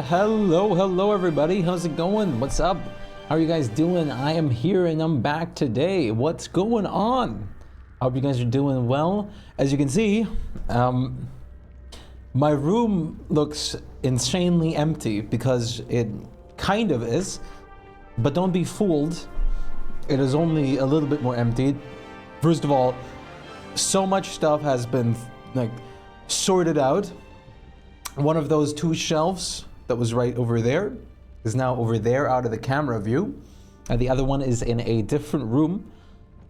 Hello everybody, how's it going? What's up? How are you guys doing? I am here and I'm back today. What's going on? I hope you guys are doing well. As you can see, my room looks insanely empty because it kind of is, but don't be fooled. It is only a little bit more empty. First of all, so much stuff has been like sorted out. One of those two shelves that was right over there is now over there out of the camera view, and the other one is in a different room.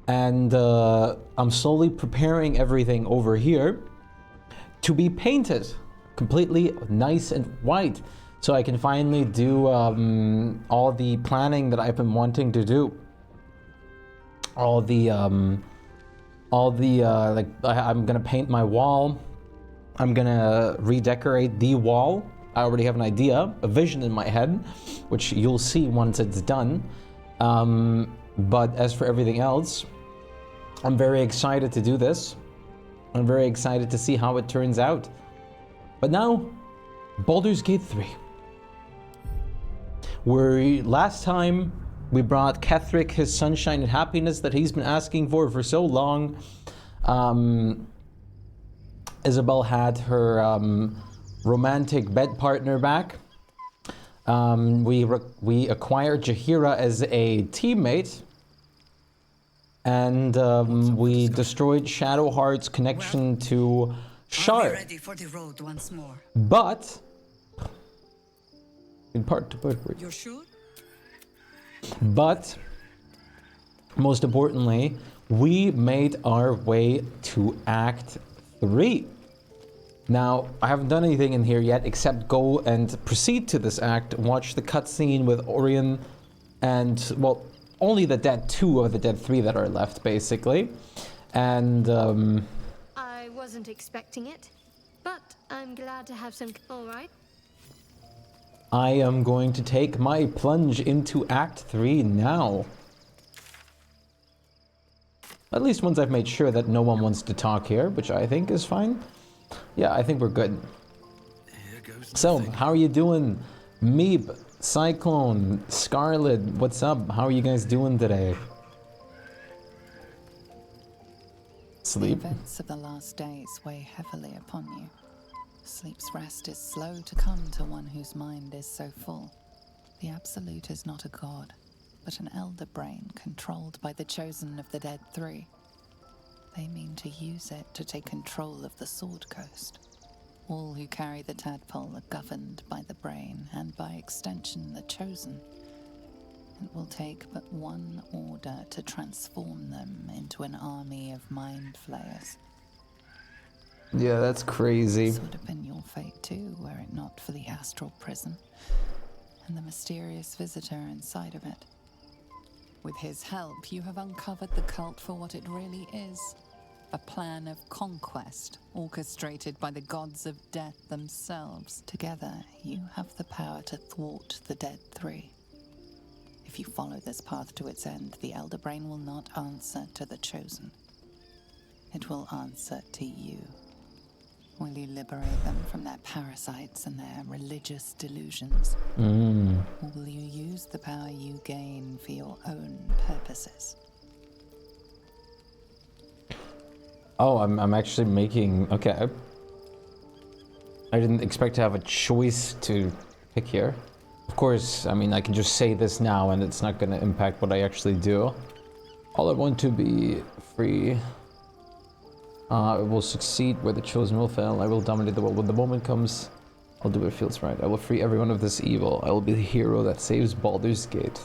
And I'm slowly preparing everything over here to be painted completely nice and white, so I can finally do all the planning that I've been wanting to do. I'm gonna paint my wall. I'm gonna redecorate the wall. I already have an idea, a vision in my head, which you'll see once it's done. But as for everything else, I'm very excited to do this. I'm very excited to see how it turns out. But now, Baldur's Gate 3. Last time we brought Ketheric his sunshine and happiness that he's been asking for so long. Isabel had her romantic bed partner back. We acquired Jaheira as a teammate. And we destroyed Shadowheart's connection to Shard. Ready for the road once more. But in part to part. You're sure? But most importantly, we made our way to Act 3. Now, I haven't done anything in here yet except go and proceed to this act, watch the cutscene with Orion, and, well, only the dead 2 of the dead 3 that are left, basically. And, I wasn't expecting it, but I'm glad to have some... Alright. I am going to take my plunge into Act 3 now. At least once I've made sure that no one wants to talk here, which I think is fine. Yeah, I think we're good. So, how are you doing? Meep, Cyclone, Scarlet, what's up? How are you guys doing today? Sleep? The events of the last days weigh heavily upon you. Sleep's rest is slow to come to one whose mind is so full. The Absolute is not a god, but an elder brain controlled by the chosen of the dead 3. They mean to use it to take control of the Sword Coast. All who carry the tadpole are governed by the brain, and by extension the chosen. It will take but one order to transform them into an army of mind flayers. Yeah, that's crazy. This would have been your fate too, were it not for the astral prison and the mysterious visitor inside of it. With his help, you have uncovered the cult for what it really is. A plan of conquest, orchestrated by the gods of death themselves. Together, you have the power to thwart the dead 3. If you follow this path to its end, the Elder Brain will not answer to the chosen. It will answer to you. Will you liberate them from their parasites and their religious delusions? Or will you use the power you gain for your own purposes? Oh, I'm actually making... Okay. I didn't expect to have a choice to pick here. Of course, I mean, I can just say this now and it's not going to impact what I actually do. All I want to be free. I will succeed where the chosen will fail. I will dominate the world. When the moment comes, I'll do what feels right. I will free everyone of this evil. I will be the hero that saves Baldur's Gate.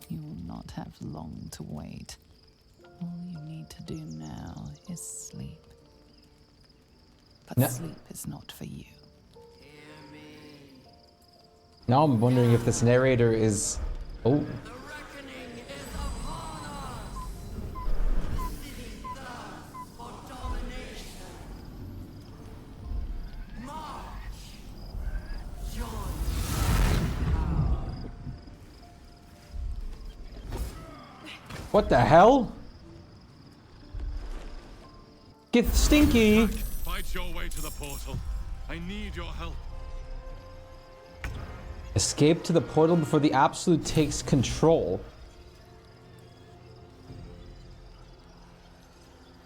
You will not have long to wait. All you need to do now is sleep. But sleep is not for you. Now I'm wondering if this narrator is... Oh. What the hell? Get stinky! Fight your way to the portal. I need your help. Escape to the portal before the Absolute takes control.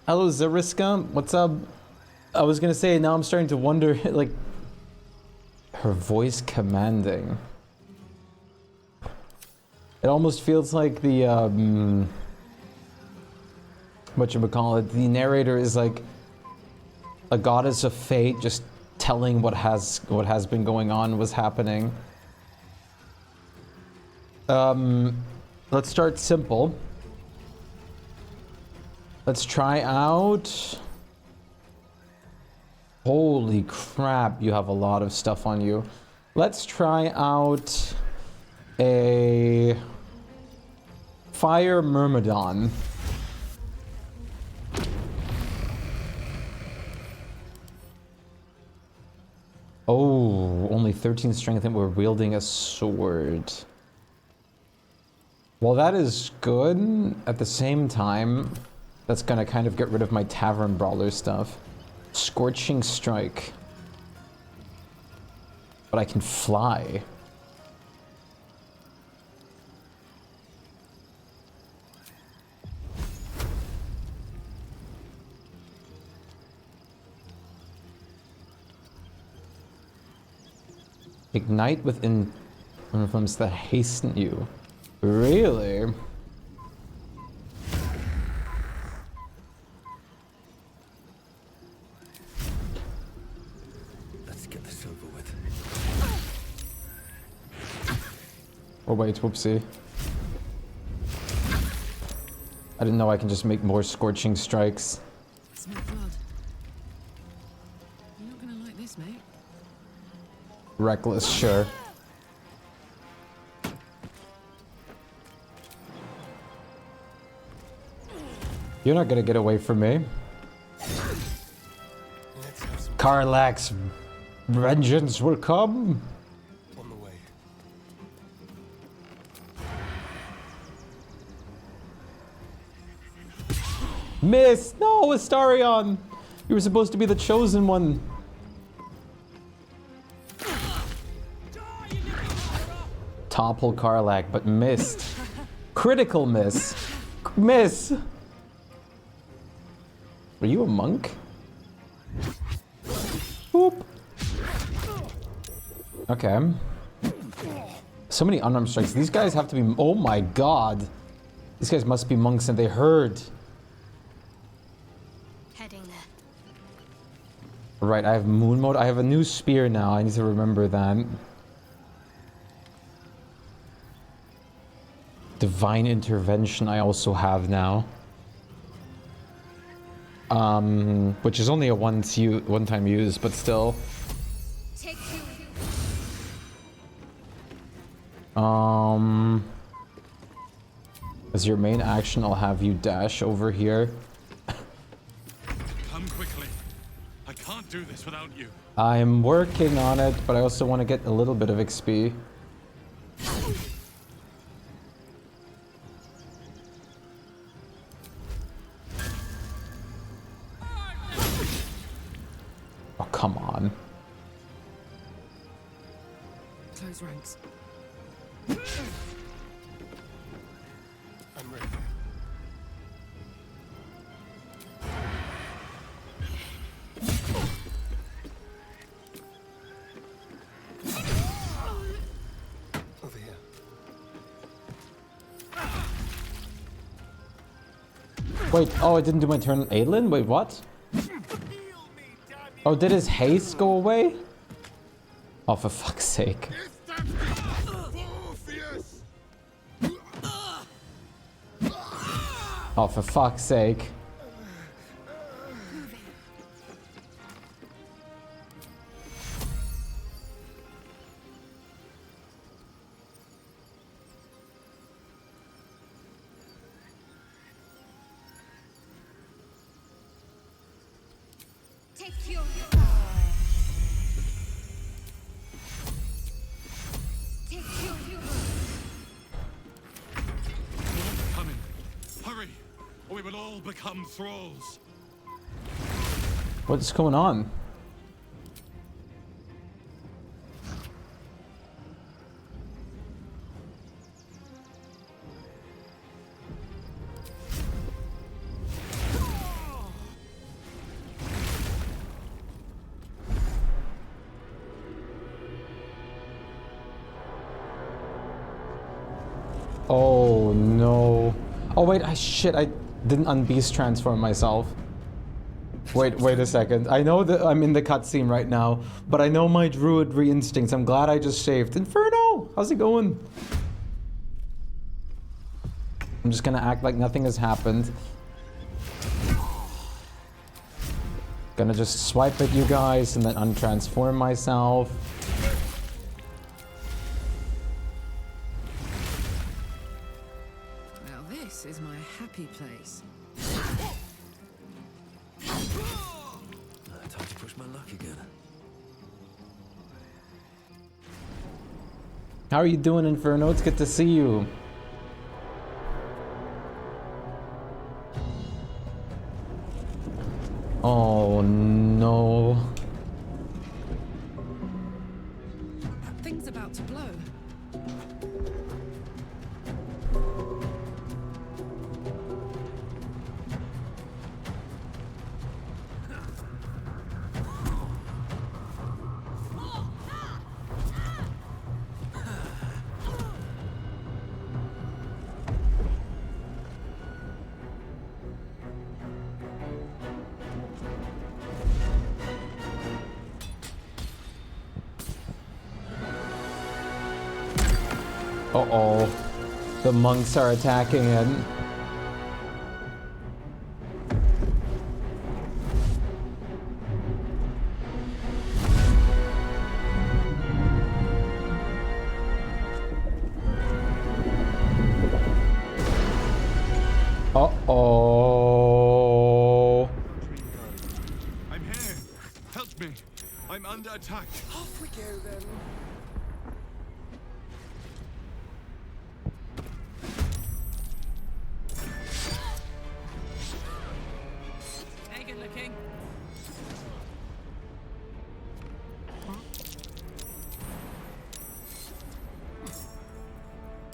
Hello, Zariska. What's up? I was gonna say, now I'm starting to wonder, like, her voice commanding. It almost feels like the, whatchamacallit, the narrator is like a goddess of fate, just telling what has been going on, was happening. Let's start simple. Let's try out... Holy crap, you have a lot of stuff on you. Let's try out a Fire Myrmidon. Oh, only 13 strength and we're wielding a sword. Well, that is good. At the same time, that's gonna kind of get rid of my Tavern Brawler stuff. Scorching Strike. But I can fly. Ignite within influence that hasten you. Really? Let's get this over with. Oh wait, whoopsie. I didn't know I can just make more Scorching Strikes. Smell blood. You're not gonna like this, mate. Reckless, sure. You're not gonna get away from me. Let's have some Karlach's vengeance will come. on the way. Miss! No, Astarion! You were supposed to be the chosen one. Topple Karlach, but missed. Critical miss. Miss! Are you a monk? Boop. Okay. So many unarmed strikes. These guys have to be... Oh my god. These guys must be monks and they heard. Heading there. Right, I have moon mode. I have a new spear now. I need to remember that. Divine intervention I also have now. Which is only a one-time use, but still. Take you. As your main action, I'll have you dash over here. Come quickly. I can't do this without you. I'm working on it, but I also want to get a little bit of XP. Oh, come on. Close ranks. I'm ready. Over here. Wait, oh, I didn't do my turn on Aelin? Wait, what? Oh, did his haste go away? Oh, for fuck's sake. Oh, for fuck's sake. Take you. Take you. Coming. Hurry, or we will all become thralls. What's going on? Oh no. Oh wait, shit, I didn't unbeast transform myself. Wait a second. I know that I'm in the cutscene right now, but I know my druidry instincts. I'm glad I just saved. Inferno! How's it going? I'm just gonna act like nothing has happened. Gonna just swipe at you guys and then untransform myself. Now this is my happy place. Time to push my luck again. How are you doing, Inferno? It's good to see you. Oh no. That thing's about to blow. Uh-oh. The monks are attacking it. Uh-oh. I'm here. Help me. I'm under attack. Off we go then. Hey, good looking.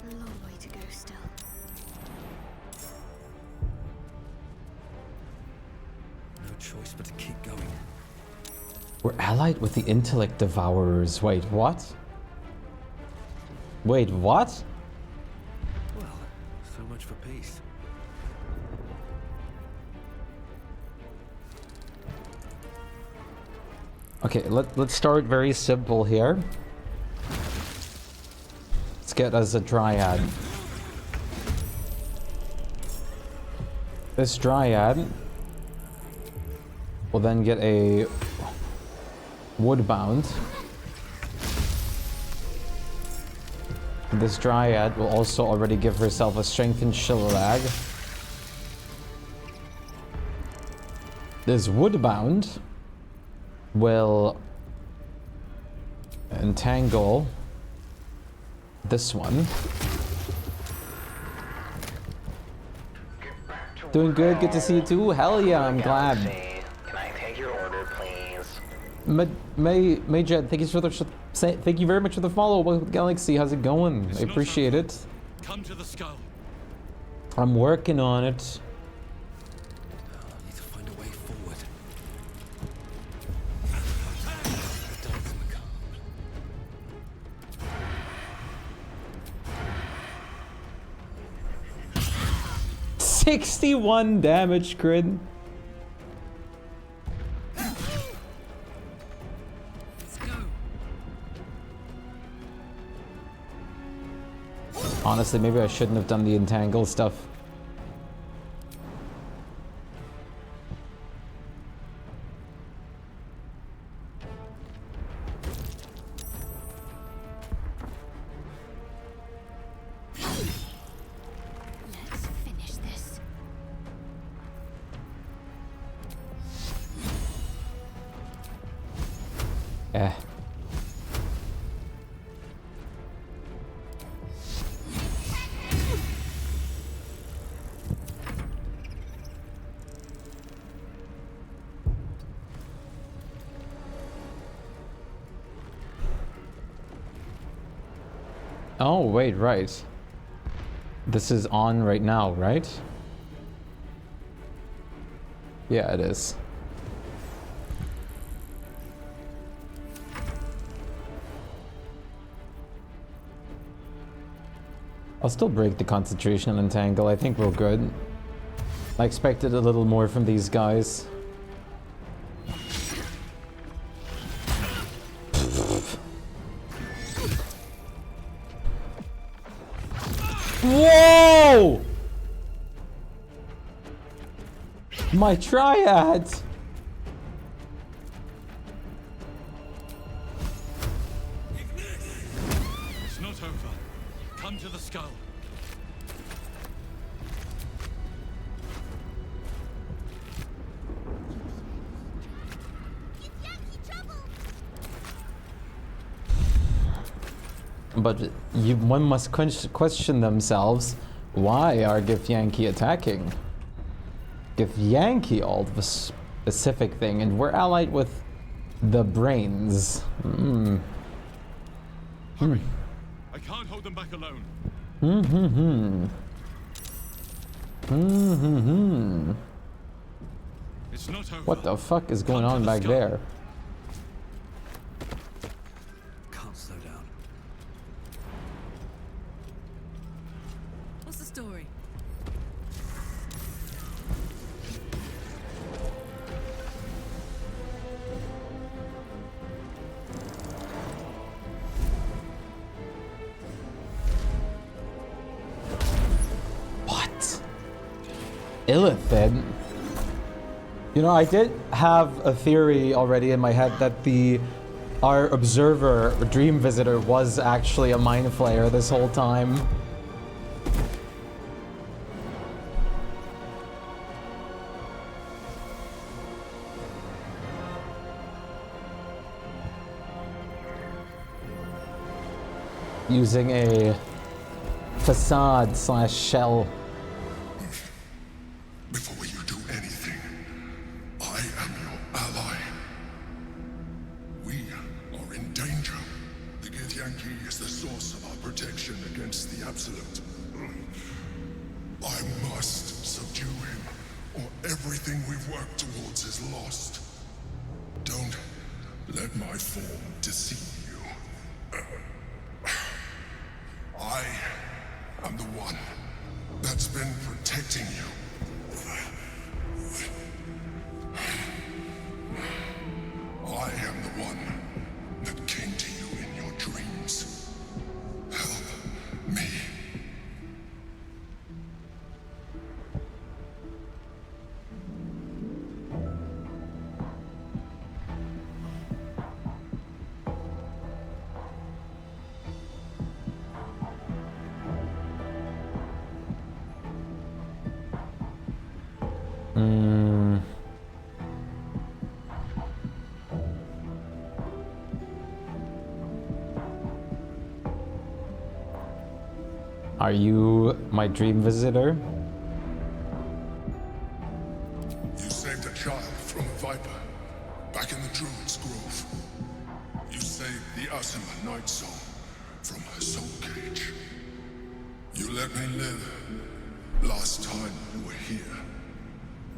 A long way to go still. No choice but to keep going. We're allied with the intellect devourers. Wait, what? Wait, what? Well, so much for peace. Okay, let's start very simple here. Let's get us a dryad. This dryad will then get a woodbound. This dryad will also already give herself a strengthened shillag. This woodbound will entangle this one. Doing good, good to see you too. Hell yeah, I'm glad. Can I take your order, please? Mayjed, thank you very much for the follow. Welcome to Galaxy. How's it going? It's I not appreciate over. it. Come to the skull. I'm working on it. I need to find a way forward. 61 damage, crit. Let's go. Honestly, maybe I shouldn't have done the entangle stuff. Let's finish this. Eh. Oh, wait, right. This is on right now, right? Yeah, it is. I'll still break the concentration and entangle. I think we're good. I expected a little more from these guys. Whoa! My triad! It's not over. Come to the skull. But one must question themselves, why are Githyanki attacking? Githyanki, all the specific thing, and we're allied with the brains. Hurry. I can't hold them back alone. It's not over. What the fuck is going Come to on the back skull. there? Can't slow down. What's the story? What? Illithid? You know, I did have a theory already in my head that our observer, or dream visitor, was actually a mind flayer this whole time. Using a facade / shell. Before you do anything, I am your ally. We are in danger. The Githyanki is the source of our protection against the Absolute. I must subdue him, or everything we've worked towards is lost. Don't let my form deceive you. I am the one that's been protecting you. I am the one that came to you in your dreams. Help me. Are you my dream visitor? You saved a child from a viper back in the Druid's Grove. You saved the Asima Night Soul from her soul cage. You let me live last time you were here,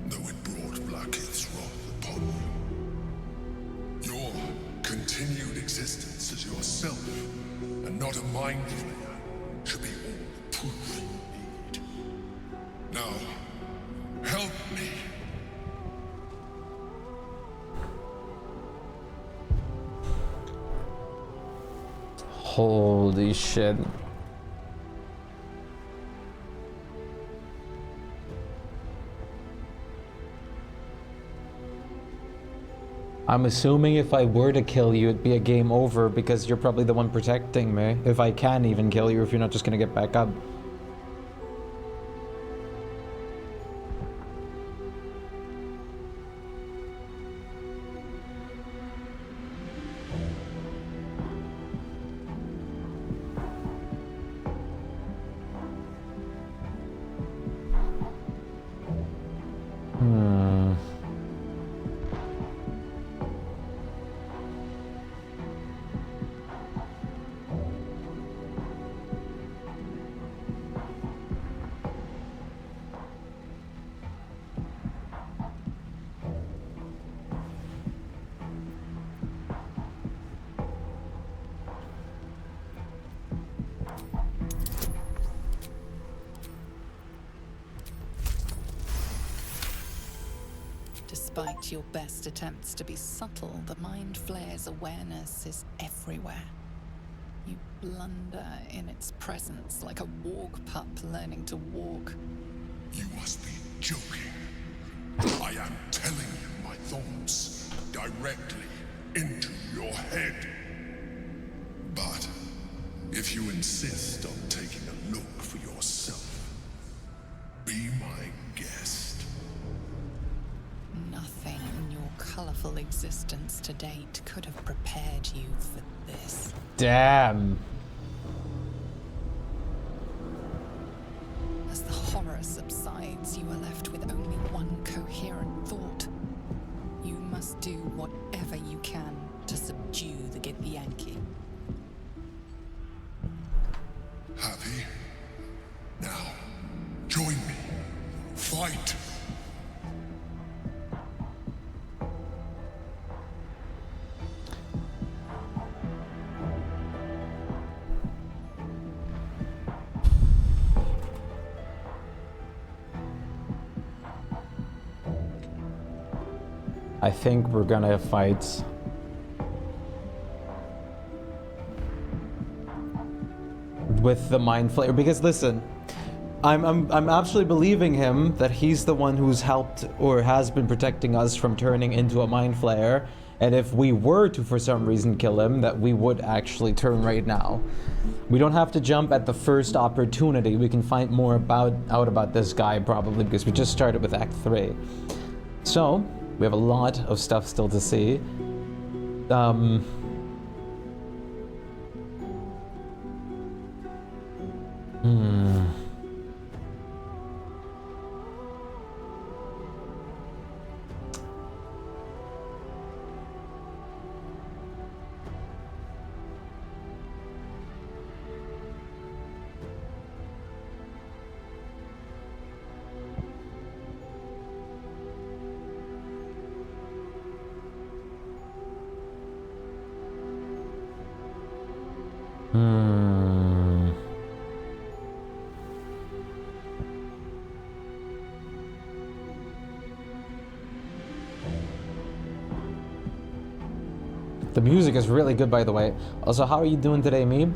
though it brought Blackheath's wrath upon you. Your continued existence as yourself, and not a mind flayer, should be all the proof you need. Now, help me. Holy shit. I'm assuming if I were to kill you, it'd be a game over because you're probably the one protecting me. If I can even kill you, if you're not just gonna get back up. Despite your best attempts to be subtle, the Mind Flayer's awareness is everywhere. You blunder in its presence like a walk pup learning to walk. You must be joking. I am telling you my thoughts directly into your head. But if you insist on taking a look for yourself, be my guest. Nothing in your colorful existence to date could have prepared you for this. Damn. As the horror subsides, you are left with only one coherent thought. You must do whatever you can to subdue the Githyanki. Happy? Now, join me. Fight! I think we're gonna fight. With the Mind Flayer, because listen, I'm absolutely believing him that he's the one who's helped or has been protecting us from turning into a Mind Flayer, and if we were to for some reason kill him, that we would actually turn right now. We don't have to jump at the first opportunity. We can find more out about this guy probably because we just started with Act 3. So we have a lot of stuff still to see. The music is really good, by the way. Also, how are you doing today, Meeb?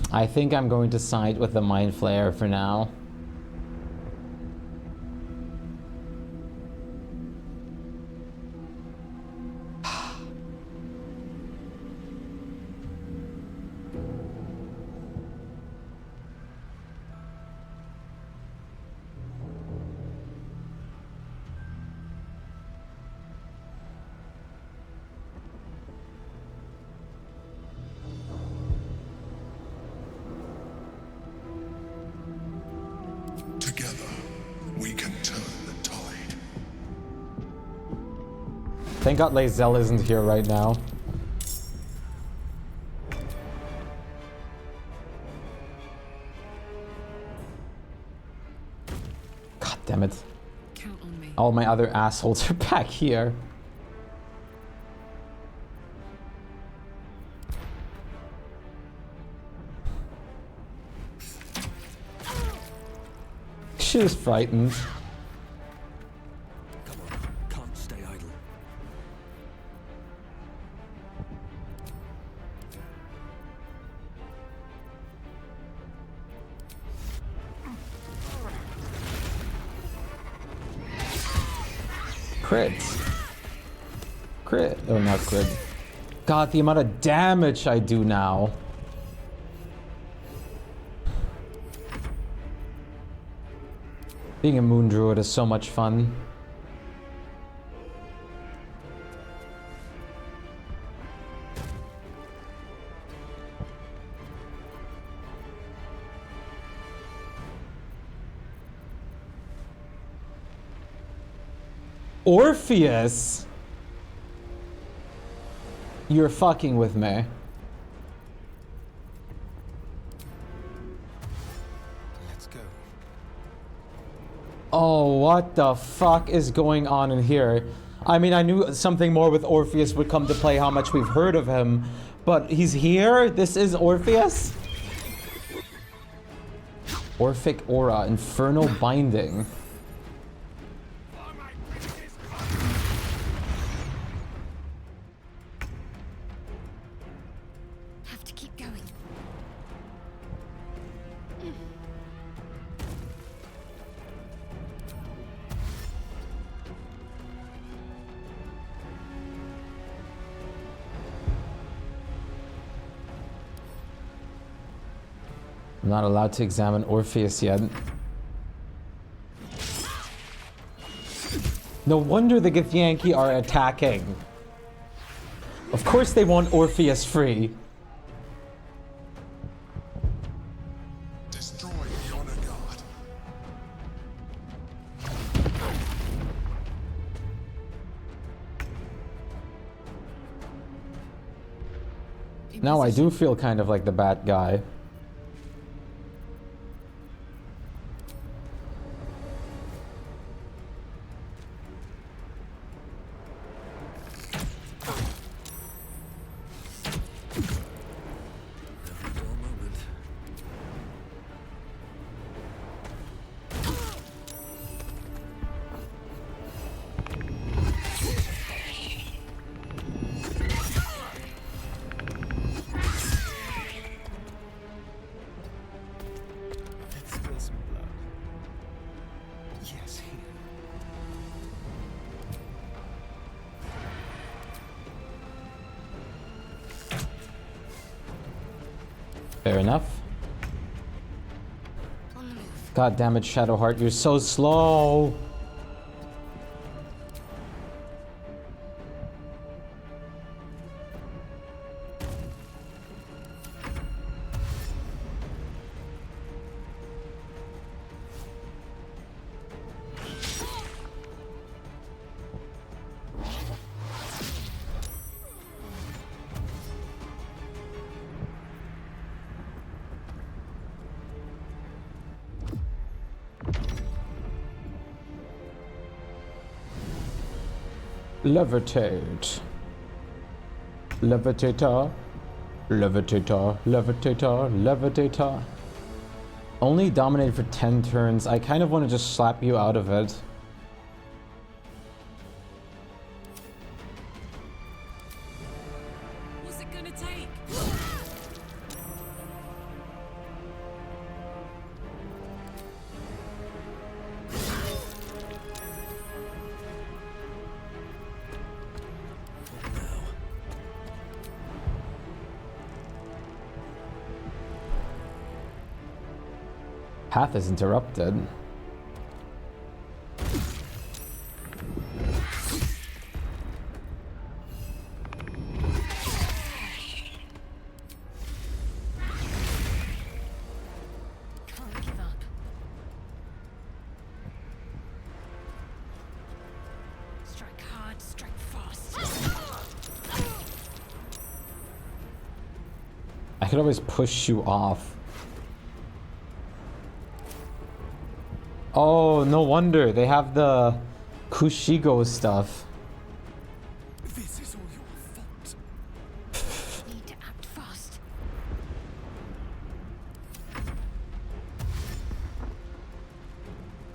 I think I'm going to side with the Mind Flayer for now. Thank God Lae'zel isn't here right now. God damn it. Count on me. All my other assholes are back here. She was frightened. Come on, can't stay idle. Crits. Crit. Oh, not crit. God, the amount of damage I do now. Being a moon druid is so much fun. Orpheus? You're fucking with me. Let's go. Oh, what the fuck is going on in here? I mean, I knew something more with Orpheus would come to play, how much we've heard of him. But he's here? This is Orpheus? Orphic Aura, Infernal Binding. Have to keep going. I'm not allowed to examine Orpheus yet. No wonder the Githyanki are attacking. Of course they want Orpheus free. Destroy the honor guard. Now I do feel kind of like the bad guy. Every dull moment. Let's spill some blood. Yes, here. Fair enough. On the move. God damn it, Shadowheart, you're so slow. Levitate. Levitator. Levitator. Levitator. Levitator. Only dominate for 10 turns. I kind of want to just slap you out of it. What's it gonna take? Path is interrupted. Can't give up. Strike hard, strike fast. I could always push you off. Oh, no wonder. They have the Kushigo stuff. This is all your fault. Need to act fast.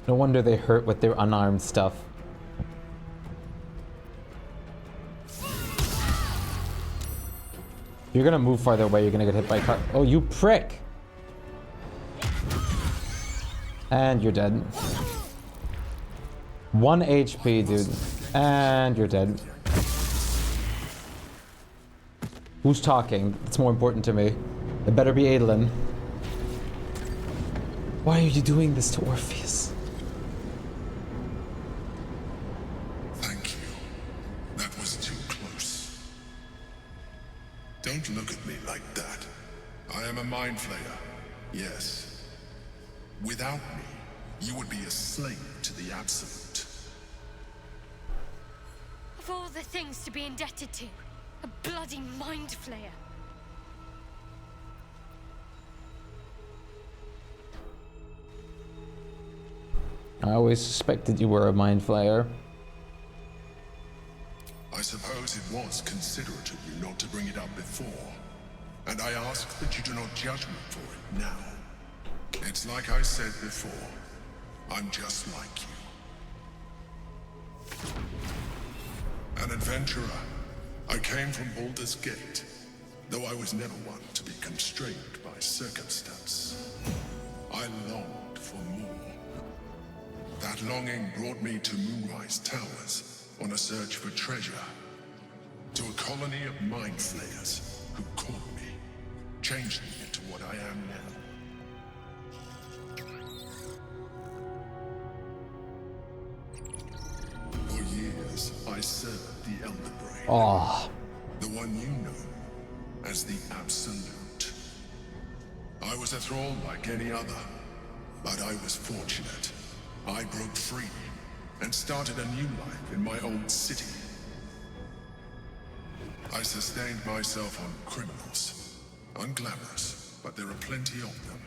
No wonder they hurt with their unarmed stuff. You're gonna move farther away, you're gonna get hit by a car. Oh, you prick! And you're dead. 1 HP, dude. And you're dead. Who's talking? It's more important to me. It better be Adolin. Why are you doing this to Orpheus? Thank you. That was too close. Don't look at me like that. I am a mind flayer. Yes. Without me, you would be a slave to the Absolute. Of all the things to be indebted to, a bloody mind flayer. I always suspected you were a mind flayer. I suppose it was considerate of you not to bring it up before. And I ask that you do not judge me for it now. It's like I said before. I'm just like you. An adventurer. I came from Baldur's Gate, though I was never one to be constrained by circumstance. I longed for more. That longing brought me to Moonrise Towers on a search for treasure. To a colony of mind flayers who caught me, changed me into what I am now. For years, I served the Elder Brain. Oh. The one you know as the Absolute. I was a thrall like any other, but I was fortunate. I broke free and started a new life in my old city. I sustained myself on criminals. Unglamorous, but there are plenty of them.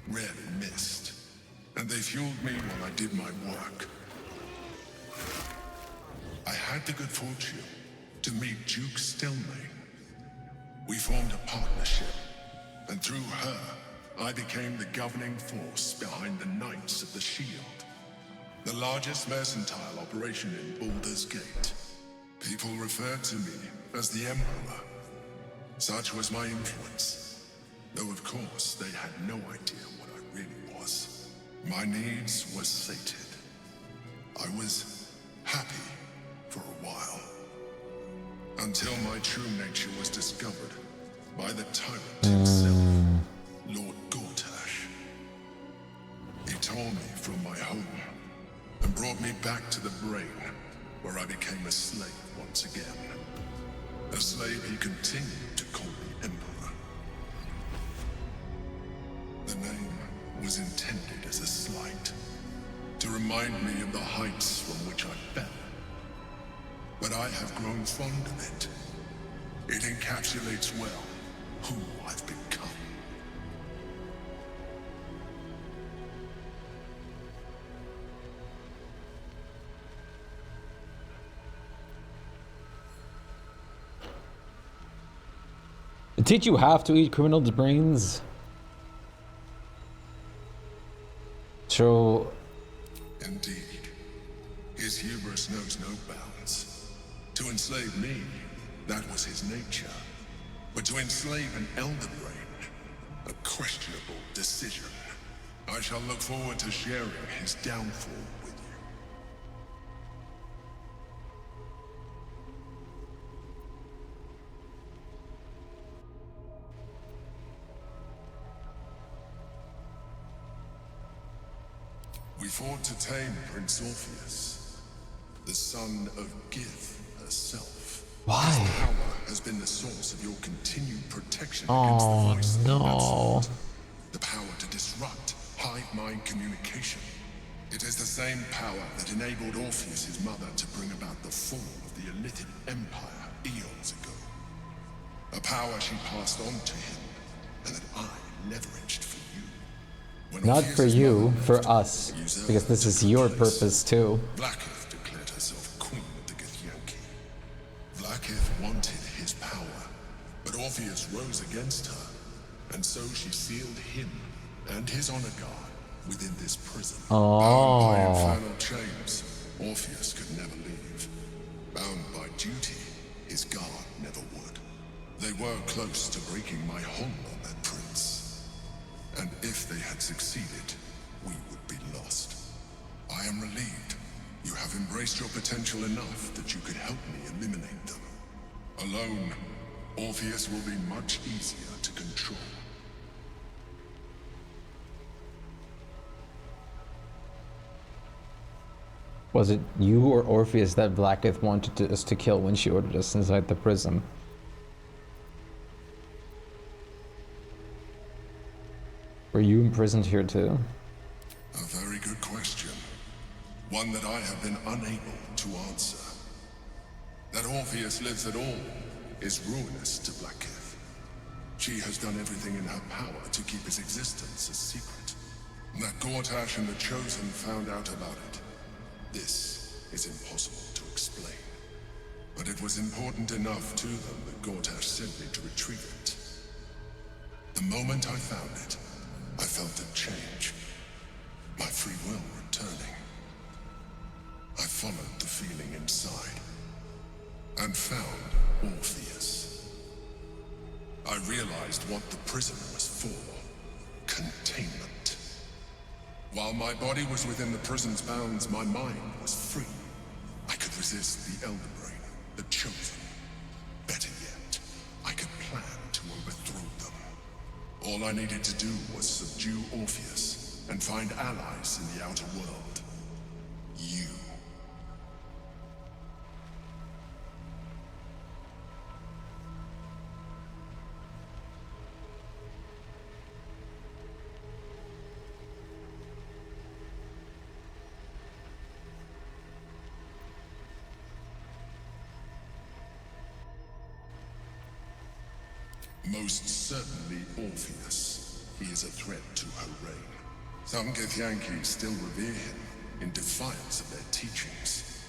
Rarely missed. And they fueled me while I did my work. I had the good fortune to meet Duke Stelmane. We formed a partnership, and through her, I became the governing force behind the Knights of the Shield, the largest mercantile operation in Baldur's Gate. People referred to me as the Emperor. Such was my influence, though of course they had no idea what I really was. My needs were sated. I was happy for a while, until my true nature was discovered by the tyrant himself, Lord Gortash. He tore me from my home and brought me back to the Brain, where I became a slave once again. A slave he continued to call the Emperor. The name was intended as a slight, to remind me of the heights from which I fell. But I have grown fond of it. It encapsulates well who I've become. Did you have to eat criminals' brains? So... Indeed. His hubris knows no bounds. To enslave me, that was his nature. But to enslave an Elder Brain, a questionable decision. I shall look forward to sharing his downfall with you. We fought to tame Prince Orpheus, the son of Gith herself. Why? His power has been the source of your continued protection against the voice of the Absolute. The power to disrupt hive mind communication. It is the same power that enabled Orpheus' mother to bring about the fall of the Elithid Empire eons ago. A power she passed on to him, and that I leveraged for you. When Not Orpheus' for you, mother for left, us. usurped Because this is her your place. purpose too. Blackith declared herself queen of the Githyanki. Blackith wanted his power, but Orpheus rose against her, and so she sealed him and his honor guard within this prison. Bound by infernal chains, Orpheus could never leave. Bound by duty, his guard never would. They were close to breaking my hold on that prince. And if they had succeeded, we would be lost. I am relieved. You have embraced your potential enough that you could help me eliminate them. Alone, Orpheus will be much easier to control. Was it you or Orpheus that Blackith wanted us to kill when she ordered us inside the prison? Were you imprisoned here too? A very good question. One that I have been unable to answer. That Orpheus lives at all is ruinous to Blackith. She has done everything in her power to keep his existence a secret. That Gortash and the Chosen found out about it. This is impossible to explain. But it was important enough to them that Gortash sent me to retrieve it. The moment I found it, I felt a change. My free will returning. I followed the feeling inside and found Orpheus. I realized what the prison was for. Containment. While my body was within the prison's bounds, my mind was free. I could resist the Elder Brain, the Chosen. Better yet, I could plan to overthrow them. All I needed to do was subdue Orpheus and find allies in the outer world. You. Most certainly Orpheus. He is a threat to her reign. Some Githyanki still revere him in defiance of their teachings.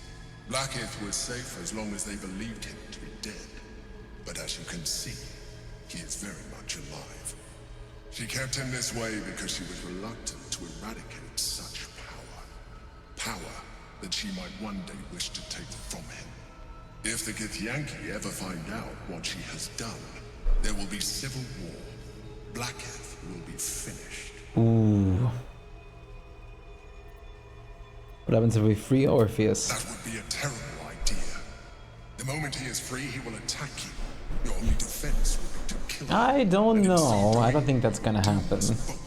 Blackith was safe as long as they believed him to be dead. But as you can see, he is very much alive. She kept him this way because she was reluctant to eradicate such power. Power that she might one day wish to take from him. If the Githyanki ever find out what she has done, there will be civil war. Blackith will be finished. Ooh. What happens if we free Orpheus? That would be a terrible idea. The moment he is free, he will attack you. Your only defense will be to kill him. I don't And in so know. I doing, don't think that's gonna happen. both.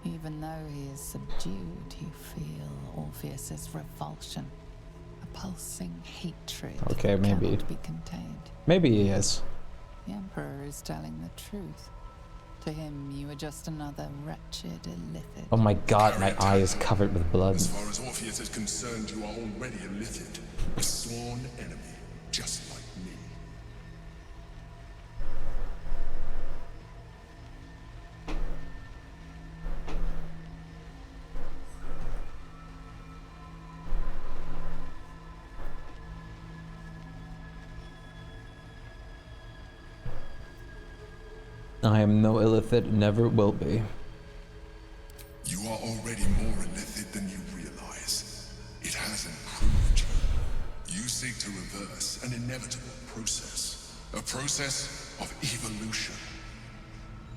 Even though he is subdued, you feel Orpheus's revulsion. A pulsing hatred Okay, that maybe. cannot be contained. Maybe he is. The Emperor is telling the truth. To him, you are just another wretched illithid. Oh my god, my eye is covered with blood. As far as Orpheus is concerned, you are already a Lithid, a sworn enemy, just like me. I am no illithid, never will be. You are already more illithid than you realize. It has improved you. You seek to reverse an inevitable process. A process of evolution.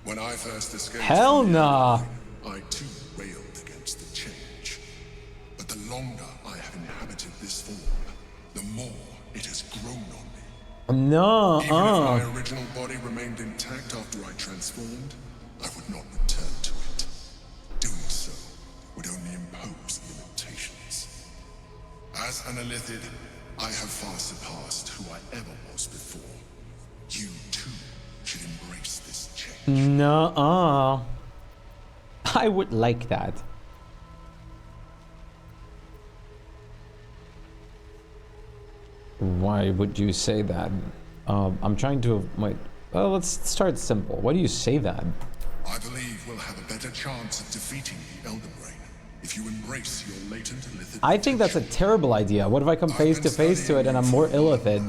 When I first escaped Hell from the nah. I too railed against the change. But the longer I have inhabited this form, the more it has grown on me. No, Even if my original body remained intact after I transformed, I would not return to it. Doing so would only impose limitations. As an illithid, I have far surpassed who I ever was before. You too should embrace this change. No, I would like that. Why would you say that? I'm trying to wait. Well, let's start simple. Why do you say that? I believe we'll have a better chance of defeating the Elder Brain if you embrace your latent illithid. I think that's a terrible idea. What if I come face to face to it and I'm more illithid?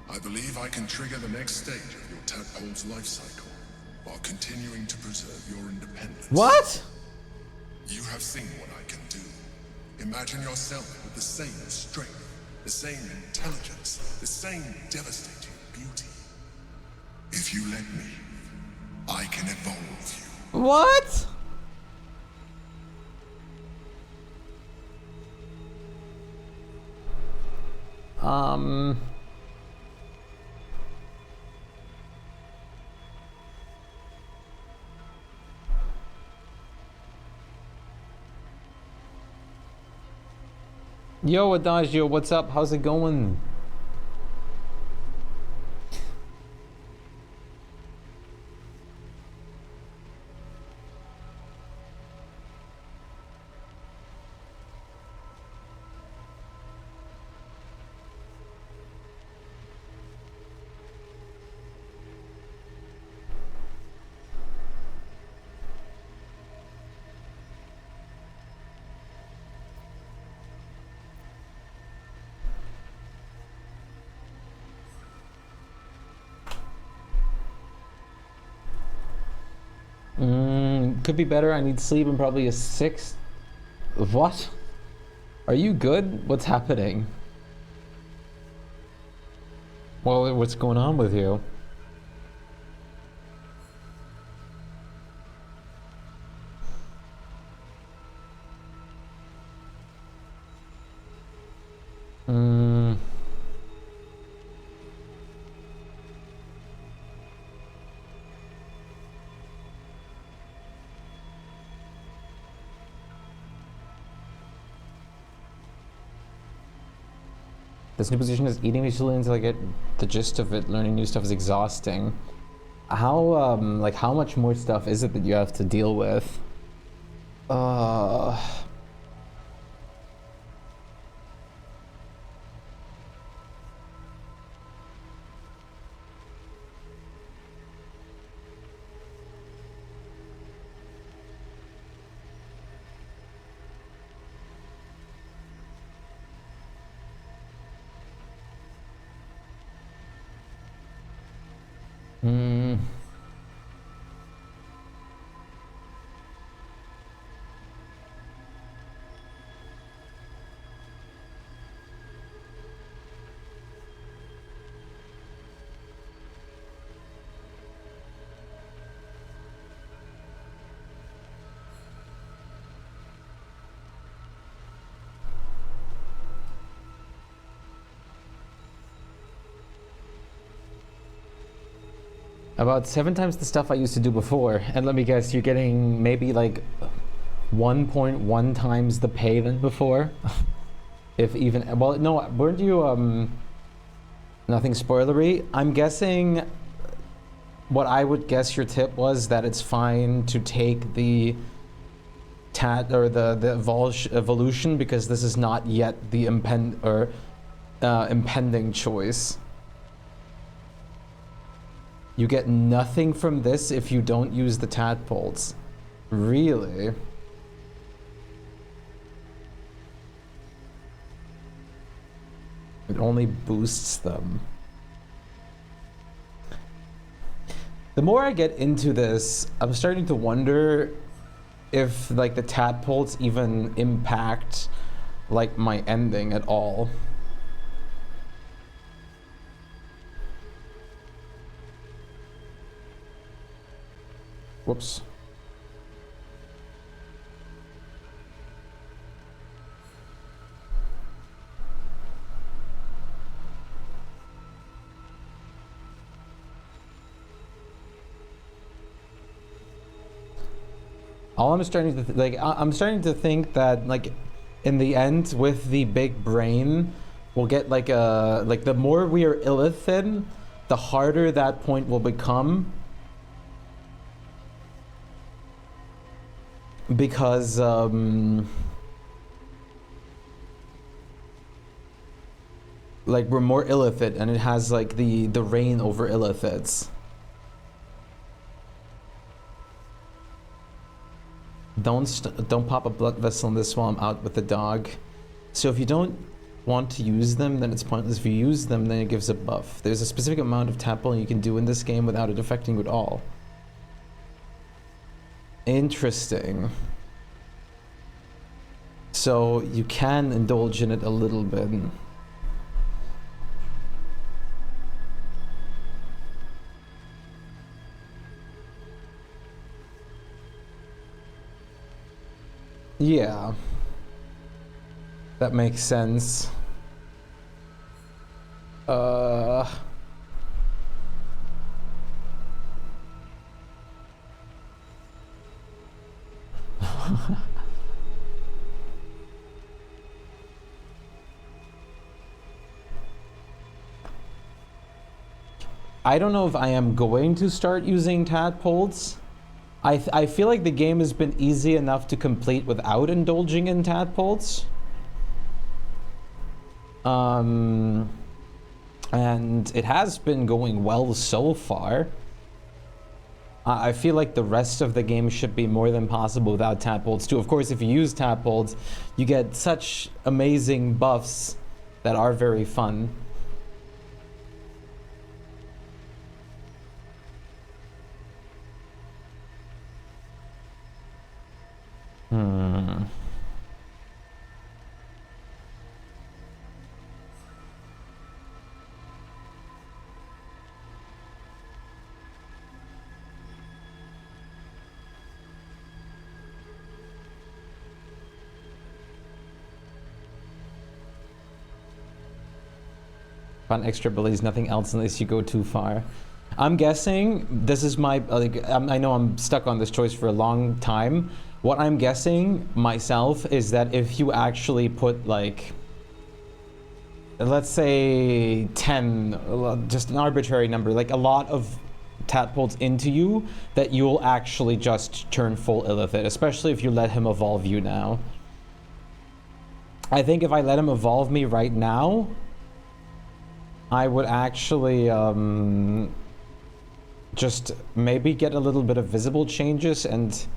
I believe I can trigger the next stage of your tadpole's life cycle while continuing to preserve your independence. What? You have seen what I can do. Imagine yourself with the same strength, the same intelligence, the same devastating beauty. If you let me, I can evolve you. What? Yo, Adagio, what's up? How's it going? Could be better. I need sleep and probably a 6. What? Are you good? What's happening? Well, what's going on with you? This new position is eating me slowly until I get the gist of it. Learning new stuff is exhausting. How, like, how much more stuff is it that you have to deal with? About 7 times the stuff I used to do before. And let me guess, you're getting maybe like 1.1 times the pay than before? If even, well, no, weren't you, nothing spoilery? I'm guessing, what I would guess your tip was that it's fine to take the evolution because this is not yet the impending choice. You get nothing from this if you don't use the tadpoles. Really? It only boosts them. The more I get into this, I'm starting to wonder if like the tadpoles even impact like my ending at all. Whoops. All I'm starting to I'm starting to think that like in the end with the big brain we'll get like a the more we are illithid, the harder that point will become. Because like we're more illithid and it has like the reign over illithids. Don't pop a blood vessel in this while I'm out with the dog. So if you don't want to use them, then it's pointless. If you use them, then it gives a buff. There's a specific amount of tadpole you can do in this game without it affecting you at all. Interesting. So you can indulge in it a little bit. Yeah. That makes sense. I don't know if I am going to start using tadpoles. I feel like the game has been easy enough to complete without indulging in tadpoles. And it has been going well so far. I feel like the rest of the game should be more than possible without tadpoles too. Of course, if you use tadpoles, you get such amazing buffs that are very fun. Hmm. Fun extra abilities, nothing else unless you go too far. I'm guessing this is my I know I'm stuck on this choice for a long time. What I'm guessing myself is that if you actually put like, let's say 10, just an arbitrary number, like a lot of tadpoles into you, that you'll actually just turn full Illithid, especially if you let him evolve you now. I think if I let him evolve me right now, I would actually just maybe get a little bit of visible changes and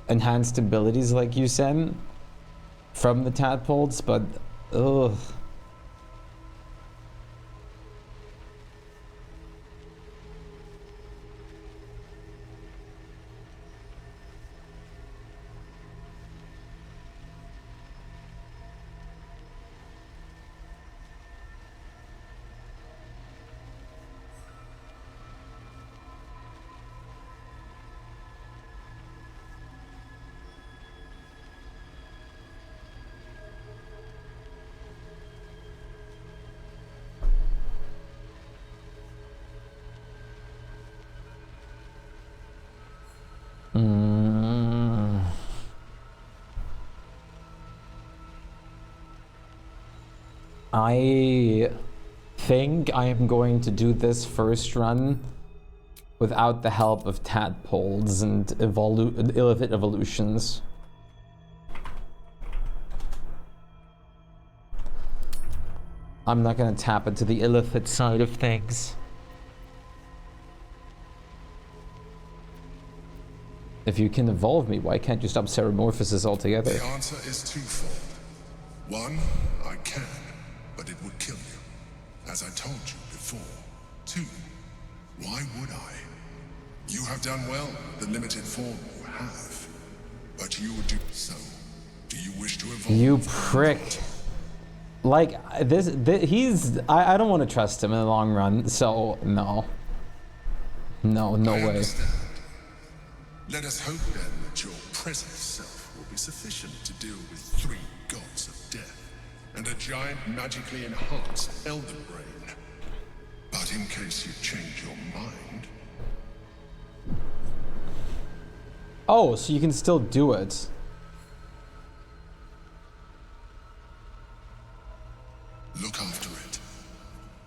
enhanced abilities like you said from the tadpoles, but ugh. I think I am going to do this first run without the help of tadpoles and Illithid evolutions. I'm not gonna tap into the Illithid side of things. If you can evolve me, why can't you stop Ceramorphosis altogether? The answer is twofold. One, I can, but it would kill you, as I told you before. Two, why would I? You have done well with the limited form you have, but you would do so. Do you wish to evolve? You prick. Like, I don't want to trust him in the long run, so no. No way. Understand. Let us hope then that your present self will be sufficient to deal with 3 gods of death and a giant magically enhanced elder brain. But in case you change your mind... Oh, so you can still do it. Look after it.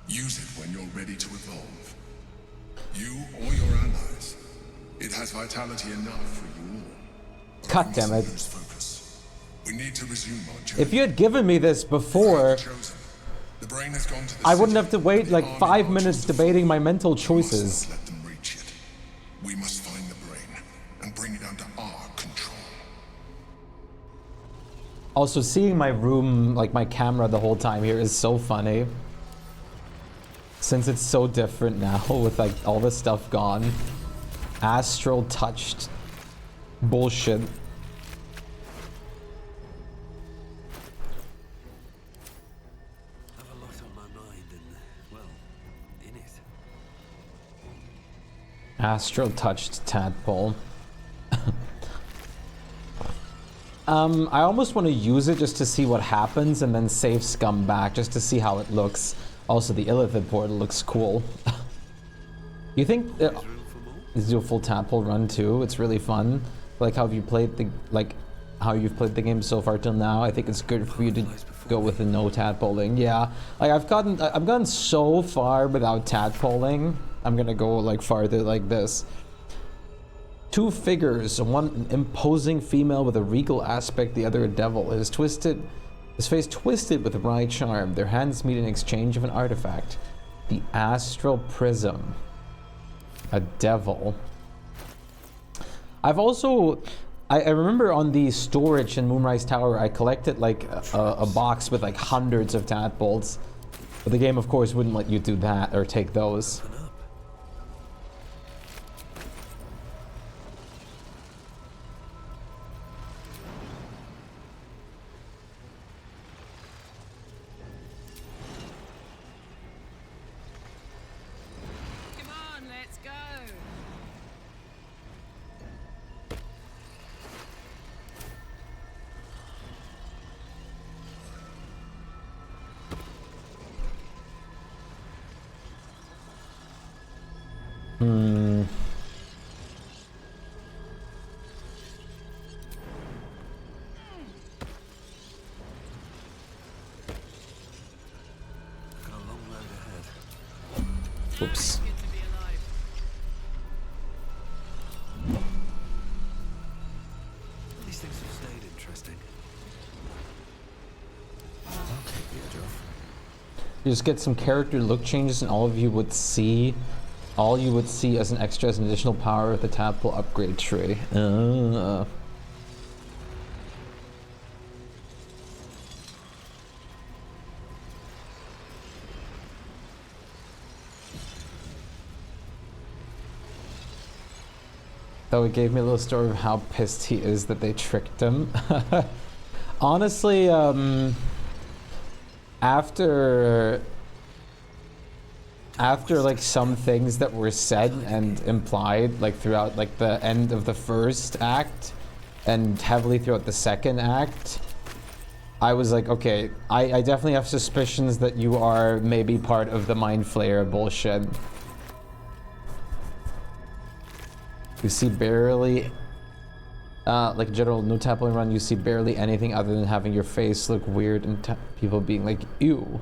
Use it when you're ready to evolve. You or your allies. It has vitality enough for you all. God damn it. Lose focus. We need to resume our journey. If you had given me this before, The brain has gone to the I wouldn't city. have to wait like The 5 army minutes marches to debating my mental follow. We must choices. not let them reach it. We must find the brain and bring it under our control. Also, seeing my room, like my camera the whole time here is so funny. Since it's so different now with like all this stuff gone. Astral touched bullshit. I have a lot on my mind and, well, in it. Astral touched tadpole. I almost want to use it just to see what happens and then save scum back just to see how it looks. Also, the Illithid portal looks cool. You think this is a full tadpole run too? It's really fun. Like how you've played the game so far till now. I think it's good for you to go with the no tadpoling. Yeah, like I've gotten so far without tadpoling. I'm gonna go like farther like this. 2 figures, one an imposing female with a regal aspect, the other a devil. His face twisted with a wry charm. Their hands meet in exchange of an artifact. The astral prism. A devil. I've also... I remember on the storage in Moonrise Tower, I collected like a box with like hundreds of tadpoles. But the game, of course, wouldn't let you do that or take those. Hmm. Got a long road ahead. Oops. Good to be alive. These things have stayed interesting. I'll take the edge off. You just get some character look changes, and all you would see as an extra, as an additional power, the tadpole upgrade tree. Though it gave me a little story of how pissed he is that they tricked him. Honestly, after like some things that were said and implied like throughout like the end of the first act and heavily throughout the second act, I was like, okay, I definitely have suspicions that you are maybe part of the Mind Flayer bullshit. You see barely, like general no tapping run, you see barely anything other than having your face look weird and people being like, ew.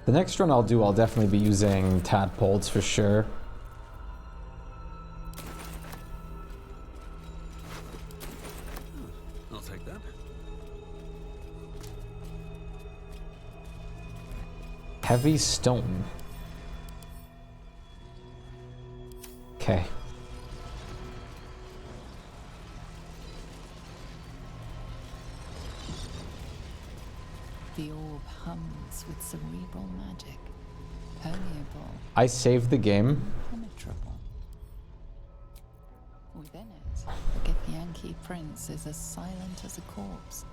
The next run I'll do, I'll definitely be using tadpoles for sure. I'll take that. Heavy stone. Okay. The orb hums with cerebral magic, permeable, I saved the game. penetrable. Within it, the Githyanki prince is as silent as a corpse,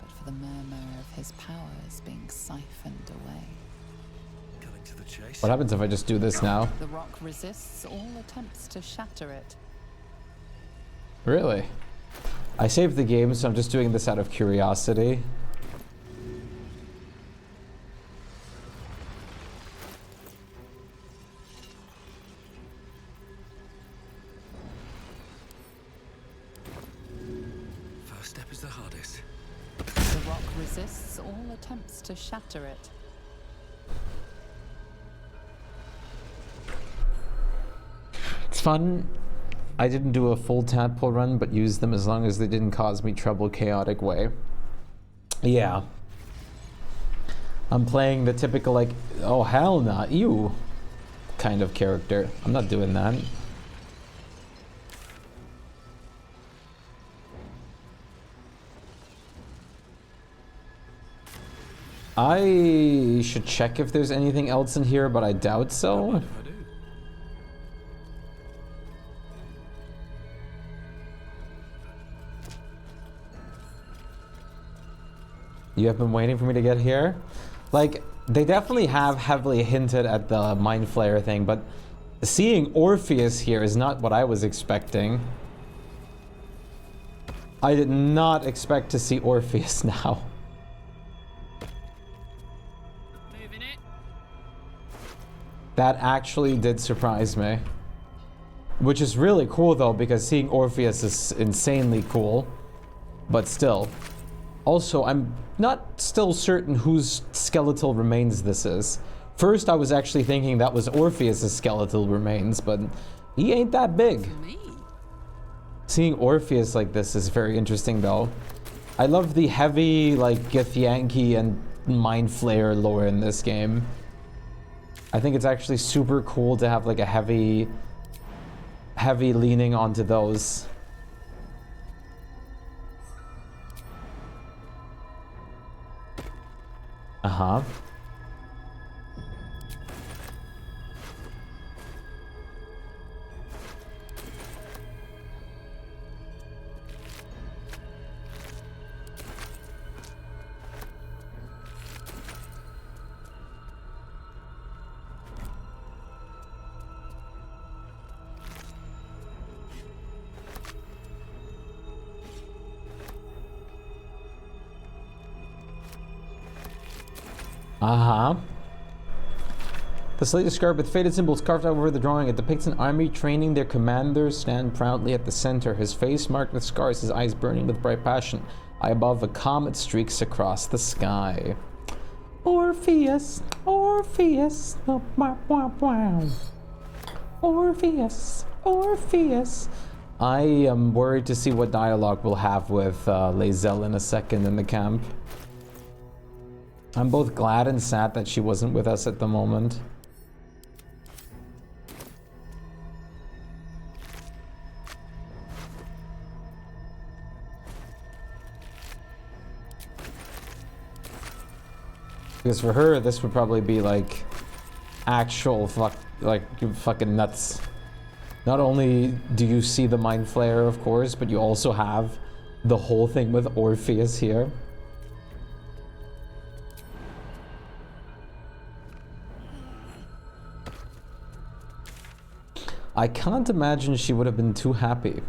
but for the murmur of his powers being siphoned away. Cutting to the chase. What happens if I just do this now? The rock resists all attempts to shatter it. Really? I saved the game, so I'm just doing this out of curiosity. First step is the hardest. The rock resists all attempts to shatter it. It's fun. I didn't do a full tadpole run, but used them as long as they didn't cause me trouble chaotic way. Yeah. I'm playing the typical like, oh hell nah, ew kind of character. I'm not doing that. I should check if there's anything else in here, but I doubt so. If I do. You have been waiting for me to get here? Like, they definitely have heavily hinted at the Mind Flayer thing, but seeing Orpheus here is not what I was expecting. I did not expect to see Orpheus now. Moving it. That actually did surprise me. Which is really cool though, because seeing Orpheus is insanely cool. But still. Also, I'm not still certain whose skeletal remains this is. First, I was actually thinking that was Orpheus's skeletal remains, but he ain't that big. Me. Seeing Orpheus like this is very interesting though. I love the heavy, like, Githyanki and Mind Flayer lore in this game. I think it's actually super cool to have like a heavy leaning onto those. Uh-huh. Uh-huh. The slate is scarred with faded symbols carved out over the drawing. It depicts an army training their commanders stand proudly at the center, his face marked with scars, his eyes burning with bright passion. High above, a comet streaks across the sky. Orpheus, Orpheus, Orpheus, Orpheus. I am worried to see what dialogue we'll have with Lae'zel in a second in the camp. I'm both glad and sad that she wasn't with us at the moment. Because for her, this would probably be like actual fucking nuts. Not only do you see the Mind Flayer, of course, but you also have the whole thing with Orpheus here. I can't imagine she would have been too happy.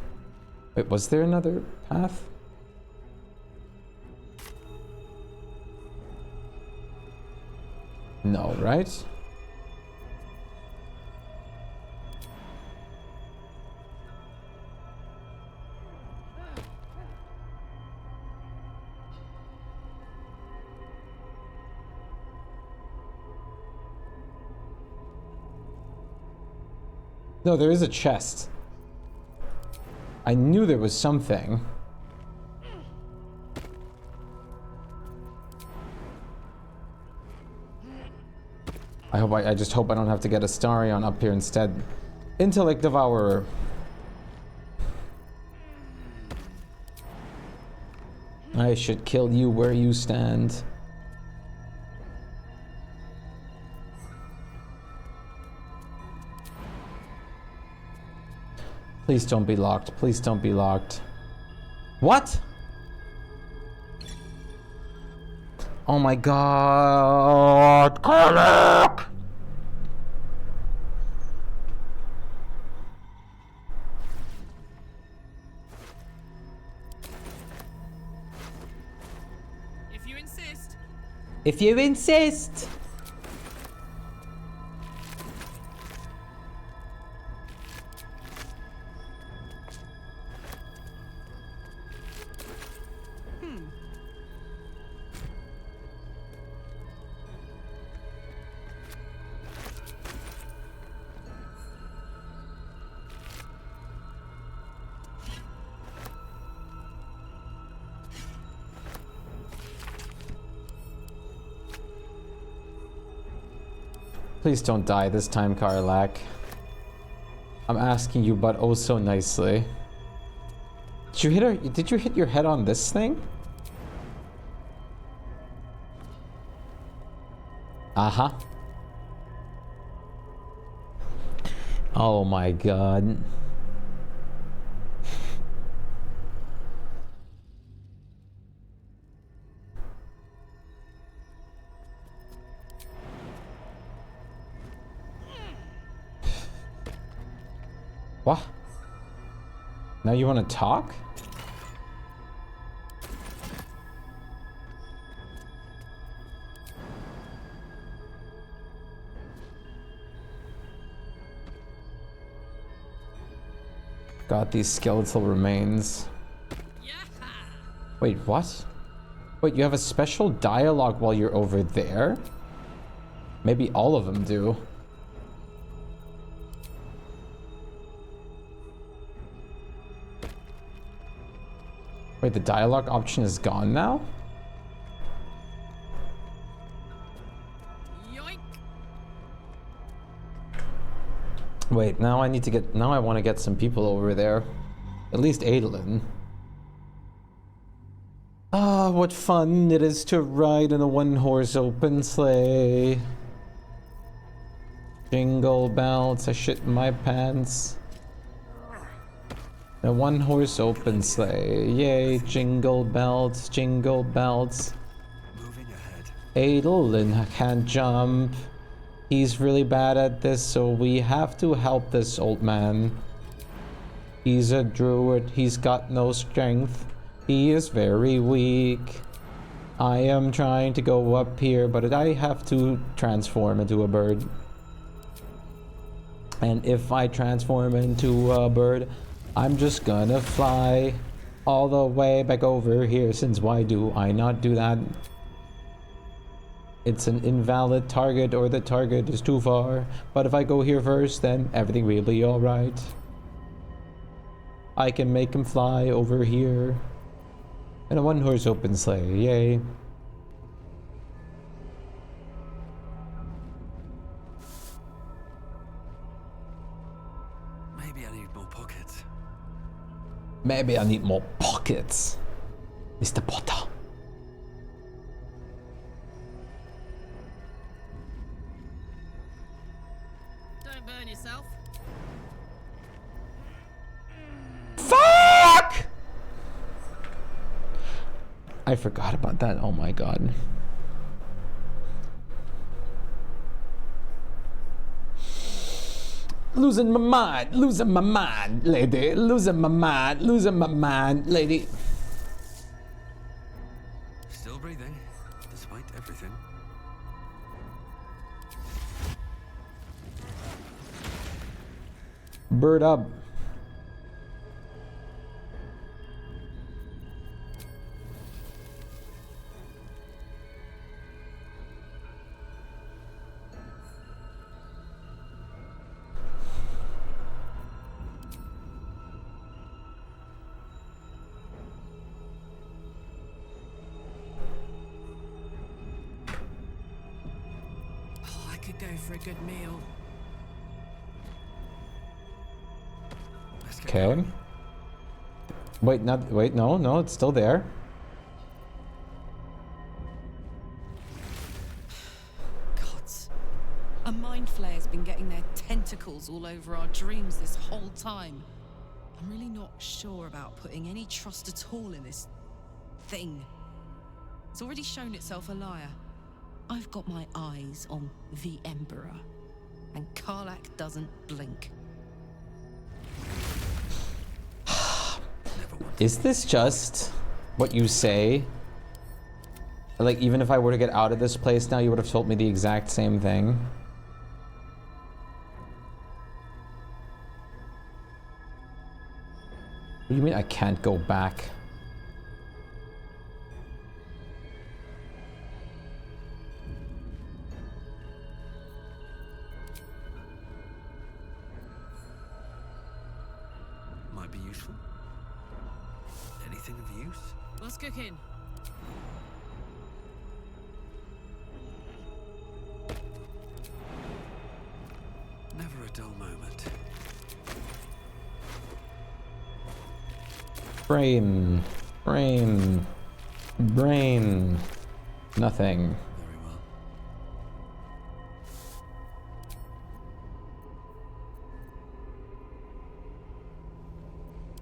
Wait, was there another path? No, right? No, there is a chest. I knew there was something. I just hope I don't have to get a Starion up here instead. Intellect Devourer. I should kill you where you stand. Please don't be locked. Please don't be locked. What? Oh my god. Colic! If you insist. If you insist. Please don't die this time, Karlak. I'm asking you, but oh so nicely. Did you hit her? Did you hit your head on this thing? Uh-huh. Oh my god. What? Now you want to talk? Got these skeletal remains. Wait, what? Wait, you have a special dialogue while you're over there? Maybe all of them do. Wait, the dialogue option is gone now? Yoink. Wait, now I need to get... Now I want to get some people over there. At least Adolin. Ah, what fun it is to ride in a one-horse open sleigh. Jingle bells, I shit in my pants. A one-horse open sleigh, yay, jingle bells, jingle bells. Moving ahead. Adolin can't jump. He's really bad at this, so we have to help this old man. He's a druid, he's got no strength. He is very weak. I am trying to go up here, but I have to transform into a bird. And if I transform into a bird, I'm just gonna fly all the way back over here, since why do I not do that? It's an invalid target, or the target is too far. But if I go here first, then everything will be alright. I can make him fly over here. And a one-horse open sleigh, yay. Maybe I need more pockets. Maybe I need more pockets, Mr. Potter. Don't burn yourself. Fuck! I forgot about that. Oh my god. Losing my mind, lady. Losing my mind, lady. Still breathing, despite everything. Bird up. Oh, I could go for a good meal. Let's get Okay. going. Wait, no, it's still there. Gods. A mind flayer's been getting their tentacles all over our dreams this whole time. I'm really not sure about putting any trust at all in this thing. It's already shown itself a liar. I've got my eyes on the Emperor, and Karlak doesn't blink. Is this just what you say? Like, even if I were to get out of this place now, you would have told me the exact same thing? What do you mean I can't go back? Might be useful. Anything of use? What's cooking? Never a dull moment. Brain. Nothing. Very well.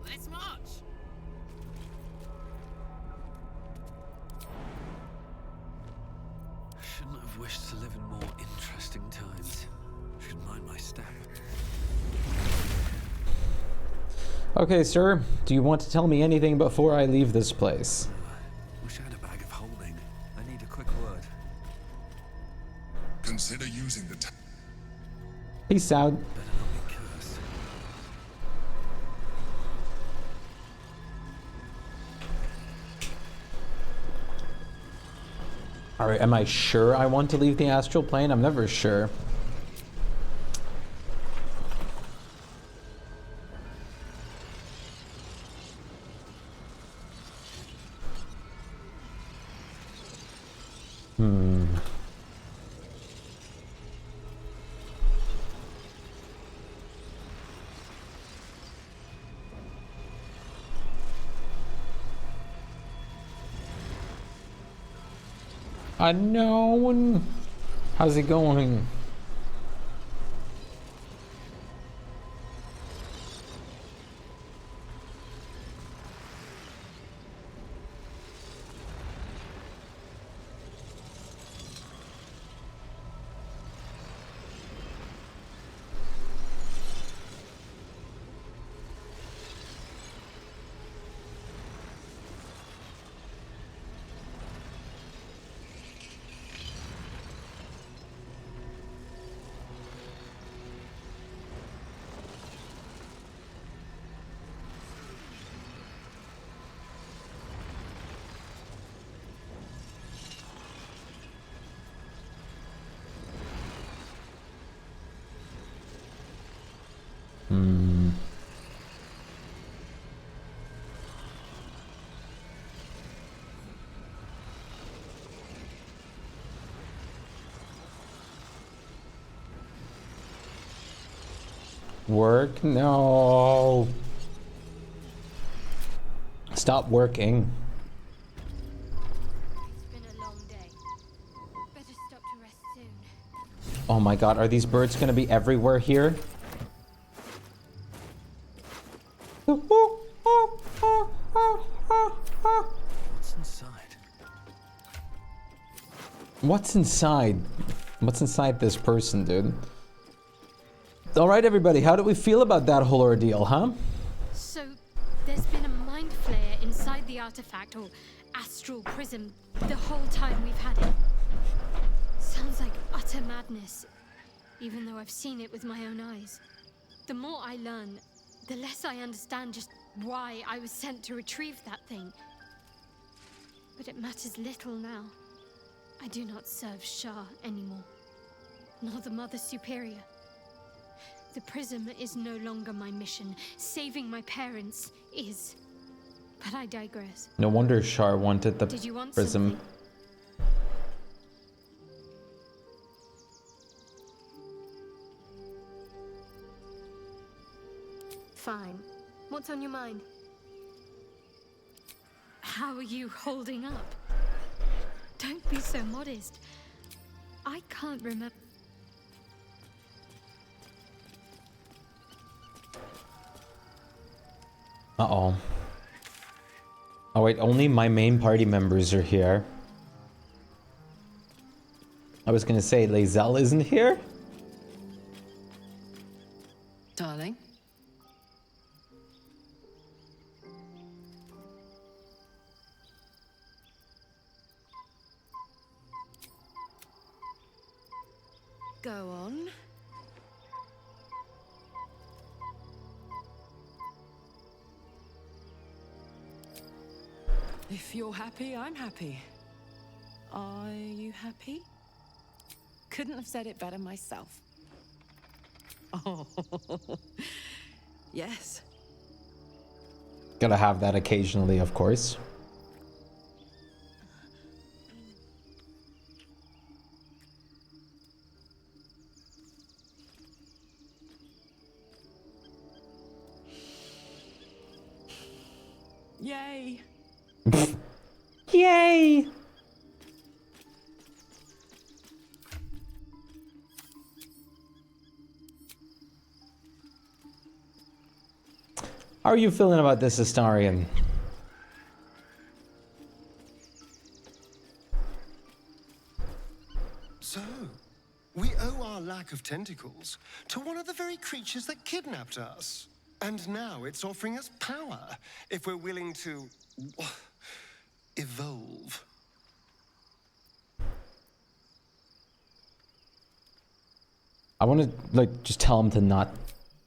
Let's march! Shouldn't have wished to live in more interesting times. Should mind my step. Okay, sir. Do you want to tell me anything before I leave this place? Wish I had a bag of holding. I need a quick word. Consider using the Peace out. Better not be cursed. Alright, am I sure I want to leave the astral plane? I'm never sure. Unknown. How's it going? Work? No. Stop working. It's been a long day. Better stop to rest soon. Oh my god, are these birds gonna be everywhere here? What's inside? What's inside? What's inside this person, dude? Alright, everybody, how do we feel about that whole ordeal, huh? So, there's been a mind flare inside the artifact, or astral prism, the whole time we've had it. Sounds like utter madness, even though I've seen it with my own eyes. The more I learn, the less I understand just why I was sent to retrieve that thing. But it matters little now. I do not serve Shah anymore, nor the Mother Superior. The prism is no longer my mission. Saving my parents is. But I digress. No wonder Shar wanted the Did you want prism. something? Fine. What's on your mind? How are you holding up? Don't be so modest. I can't remember. Uh-oh. Oh wait, only my main party members are here. I was gonna say, Lae'zel isn't here? Darling? Go on. If you're happy, I'm happy. Are you happy? Couldn't have said it better myself. Oh, yes. Gotta have that occasionally, of course. Yay. Yay! How are you feeling about this, Astarion? So, we owe our lack of tentacles to one of the very creatures that kidnapped us. And now it's offering us power if we're willing to evolve. I want to, like, just tell him to not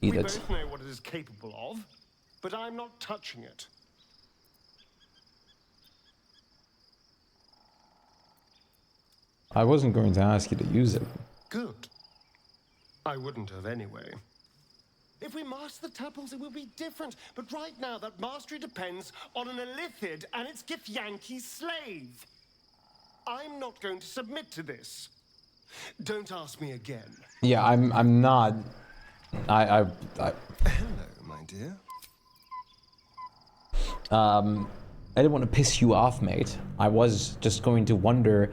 eat We it. both know what it is capable of, but I'm not touching it. I wasn't going to ask you to use it. Good. I wouldn't have anyway. If we master the tadpoles, it will be different. But right now, that mastery depends on an Elithid and its Githyanki slave. I'm not going to submit to this. Don't ask me again. Yeah, I'm not. I Hello, my dear. I didn't want to piss you off, mate. I was just going to wonder.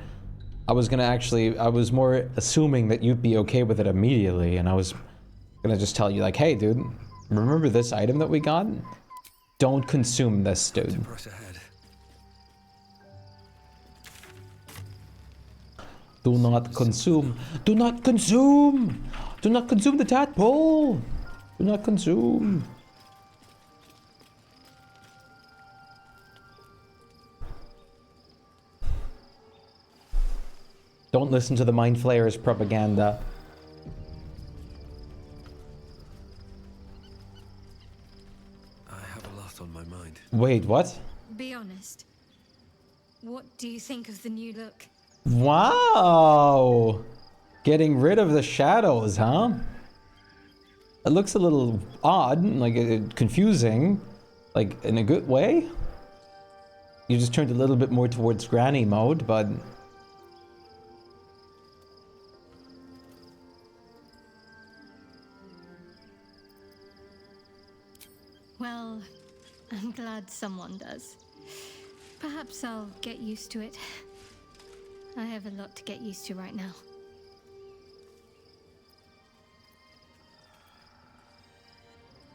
I was more assuming that you'd be okay with it immediately, and I was gonna just tell you, like, hey, dude, remember this item that we got? Don't consume this, dude. Press ahead. Do not consume. Do not consume. Do not consume the tadpole. Do not consume. Don't listen to the Mind Flayer's propaganda. I have a lot on my mind. Wait, what? Be honest. What do you think of the new look? Wow! Getting rid of the shadows, huh? It looks a little odd, like confusing, like in a good way. You just turned a little bit more towards granny mode, but Well, I'm glad someone does. Perhaps I'll get used to it. I have a lot to get used to right now.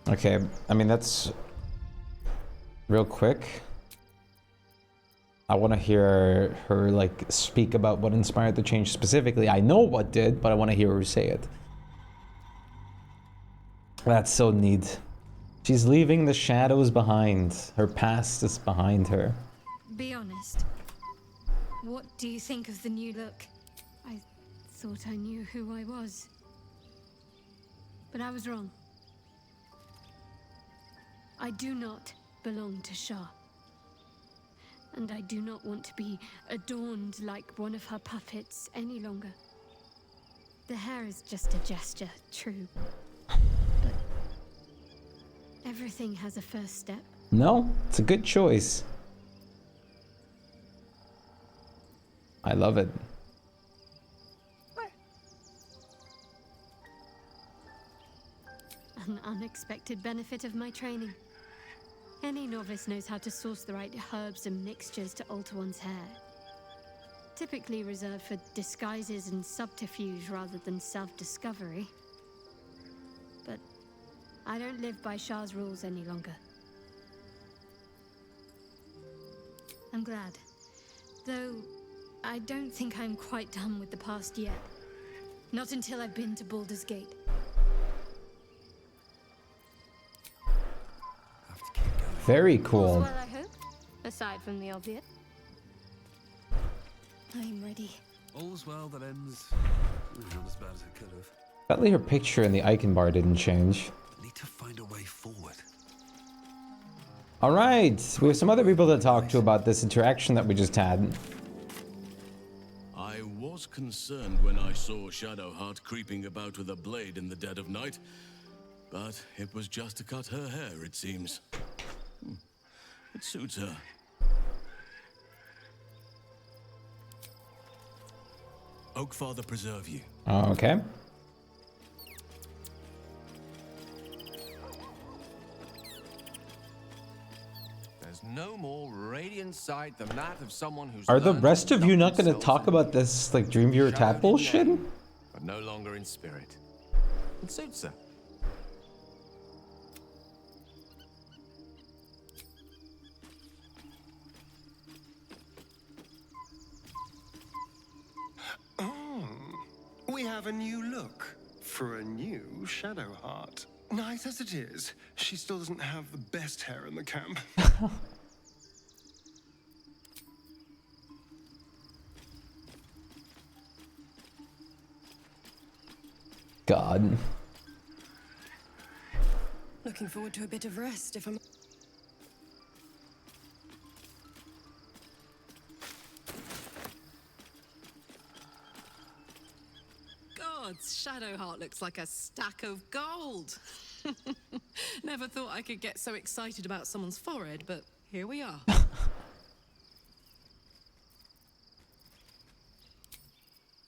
Okay, I mean, that's real quick. I want to hear her, like, speak about what inspired the change specifically. I know what did, but I want to hear her say it. That's so neat. She's leaving the shadows behind. Her past is behind her. Be honest. What do you think of the new look? I thought I knew who I was. But I was wrong. I do not belong to Shah. And I do not want to be adorned like one of her puppets any longer. The hair is just a gesture, true. But everything has a first step. No, it's a good choice. I love it. An unexpected benefit of my training. Any novice knows how to source the right herbs and mixtures to alter one's hair. Typically reserved for disguises and subterfuge rather than self-discovery. But I don't live by Shah's rules any longer. I'm glad. Though, I don't think I'm quite done with the past yet. Not until I've been to Baldur's Gate. Very All's cool. well, I hope, aside from the obvious. I'm ready. All's well that ends not as bad as it could have. Sadly, her picture in the icon bar didn't change. Need to find a way forward. All right, we have some other people to talk to about this interaction that we just had. I was concerned when I saw Shadowheart creeping about with a blade in the dead of night, but it was just to cut her hair, it seems. It suits her. Oakfather preserve you. Okay. There's no more radiant sight than that of someone who's Are the learned rest to of you lock not going to themselves talk in about this, like, Dreamviewer shadowed Tab in bullshit? name, but no longer in spirit. It suits her. We have a new look for a new Shadowheart. Nice as it is, she still doesn't have the best hair in the camp. God. Looking forward to a bit of rest if I'm... God's Shadowheart looks like a stack of gold. Never thought I could get so excited about someone's forehead, but here we are.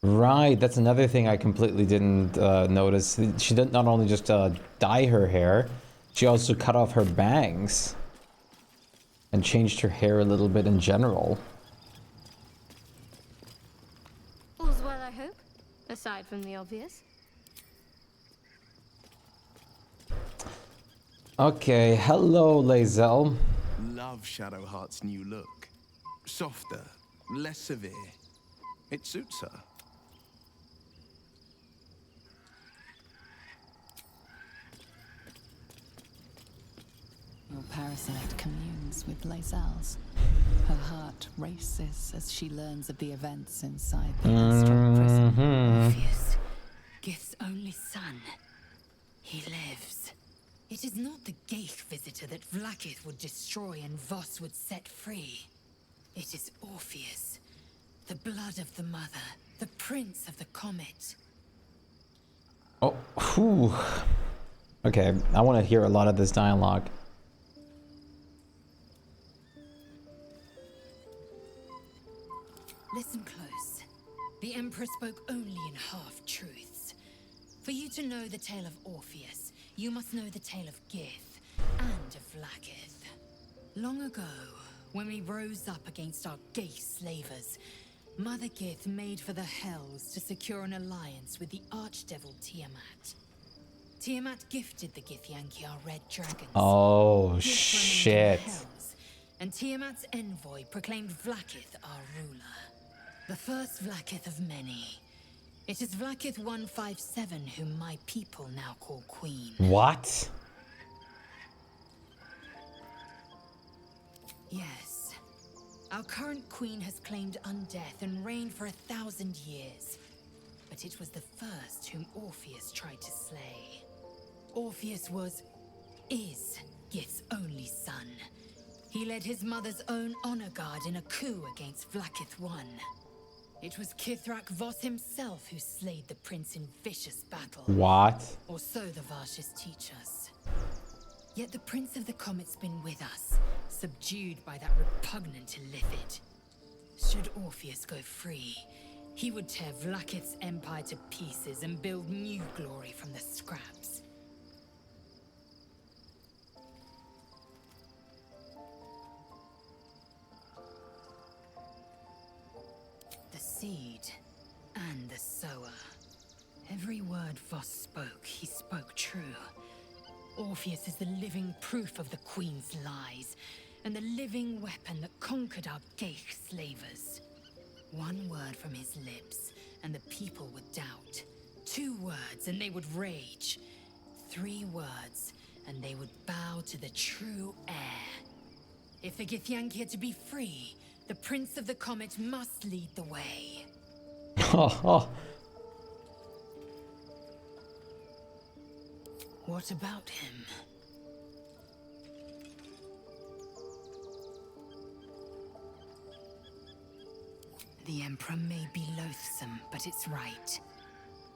Right, that's another thing I completely didn't notice. She did not only just dye her hair, she also cut off her bangs. And changed her hair a little bit in general. All's well, I hope, aside from the obvious. Okay, hello, Lae'zel. Love Shadowheart's new look. Softer, less severe. It suits her. Your parasite communes with Lae'zel's. Her heart races as she learns of the events inside the astral prison. Orpheus, Gith's only son. He lives. It is not the Geich visitor that Vlaakith would destroy and Voss would set free. It is Orpheus, the blood of the mother, the prince of the comet. Oh, whew. Okay, I want to hear a lot of this dialogue. Listen close. The Emperor spoke only in half-truths. For you to know the tale of Orpheus, you must know the tale of Gith, and to Vlaakith. Long ago, when we rose up against our gay slavers, Mother Gith made for the Hells to secure an alliance with the Archdevil Tiamat. Tiamat gifted the Githyanki our red dragons. Oh, Gith shit. remained in the Hells, and Tiamat's envoy proclaimed Vlaakith our ruler. The first Vlaakith of many. It is Vlaakith 157 whom my people now call Queen. What? Yes. Our current queen has claimed undeath and reigned for 1,000 years. But it was the first whom Orpheus tried to slay. Orpheus is Gith's only son. He led his mother's own honor guard in a coup against Vlaakith I. It was Kithrak Voss himself who slayed the prince in vicious battle. What? Or so the Varshas teach us. Yet the Prince of the Comet's been with us, subdued by that repugnant Illithid. Should Orpheus go free, he would tear Vlaakith's empire to pieces and build new glory from the scraps. The seed and the sower. Every word Voss spoke, he spoke true. Orpheus is the living proof of the Queen's lies, and the living weapon that conquered our Geich slavers. One word from his lips, and the people would doubt. 2 words, and they would rage. 3 words, and they would bow to the true heir. If the Githyanki are to be free, the Prince of the Comet must lead the way. What about him? The Emperor may be loathsome, but it's right.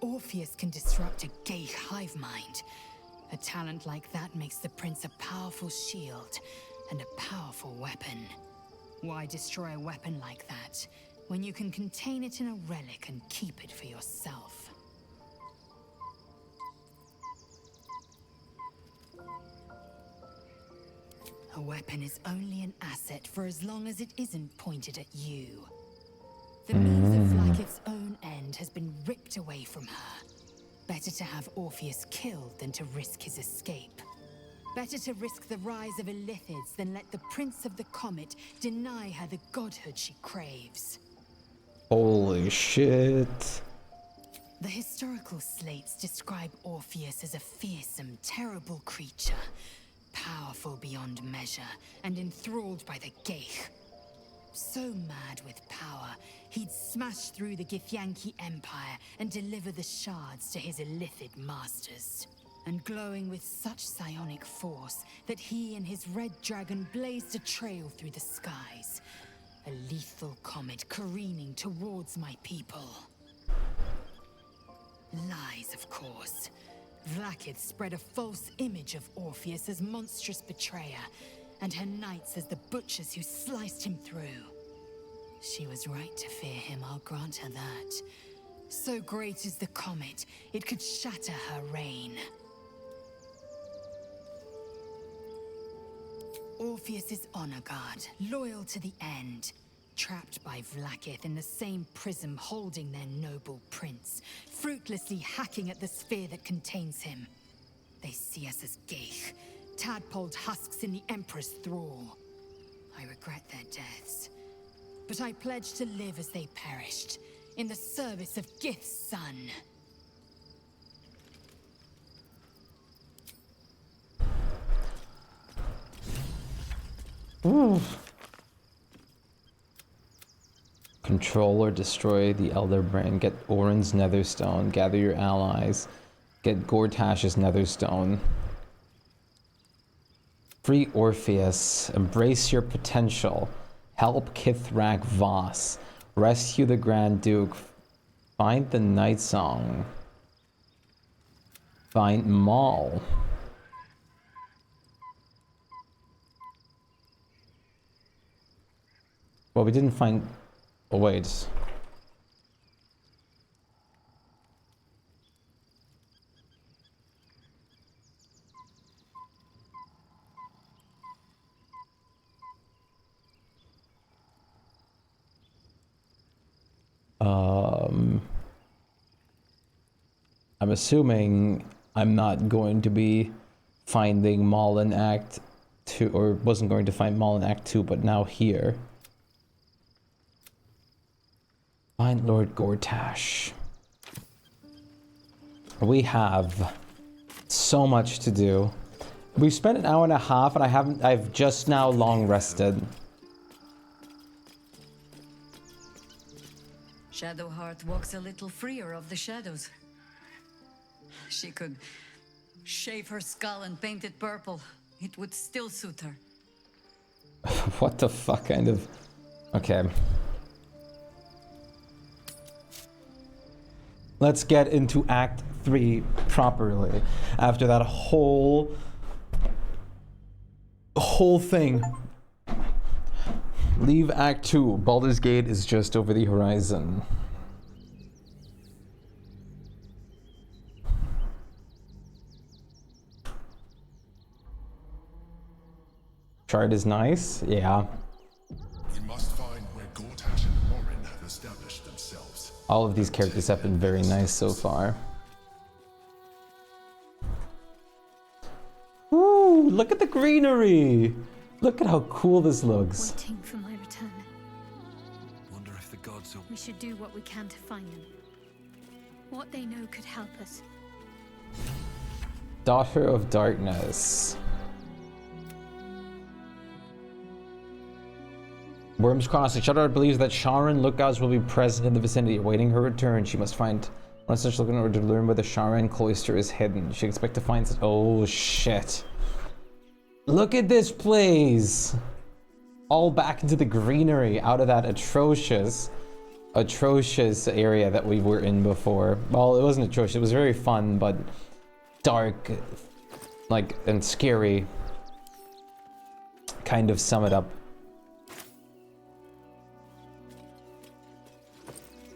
Orpheus can disrupt a Geich hive mind. A talent like that makes the Prince a powerful shield and a powerful weapon. Why destroy a weapon like that when you can contain it in a relic and keep it for yourself? A weapon is only an asset for as long as it isn't pointed at you. The means of Vlaakith's own end has been ripped away from her. Better to have Orpheus killed than to risk his escape. Better to risk the rise of Illithids than let the Prince of the Comet deny her the godhood she craves. Holy shit. The historical slates describe Orpheus as a fearsome, terrible creature, powerful beyond measure, and enthralled by the Geich. So mad with power, he'd smash through the Githyanki Empire and deliver the shards to his Illithid masters. And glowing with such psionic force that he and his red dragon blazed a trail through the skies. A lethal comet careening towards my people. Lies, of course. Vlaakith spread a false image of Orpheus as monstrous betrayer, and her knights as the butchers who sliced him through. She was right to fear him, I'll grant her that. So great is the comet, it could shatter her reign. Orpheus's honor guard, loyal to the end. Trapped by Vlaakith in the same prism holding their noble prince, fruitlessly hacking at the sphere that contains him. They see us as Geich, tadpoled husks in the Emperor's thrall. I regret their deaths, but I pledge to live as they perished, in the service of Gith's son. Ooh. Control or destroy the Elder Brain. Get Orin's Netherstone. Gather your allies. Get Gortash's Netherstone. Free Orpheus. Embrace your potential. Help Kithrak Voss. Rescue the Grand Duke. Find the Night Song. Find Maul. Well, we didn't find... Oh, wait. I'm assuming I'm not going to be finding Maul in Act 2, or wasn't going to find Maul in Act 2, but now here. Find Lord Gortash. We have so much to do. We've spent an hour and a half, and I've just now long rested. Shadowheart walks a little freer of the shadows. She could shave her skull and paint it purple. It would still suit her. What the fuck kind of... Okay. Let's get into Act 3 properly. After that whole thing. Leave Act 2. Baldur's Gate is just over the horizon. Chart is nice, yeah. We must find where Gortash and Orin have established themselves. All of these characters have been very nice so far. Ooh, look at the greenery! Look at how cool this looks. Waiting for my return. Wonder if the gods will... We should do what we can to find them. What they know could help us. Daughter of Darkness. Worms Crossing. Shadowheart believes that Sharan lookouts will be present in the vicinity, awaiting her return. She must find one such lookout in order to learn where the Sharan cloister is hidden. She expects to find... Oh, shit. Look at this place! All back into the greenery, out of that atrocious area that we were in before. Well, it wasn't atrocious. It was very fun, but dark, like, and scary. Kind of sum it up.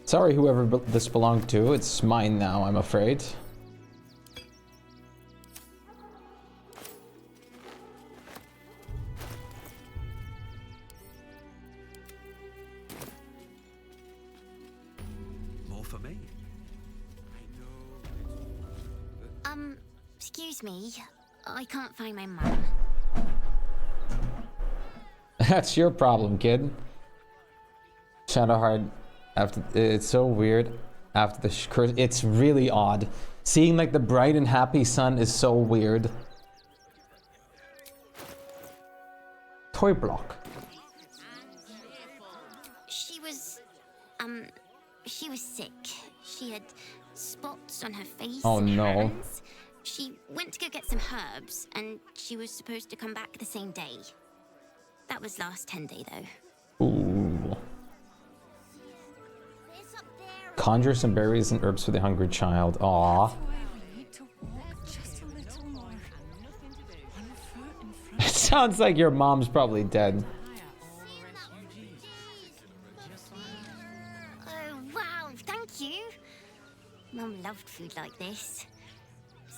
Sorry, whoever this belonged to. It's mine now, I'm afraid. More for me. Excuse me. I can't find my mum. That's your problem, kid. Shadowheart. It's so weird after the curse. It's really odd. Seeing like the bright and happy sun is so weird. Toy block. She was sick. She had spots on her face. Oh and no. hands. She went to go get some herbs, and she was supposed to come back the same day. That was last 10 day though. Ooh. Conjure some berries and herbs for the hungry child. Aww. It sounds like your mom's probably dead. Oh, wow, thank you. Mum loved food like this.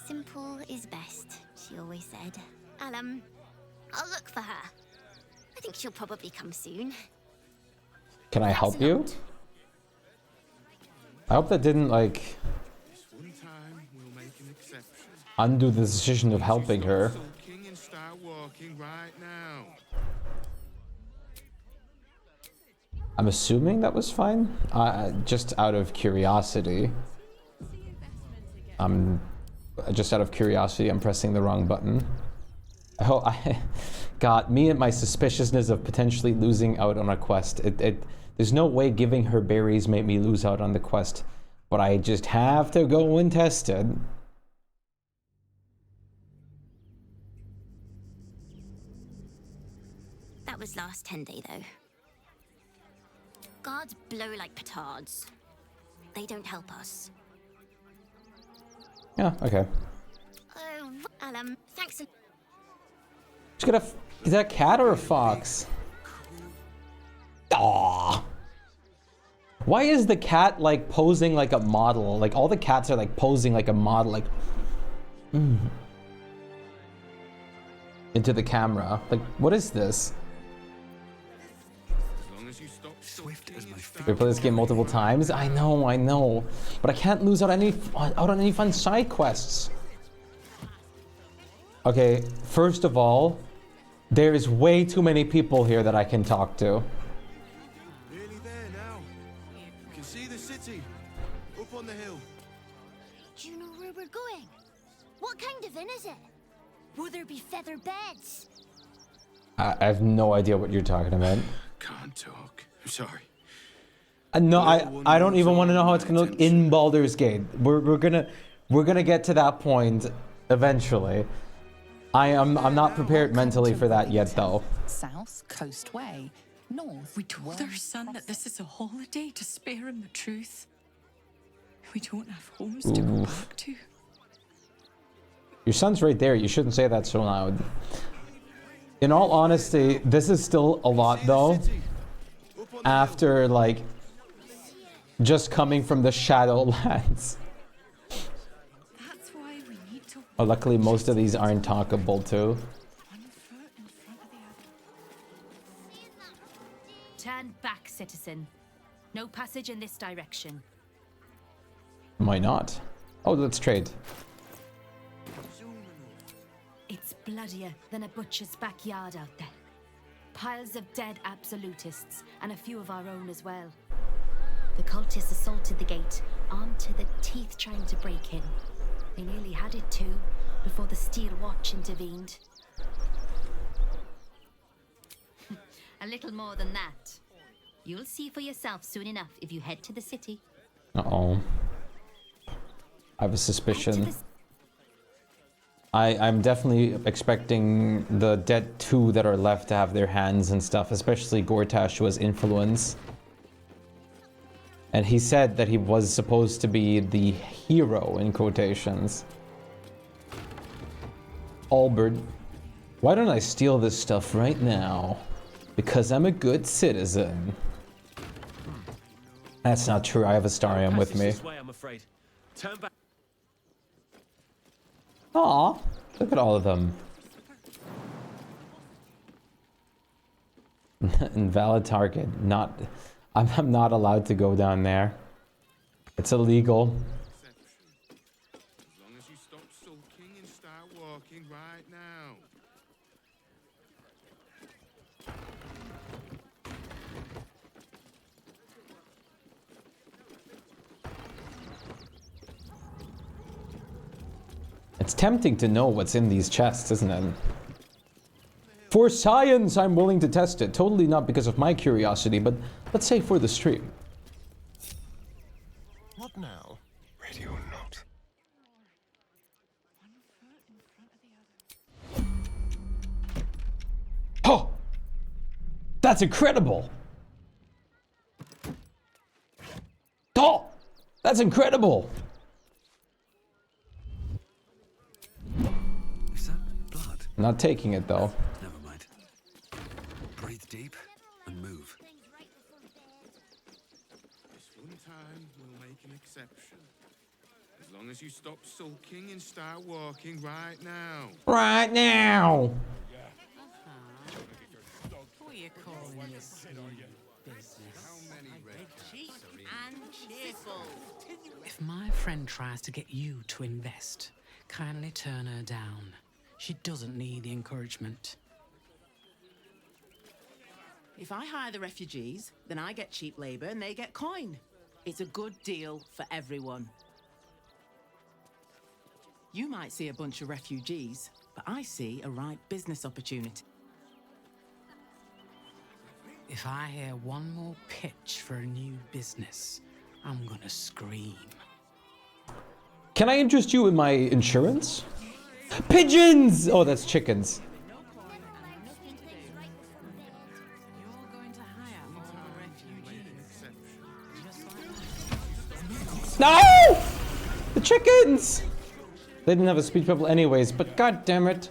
Simple is best, she always said. I'll look for her. I think she'll probably come soon. Can I help you? I hope that didn't, like, undo the decision of helping her. I'm assuming that was fine. Just out of curiosity. I'm pressing the wrong button. God, me and my suspiciousness of potentially losing out on a quest. There's no way giving her berries made me lose out on the quest, but I just have to go and test it. That was last 10 day though. Guards blow like petards. They don't help us. Yeah, okay. Oh, thanks. Just got is that a cat or a fox? Aww. Why is the cat like posing like a model? Like all the cats are like posing like a model, like into the camera. Like what is this? As long as you stop swift as my feet. We play this game multiple times. I know, but I can't lose out on any fun side quests. Okay, first of all, there is way too many people here that I can talk to. Nearly there now. You can see the city up on the hill. Do you know where we're going? What kind of inn is it? Will there be feather beds? I have no idea what you're talking about. Can't talk. I'm sorry. No, I don't even want to know how it's gonna look in Baldur's Gate. We're gonna get to that point eventually. I'm not prepared mentally for that yet, though. South, Coast Way. North. We told our son that this is a holiday to spare him the truth. We don't have homes to go back to. Your son's right there. You shouldn't say that so loud. In all honesty, this is still a lot, though. After, like, just coming from the Shadowlands. That's why we need to. Oh, luckily, most of these aren't talkable, too. Turn back, citizen. No passage in this direction. Why not? Oh, let's trade. It's bloodier than a butcher's backyard out there. Piles of dead absolutists, and a few of our own as well. The cultists assaulted the gate, armed to the teeth trying to break in. They nearly had it too, before the Steel Watch intervened. A little more than that. You'll see for yourself soon enough if you head to the city. Uh-oh. I have a suspicion. I'm definitely expecting the dead two that are left to have their hands and stuff, especially Gortash was influence. And he said that he was supposed to be the hero, in quotations. Albert, why don't I steal this stuff right now? Because I'm a good citizen. That's not true, I have Astarion with me. This way, I'm afraid. Turn back. Aw, look at all of them. Invalid target. I'm not allowed to go down there. It's illegal. As long as you stop sulking and start walking right now. It's tempting to know what's in these chests, isn't it? For science, I'm willing to test it. Totally not because of my curiosity, but let's say for the stream. What now? Radio note. Oh! That's incredible! Oh! That's incredible! Is that blood? Not taking it, though. Never mind. Breathe deep and move. This one time we'll make an exception. As long as you stop sulking and start walking right now. Right now! Who are you calling your business? Cheap and cheerful. If my friend tries to get you to invest, kindly turn her down. She doesn't need the encouragement. If I hire the refugees, then I get cheap labor and they get coin. It's a good deal for everyone. You might see a bunch of refugees, but I see a right business opportunity. If I hear one more pitch for a new business, I'm gonna scream. Can I interest you in my insurance? Pigeons! Oh, that's chickens. No! The chickens! They didn't have a speech bubble anyways, but god damn it.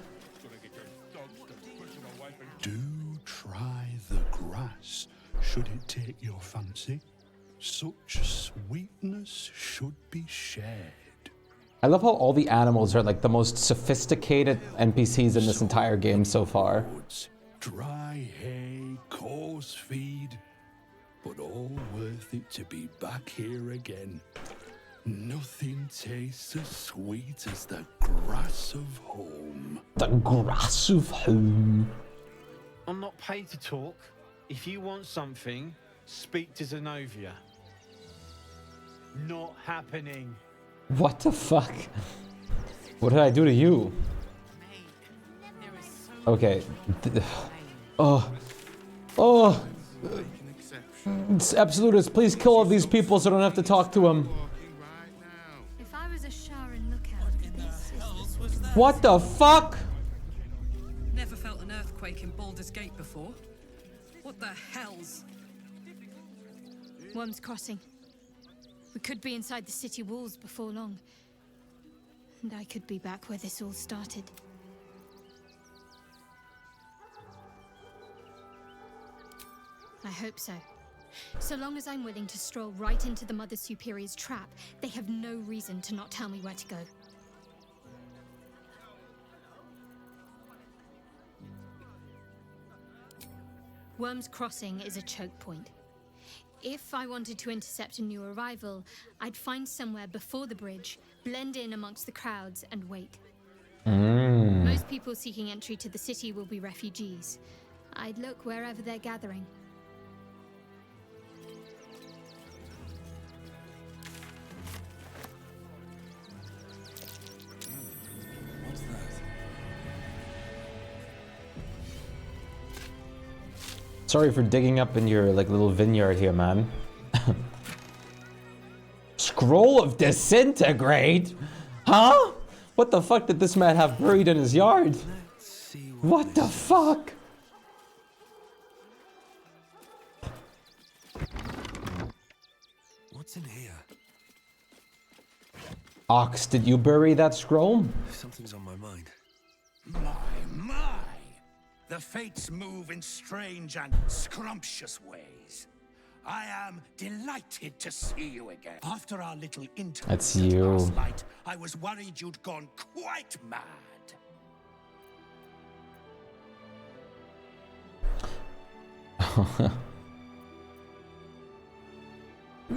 Do try the grass, should it take your fancy. Such sweetness should be shared. I love how all the animals are like the most sophisticated NPCs in this entire game so far. Dry hay, coarse feed. but all worth it to be back here again. Nothing tastes as sweet as the grass of home. The grass of home. I'm not paid to talk. If you want something, speak to Zenobia. Not happening. What the fuck? What did I do to you? Okay. Oh. It's Absolutist, please kill all these people so I don't have to talk to them. If I was a Sharon lookout, What the fuck? Never felt an earthquake in Baldur's Gate before. What the hell's... Worm's Crossing. We could be inside the city walls before long. And I could be back where this all started. I hope so. So long as I'm willing to stroll right into the Mother Superior's trap, they have no reason to not tell me where to go. Worm's Crossing is a choke point. If I wanted to intercept a new arrival, I'd find somewhere before the bridge, blend in amongst the crowds, and wait. Most people seeking entry to the city will be refugees. I'd look wherever they're gathering. What's that? Sorry for digging up in your like little vineyard here, man. Scroll of Disintegrate? Huh? What the fuck did this man have buried in his yard? What the fuck? What's in here? Ox, did you bury that scroll? Something's on my mind. My! The fates move in strange and scrumptious ways. I am delighted to see you again. After our little interview That's you. last night, I was worried you'd gone quite mad.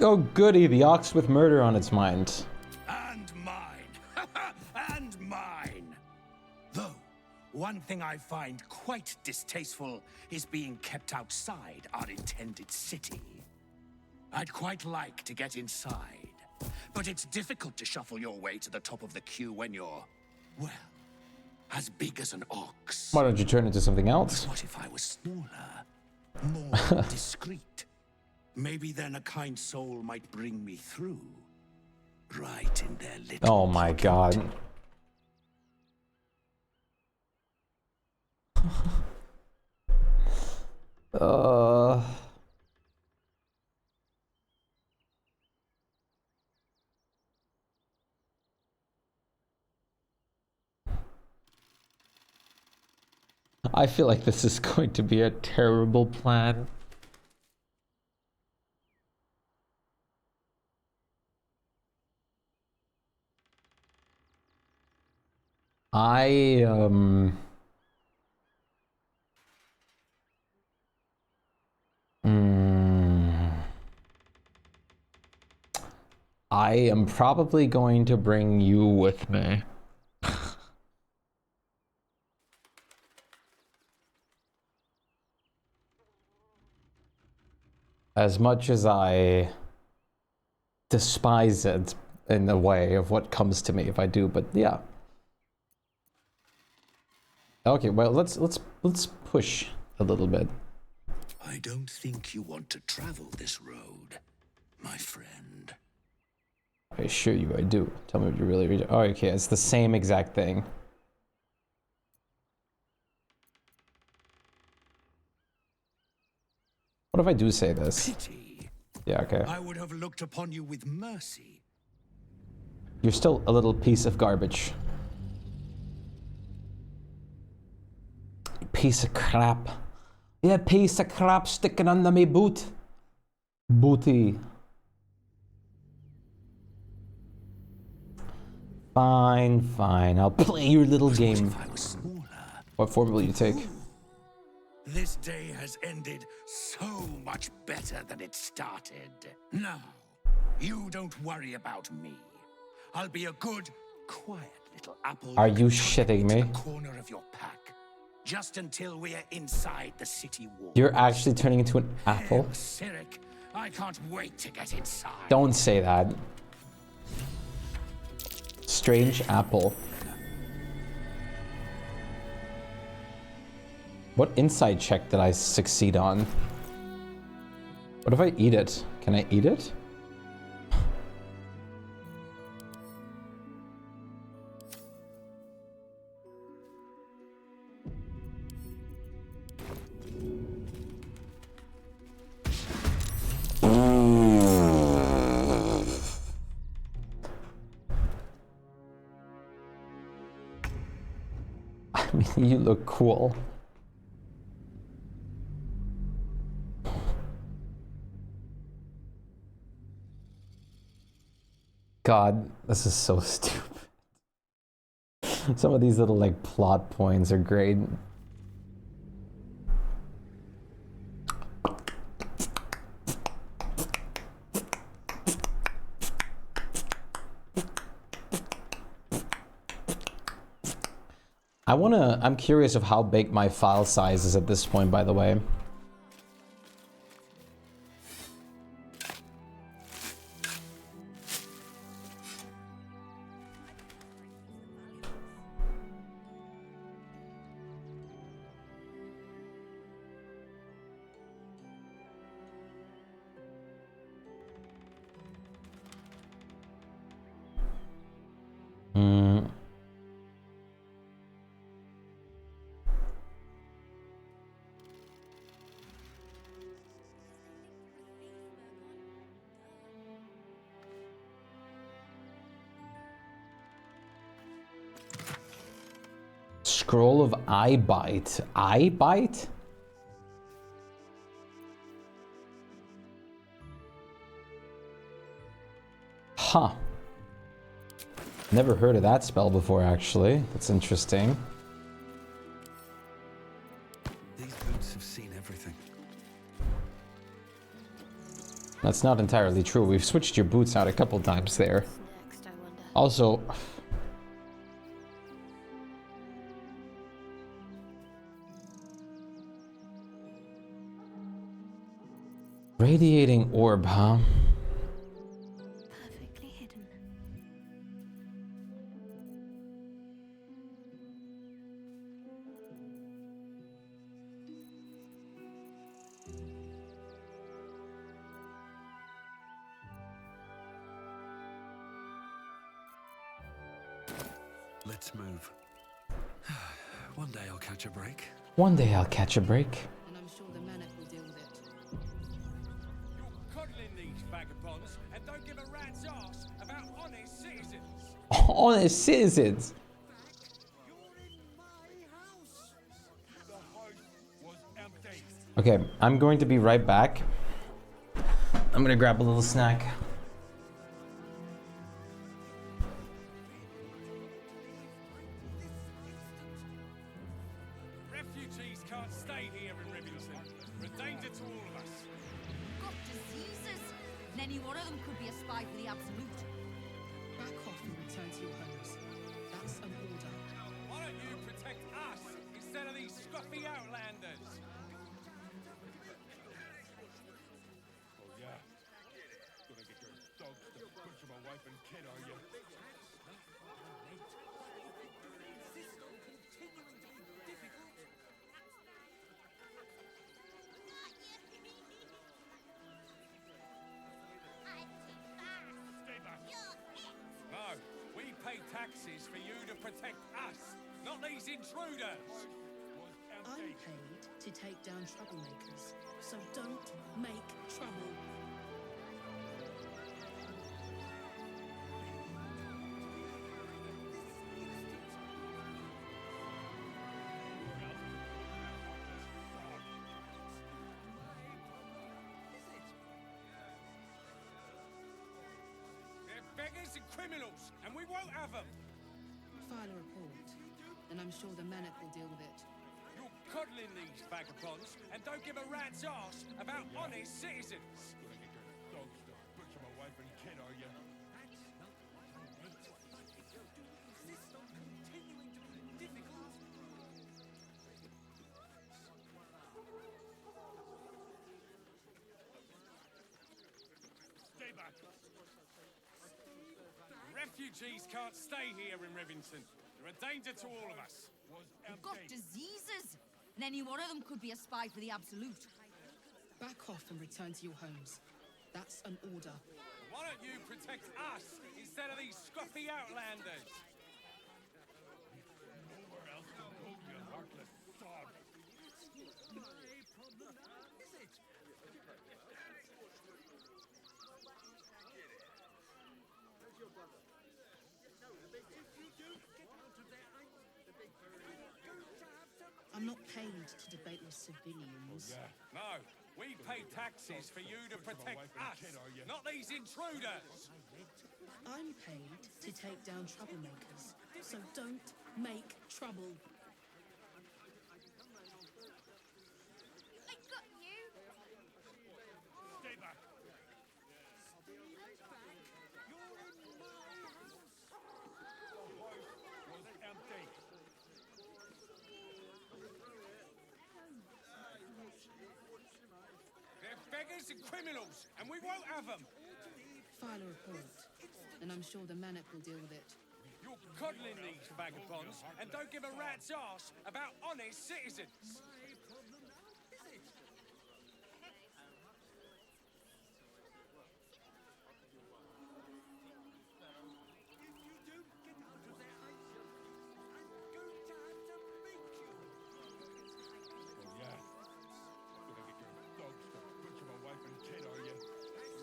Oh goody, the ox with murder on its mind. And mine. And mine. Though, one thing I find quite distasteful is being kept outside our intended city. I'd quite like to get inside, but it's difficult to shuffle your way to the top of the queue when you're, well, as big as an ox. Why don't you turn into something else? What if I was smaller, more discreet? Maybe then a kind soul might bring me through. Right in their little Oh my god. I feel like this is going to be a terrible plan. I am probably going to bring you with me. As much as I despise it in the way of what comes to me if I do, but yeah. Okay, well let's push a little bit. I don't think you want to travel this road, my friend. I assure you I do. Tell me what you really read. Oh, okay, it's the same exact thing. What if I do say this? Pity. Yeah, okay. I would have looked upon you with mercy. You're still a little piece of garbage. Piece of crap. Yeah, piece of crap sticking under me boot. Booty. Fine, fine. I'll play your little game. What form will you take? This day has ended so much better than it started. Now, you don't worry about me. I'll be a good, quiet little apple. Are you shitting me? Corner of your pack, just until we're inside the city wall. You're actually turning into an apple? Sirik, I can't wait to get inside. Don't say that. Strange apple. What inside check did I succeed on? What if I eat it? Can I eat it? I mean, you look cool. God, this is so stupid. Some of these little like plot points are great. I'm curious of how big my file size is at this point, by the way. Scroll of eye bite. Eye bite? Huh. Never heard of that spell before, actually. That's interesting. These boots have seen everything. That's not entirely true. We've switched your boots out a couple times there. Also... Radiating orb, huh? Perfectly hidden. Let's move. One day I'll catch a break. One day I'll catch a break. And I'm sure the Manic will deal with it. You're coddling these vagabonds and don't give a rat's ass about honest citizens. Honest citizens. Okay, I'm going to be right back. I'm gonna grab a little snack. Refugees can't stay here in Rivington. They're a danger to all of us. Got diseases. Any one of them could be a spy for the Absolute. Back off and return to your homes. That's an order. Why don't you protect us instead of these scruffy outlanders? Oh yeah. Gonna get your dogs to butcher my wife and kid, are you? No, we pay taxes for you to protect us, not these intruders. I'm paid to take down troublemakers, so don't make trouble. They're beggars and criminals, and we won't have them. File a report, and I'm sure the Manic will deal with it. You're coddling these vagabonds and don't give a rat's arse about honest citizens. Dogs to butcher my wife and kid, are you? Stay back. Refugees can't stay here in Rivington. They're a danger to all of us. They've got diseases, and any one of them could be a spy for the Absolute. Back off and return to your homes. That's an order. Why don't you protect us instead of these scruffy outlanders? Nowhere else to go, you heartless sod. I'm not paid to debate with civilians. No, we pay taxes for you to protect us, not these intruders. I'm paid to take down troublemakers, so don't make trouble. I got you. Stay back. Was empty. They're beggars and criminals, and we won't have them. File a report, and I'm sure the Manic will deal with it. You're coddling these vagabonds and don't give a rat's arse about honest citizens.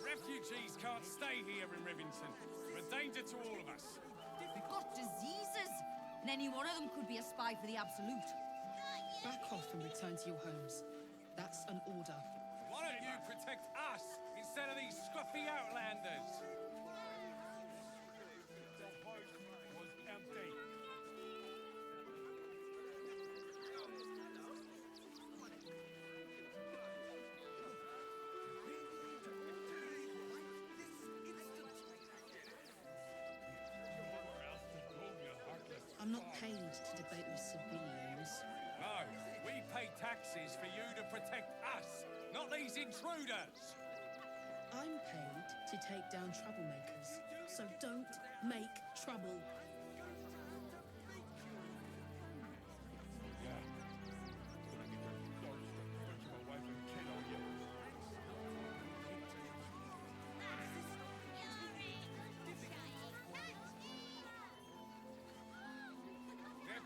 Refugees can't stay here in Rivington. They're a danger to all of us. They've got diseases, and any one of them could be a spy for the Absolute. Back off and return to your homes. That's an order. Why don't you protect us instead of these scruffy outlanders? The house was empty. I'm not paid to debate with civilians. No, we pay taxes for you to protect us, not these intruders. I'm paid to take down troublemakers, so don't make trouble.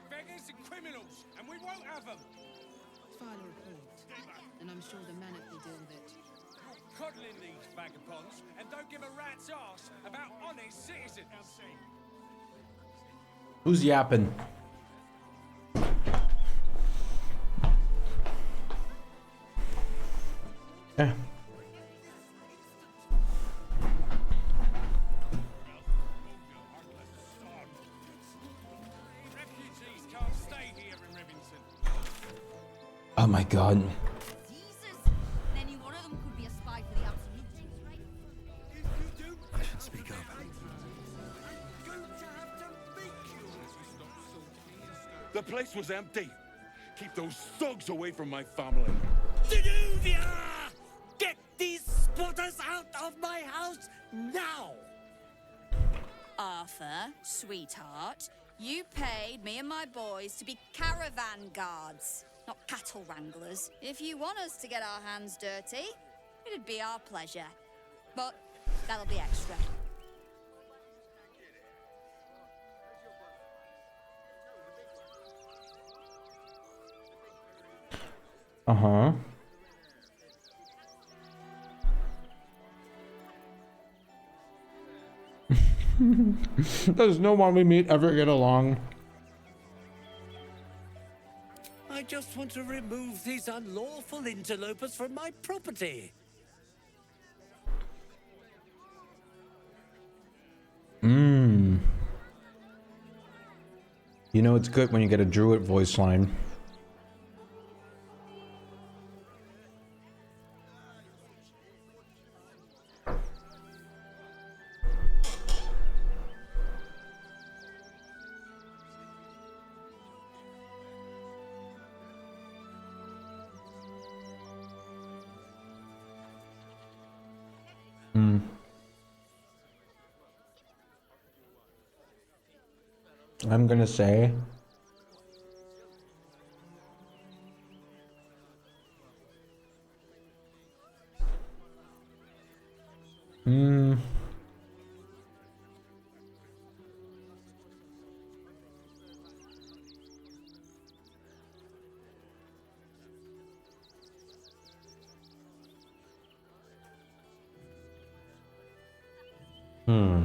Beggars and criminals, and we won't have them. File a report, and I'm sure the Manic will deal with it. You're coddling these vagabonds and don't give a rat's arse about honest citizens. Who's yapping? Eh. Oh my god. Diseases, and any one of them could be a spy for the Absolute. I should speak up. The place was empty. Keep those thugs away from my family. Danuvia! Get these spotters out of my house now! Arthur, sweetheart, you paid me and my boys to be caravan guards, not cattle wranglers. If you want us to get our hands dirty, it'd be our pleasure. But that'll be extra. Uh-huh. Does no one we meet ever get along? I just want to remove these unlawful interlopers from my property. Mmm. You know it's good when you get a druid voice line. Hmm. I'm gonna say hmm. Hmm.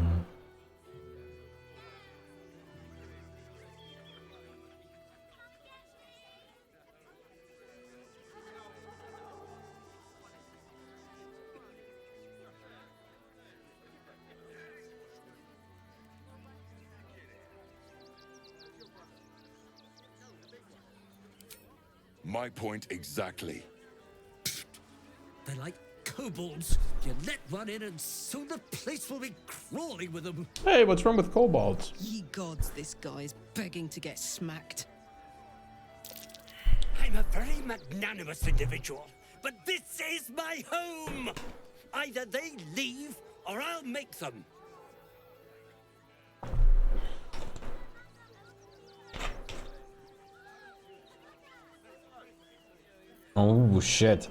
My point exactly. They're like kobolds. You let one in and soon the place will be crawling with them. Hey, what's wrong with kobolds? Ye gods, this guy is begging to get smacked. I'm a very magnanimous individual, but this is my home. Either they leave or I'll make them. Oh shit.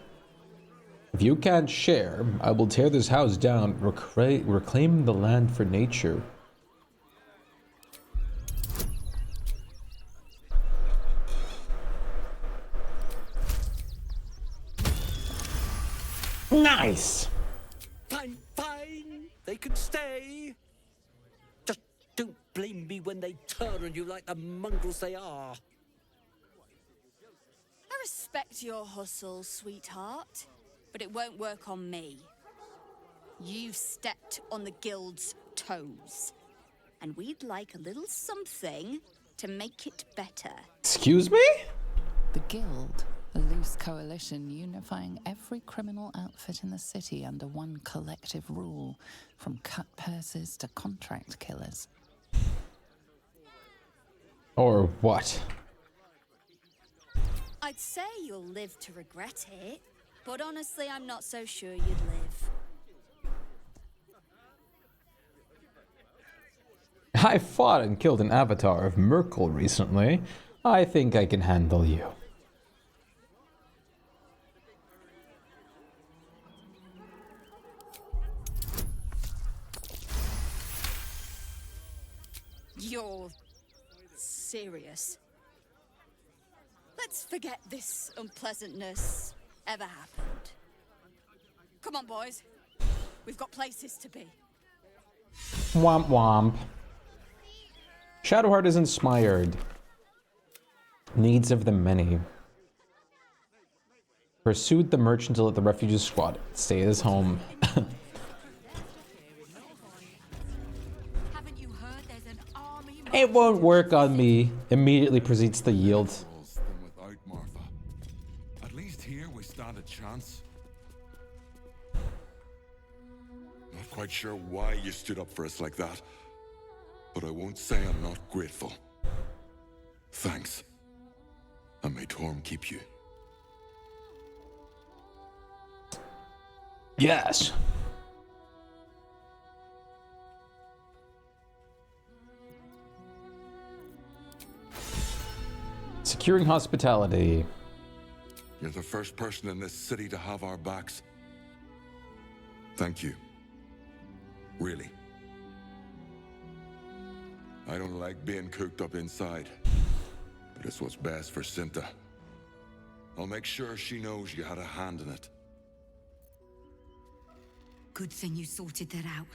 If you can't share, I will tear this house down, reclaim the land for nature. Nice! Fine, fine. They can stay. Just don't blame me when they turn on you like the mongrels they are. I respect your hustle, sweetheart, but it won't work on me. You've stepped on the guild's toes, and we'd like a little something to make it better. Excuse me? The Guild, a loose coalition unifying every criminal outfit in the city under one collective rule, from cut purses to contract killers. Or what? I'd say you'll live to regret it, but honestly, I'm not so sure you'd live. I fought and killed an avatar of Merkel recently. I think I can handle you. You're serious? Let's forget this unpleasantness ever happened. Come on, boys. We've got places to be. Womp womp. Shadowheart is inspired. Needs of the many. Pursued the merchant to let the refugees squad stay at his home. It won't work on me. Immediately proceeds to yield. Without Martha. At least here we stand a chance. Not quite sure why you stood up for us like that, but I won't say I'm not grateful. Thanks. And may Torm keep you. Yes. Securing hospitality. You're the first person in this city to have our backs. Thank you. Really. I don't like being cooped up inside, but it's what's best for Cinta. I'll make sure she knows you had a hand in it. Good thing you sorted that out.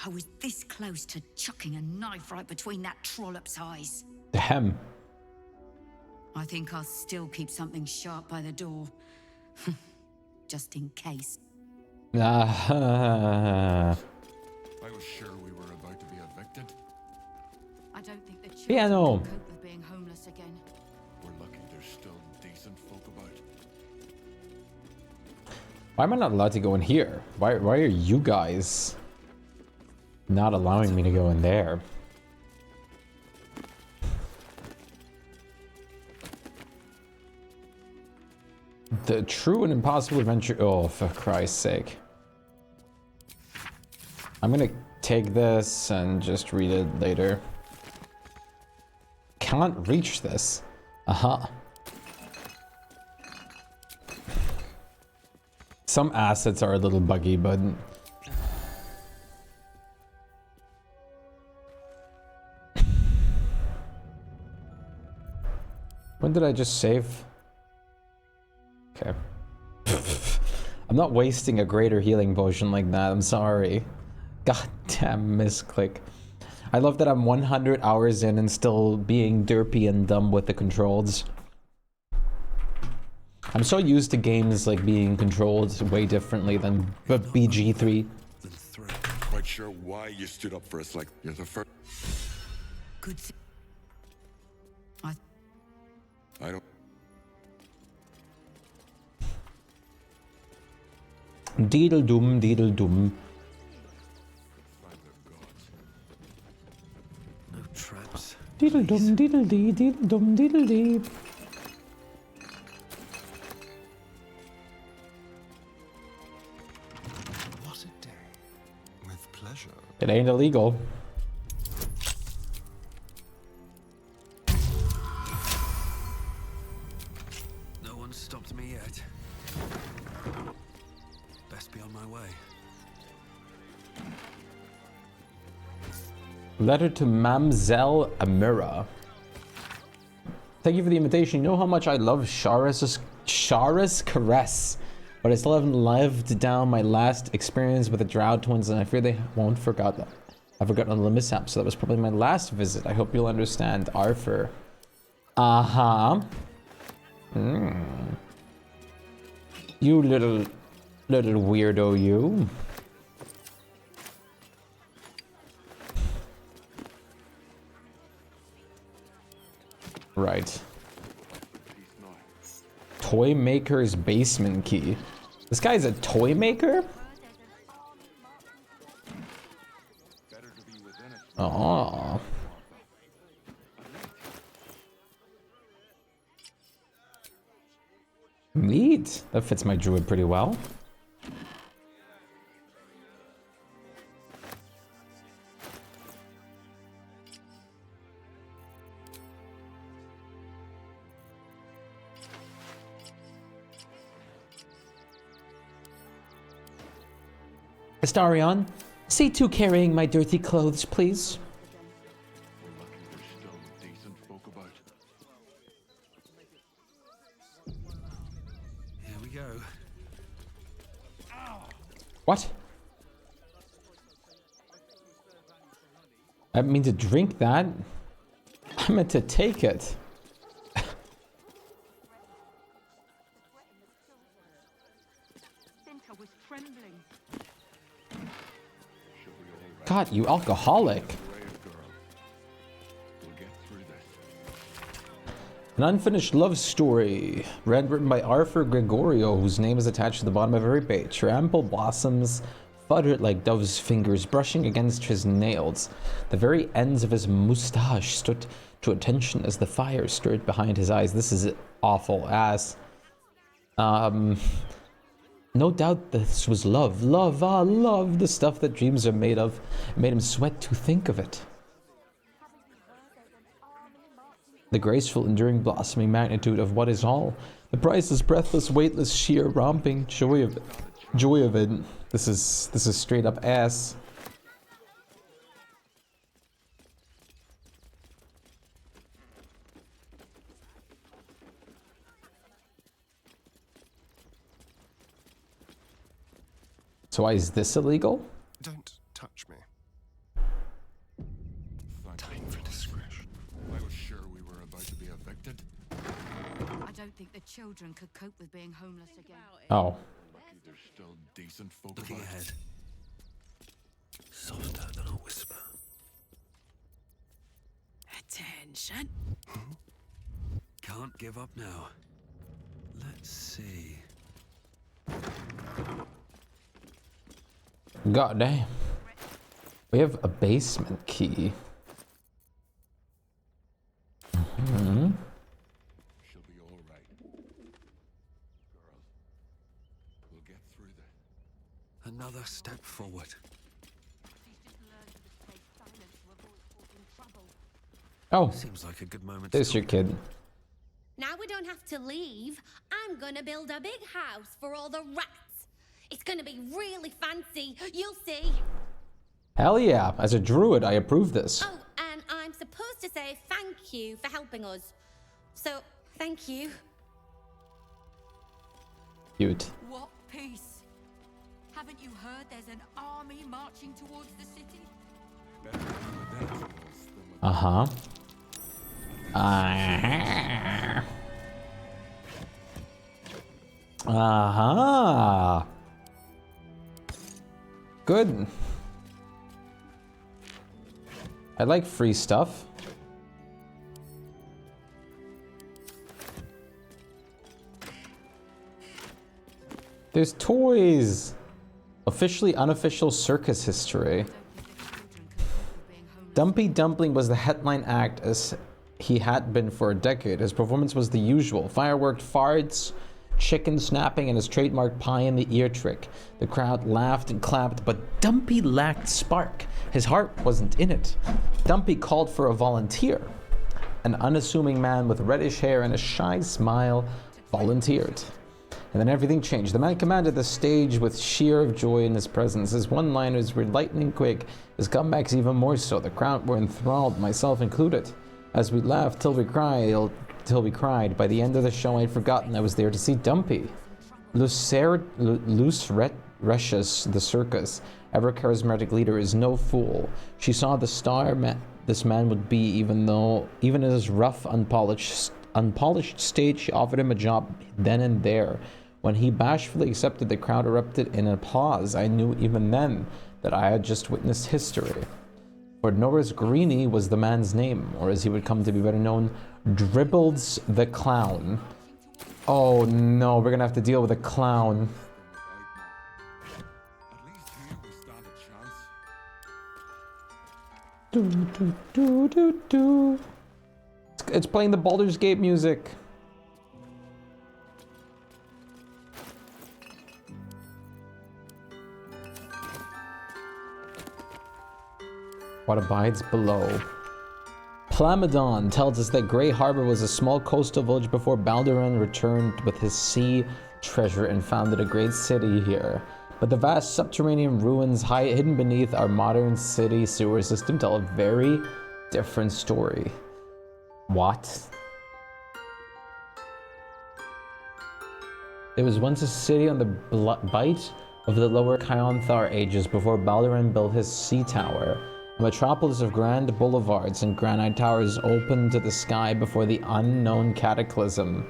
I was this close to chucking a knife right between that trollop's eyes. Damn. I think I'll still keep something sharp by the door. Just in case. I was sure we were about to be evicted. I don't think the children Piano. can cope with being homeless again. We're lucky there's still decent folk about. Why am I not allowed to go in here? Why are you guys not allowing me to go in there? The true and impossible adventure. Oh, for Christ's sake. I'm gonna take this and just read it later. Can't reach this. Uh-huh. Some assets are a little buggy, but... When did I just save? Okay. I'm not wasting a greater healing potion like that, I'm sorry. Goddamn misclick. I love that I'm 100 hours in and still being derpy and dumb with the controls. I'm so used to games like being controlled way differently than BG3. Quite sure why you stood up for us like you're the first. Good. I don't. Deedle doom, deedle doom. No traps. Deedle dum, deedle dee, deedle dum, deedle dee. What a day. With pleasure. It ain't illegal. No one stopped me yet. Best be on my way. Letter to Mamzelle Amira. Thank you for the invitation. You know how much I love Shara's caress, but I still haven't lived down my last experience with the Drow twins, and I fear they won't forget that. I've forgotten all the mishaps, so that was probably my last visit. I hope you'll understand, Arthur. Uh-huh. You little weirdo, you. Right. Toy maker's basement key. This guy's a toy maker? Oh. Neat. That fits my druid pretty well. Astarion, see to carrying my dirty clothes, please. Here we go. What? I didn't mean to drink that. I meant to take it. God, you alcoholic. An unfinished love story, written by Arthur Gregorio, whose name is attached to the bottom of every page. Her ample blossoms fluttered like dove's fingers, brushing against his nails. The very ends of his moustache stood to attention as the fire stirred behind his eyes. This is awful ass. No doubt this was love. Love, ah, love, the stuff that dreams are made of. It made him sweat to think of it. The graceful, enduring, blossoming magnitude of what is all. The priceless, breathless, weightless, sheer, romping joy of it. Joy of it. This is straight up ass. So why is this illegal? Don't touch me. Time for discretion. I was sure we were about to be evicted. I don't think the children could cope with being homeless again. Oh. Lucky there's still decent folk Looking about. ahead. Softer than a whisper. Attention. Can't give up now. Let's see. God damn. We have a basement key. Mm-hmm. She'll be all right. Girls, we'll get through this. Another step forward. Oh, seems like a good moment. there's your kid. Now we don't have to leave. I'm gonna build a big house for all the rats. It's gonna be really fancy. You'll see. Hell yeah. As a druid, I approve this. Oh, and I'm supposed to say thank you for helping us. So, thank you. Cute. What peace? Haven't you heard there's an army marching towards the city? Uh-huh. Uh-huh. Good. I like free stuff. There's toys. Officially unofficial circus history. Dumpy Dumpling was the headline act as he had been for a decade. His performance was the usual. Fireworked farts, chicken snapping, and his trademark pie in the ear trick. The crowd laughed and clapped, but Dumpy lacked spark. His heart wasn't in it. Dumpy called for a volunteer. An unassuming man with reddish hair and a shy smile volunteered. And then everything changed. The man commanded the stage with sheer of joy in his presence. His one-liners were lightning quick, his comebacks even more so. The crowd were enthralled, myself included. As we laughed till we cried, by the end of the show I'd forgotten I was there to see Dumpy. Luce Recious, the circus, ever charismatic leader, is no fool. She saw the star this man would be, even in his rough, unpolished state, she offered him a job then and there. When he bashfully accepted, the crowd erupted in applause. I knew even then that I had just witnessed history. For Norris Greeny was the man's name, or as he would come to be better known, Dribbles the Clown. Oh no, we're gonna have to deal with a clown. It's playing the Baldur's Gate music. What abides below? Plamodon tells us that Grey Harbor was a small coastal village before Baldur returned with his sea treasure and founded a great city here. But the vast subterranean ruins hidden beneath our modern city sewer system tell a very different story. What? There was once a city on the bite of the lower Kionthar ages before Baldurin built his sea tower. A metropolis of grand boulevards and granite towers opened to the sky before the unknown cataclysm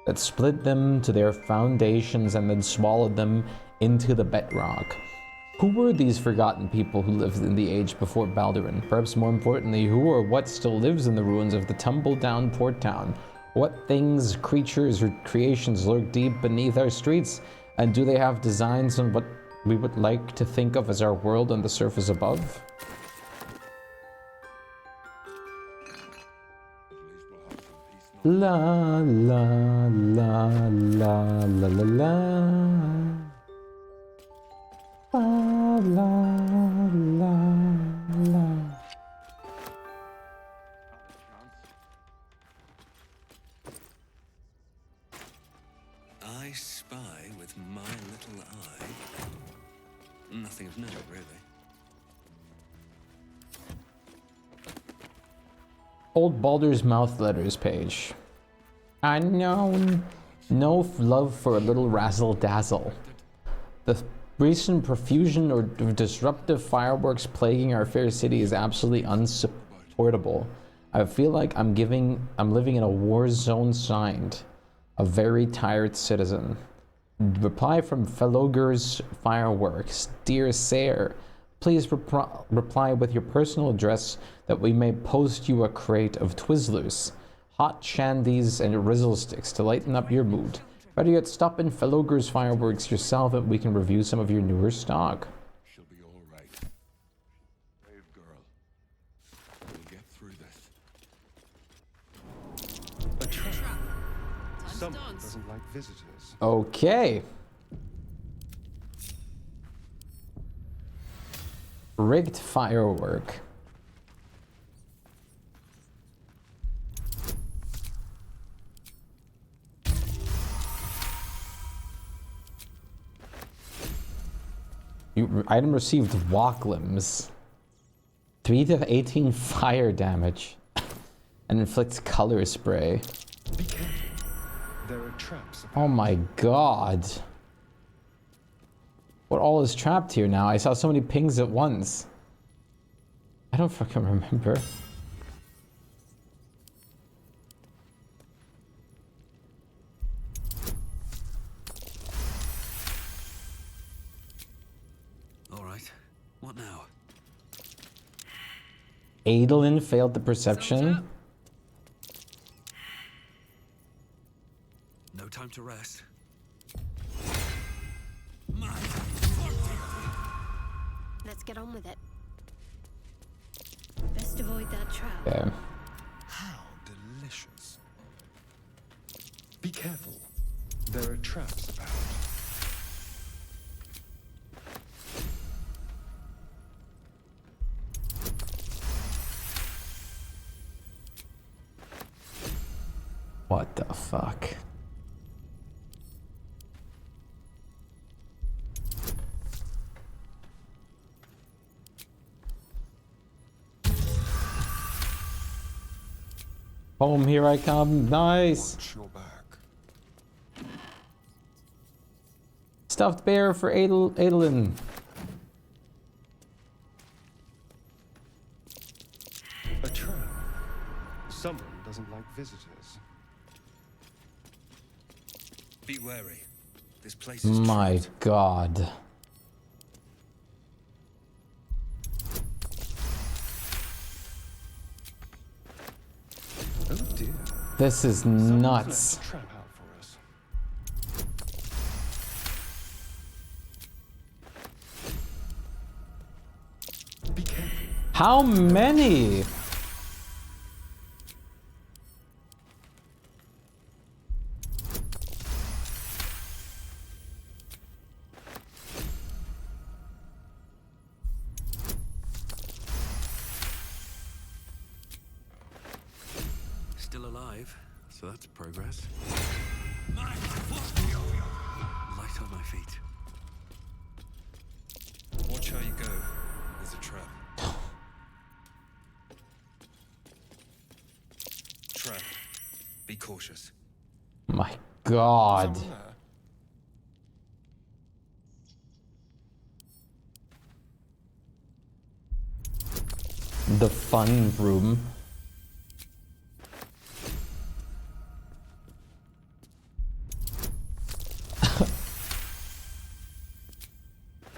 that split them to their foundations and then swallowed them into the bedrock. Who were these forgotten people who lived in the age before Baldurin? Perhaps more importantly, who or what still lives in the ruins of the tumble-down port town? What things, creatures, or creations lurk deep beneath our streets? And do they have designs on what we would like to think of as our world on the surface above? La la la la la la la. La la la la. I spy with my little eye. Nothing of note, really. Old Baldur's Mouth letters page. Unknown. No love for a little razzle-dazzle. The recent profusion or disruptive fireworks plaguing our fair city is absolutely unsupportable. I feel like I'm living in a war zone signed. A very tired citizen. Reply from Felogur's Fireworks. Dear Sir, please reply with your personal address that we may post you a crate of Twizzlers, hot shandies, and rizzle sticks to lighten up your mood. Better yet, stop in Felogur's Fireworks yourself and we can review some of your newer stock. She'll be all right. Brave girl. We'll get through this. A trap. Someone doesn't like visitors. Okay. Rigged firework. Item received walk limbs. 3 to 18 fire damage. And inflicts color spray. Be careful. There are traps. Oh my god. What all is trapped here now? I saw so many pings at once. I don't fucking remember. Alright, what now? Adolin failed the perception. No time to rest. Let's get on with it. Best avoid that trap. Yeah. How delicious. Be careful. There are traps about. What the fuck? Home, here I come. Nice. Watch your back. Stuffed bear for Adolin. A trap. Someone doesn't like visitors. Be wary. This place is My god. Oh dear. This is nuts. Trap out for us. Be careful. How many? still alive, so that's progress. Light on my feet. Watch how you go. There's a trap. Trap. Be cautious. My god. The fun room.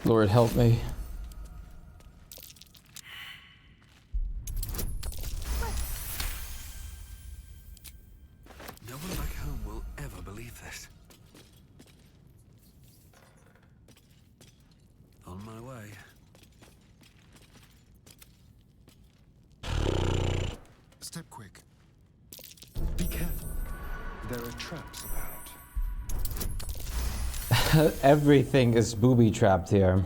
Lord help me. No one back home will ever believe this. On my way. Step quick. Be careful. There are traps about. Everything is booby trapped here.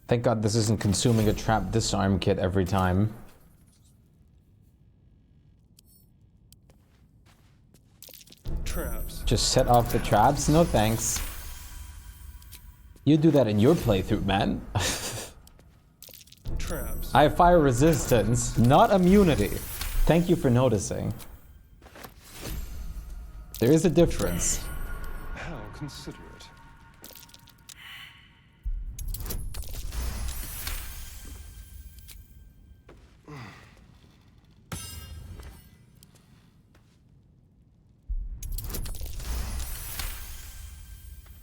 Thank God this isn't consuming a trap disarm kit every time. Traps. Just set off the traps? No thanks. You do that in your playthrough, man. Traps. I have fire resistance, not immunity. Thank you for noticing. There is a difference. How considerate.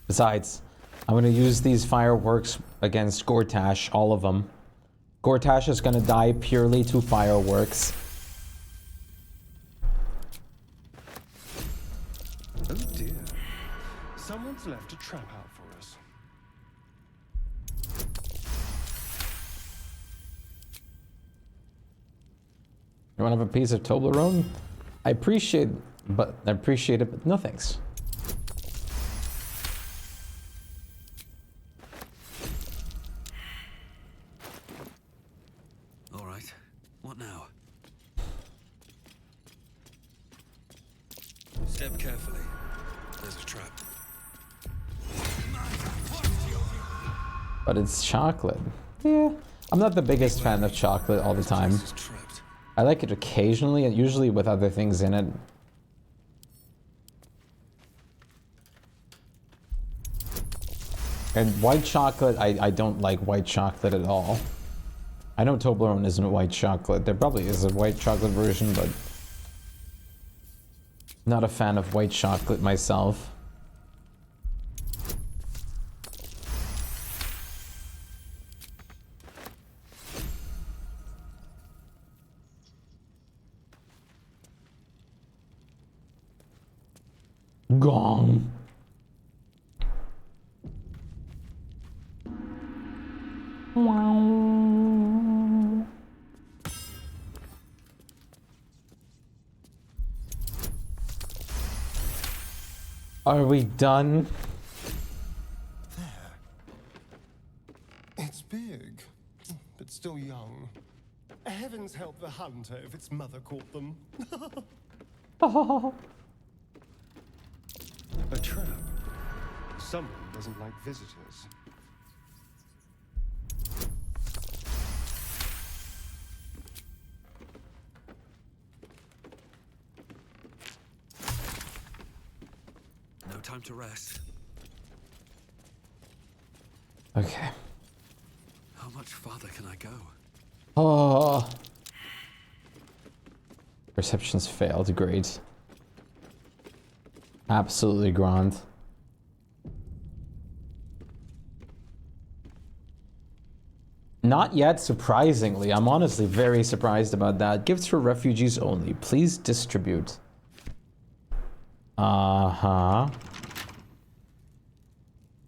Besides, I'm gonna use these fireworks against Gortash, all of them. Gortash is gonna die purely to fireworks. Oh dear. Someone's left a trap out for us. You wanna have a piece of Toblerone? I appreciate it, but no thanks. What now? Step carefully. There's a trap. But it's chocolate. Yeah. I'm not the biggest fan of chocolate all the time. I like it occasionally, and usually with other things in it. And white chocolate, I don't like white chocolate at all. I know Toblerone isn't white chocolate. There probably is a white chocolate version, but not a fan of white chocolate myself. Gong. Wow. Are we done? There. It's big, but still young. Heavens help the hunter if its mother caught them. A trap. Someone doesn't like visitors. No time to rest. Okay. How much farther can I go? Oh. Perceptions failed. Great. Absolutely grand. Not yet, surprisingly. I'm honestly very surprised about that. Gifts for refugees only. Please distribute. Uh-huh.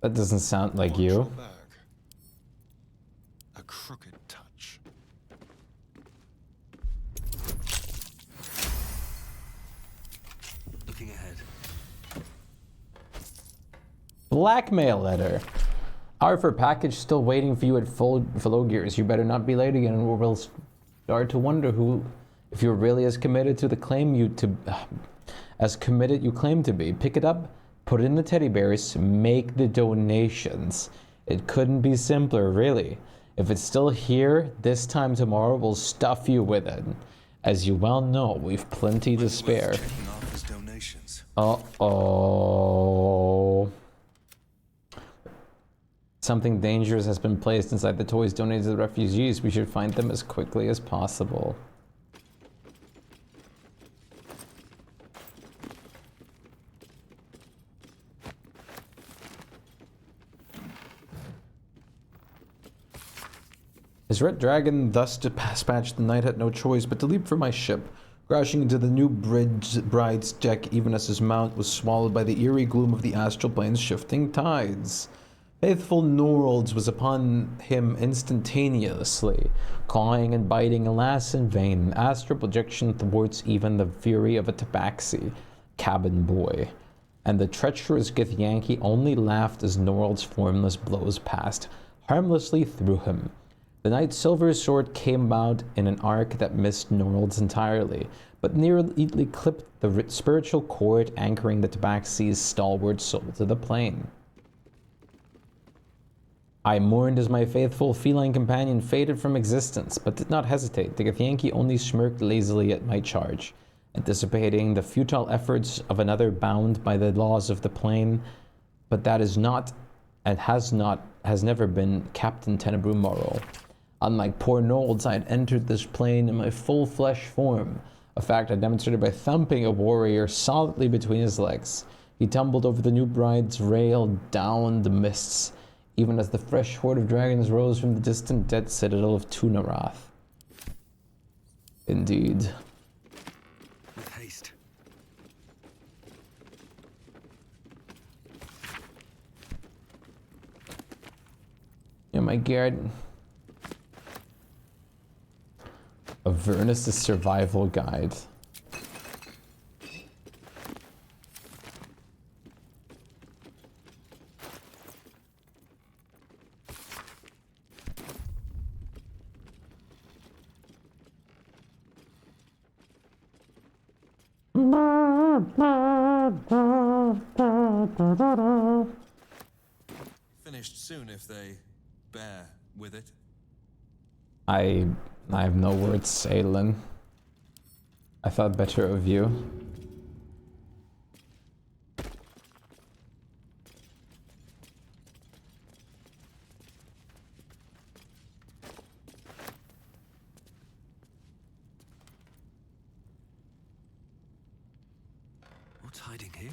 That doesn't sound like you. A crooked touch. Looking ahead. Blackmail letter. Arthur, package still waiting for you at Gears. You better not be late again, or we'll start to wonder if you're really as committed to the claim you claim to be. Pick it up, put it in the teddy bears, make the donations. It couldn't be simpler, really. If it's still here, this time tomorrow we'll stuff you with it. As you well know, we've plenty to spare. Uh-oh. Something dangerous has been placed inside the toys donated to the refugees. We should find them as quickly as possible. His red dragon thus dispatched, the knight had no choice but to leap from my ship, crashing into the new bride's deck even as his mount was swallowed by the eerie gloom of the astral plane's shifting tides. Faithful Norolds was upon him instantaneously, clawing and biting, alas in vain. Astral projection thwarts even the fury of a tabaxi cabin boy, and the treacherous Githyanki only laughed as Norald's formless blows passed harmlessly through him. The knight's silver sword came out in an arc that missed Norald's entirely, but nearly clipped the spiritual cord anchoring the tabaxi's stalwart soul to the plane. I mourned as my faithful feline companion faded from existence, but did not hesitate. The Githyanki only smirked lazily at my charge, anticipating the futile efforts of another bound by the laws of the plane, but that is not, and has never been Captain Tenebrew Morrow. Unlike poor Nolds, I had entered this plane in my full flesh form, a fact I demonstrated by thumping a warrior solidly between his legs. He tumbled over the new bride's rail down the mists, even as the fresh horde of dragons rose from the distant dead citadel of Tunarath. Indeed. With haste. Oh my god. Avernus' survival guide. Finished soon if they bear with it. I have no words, Aelin. I thought better of you. What's hiding here?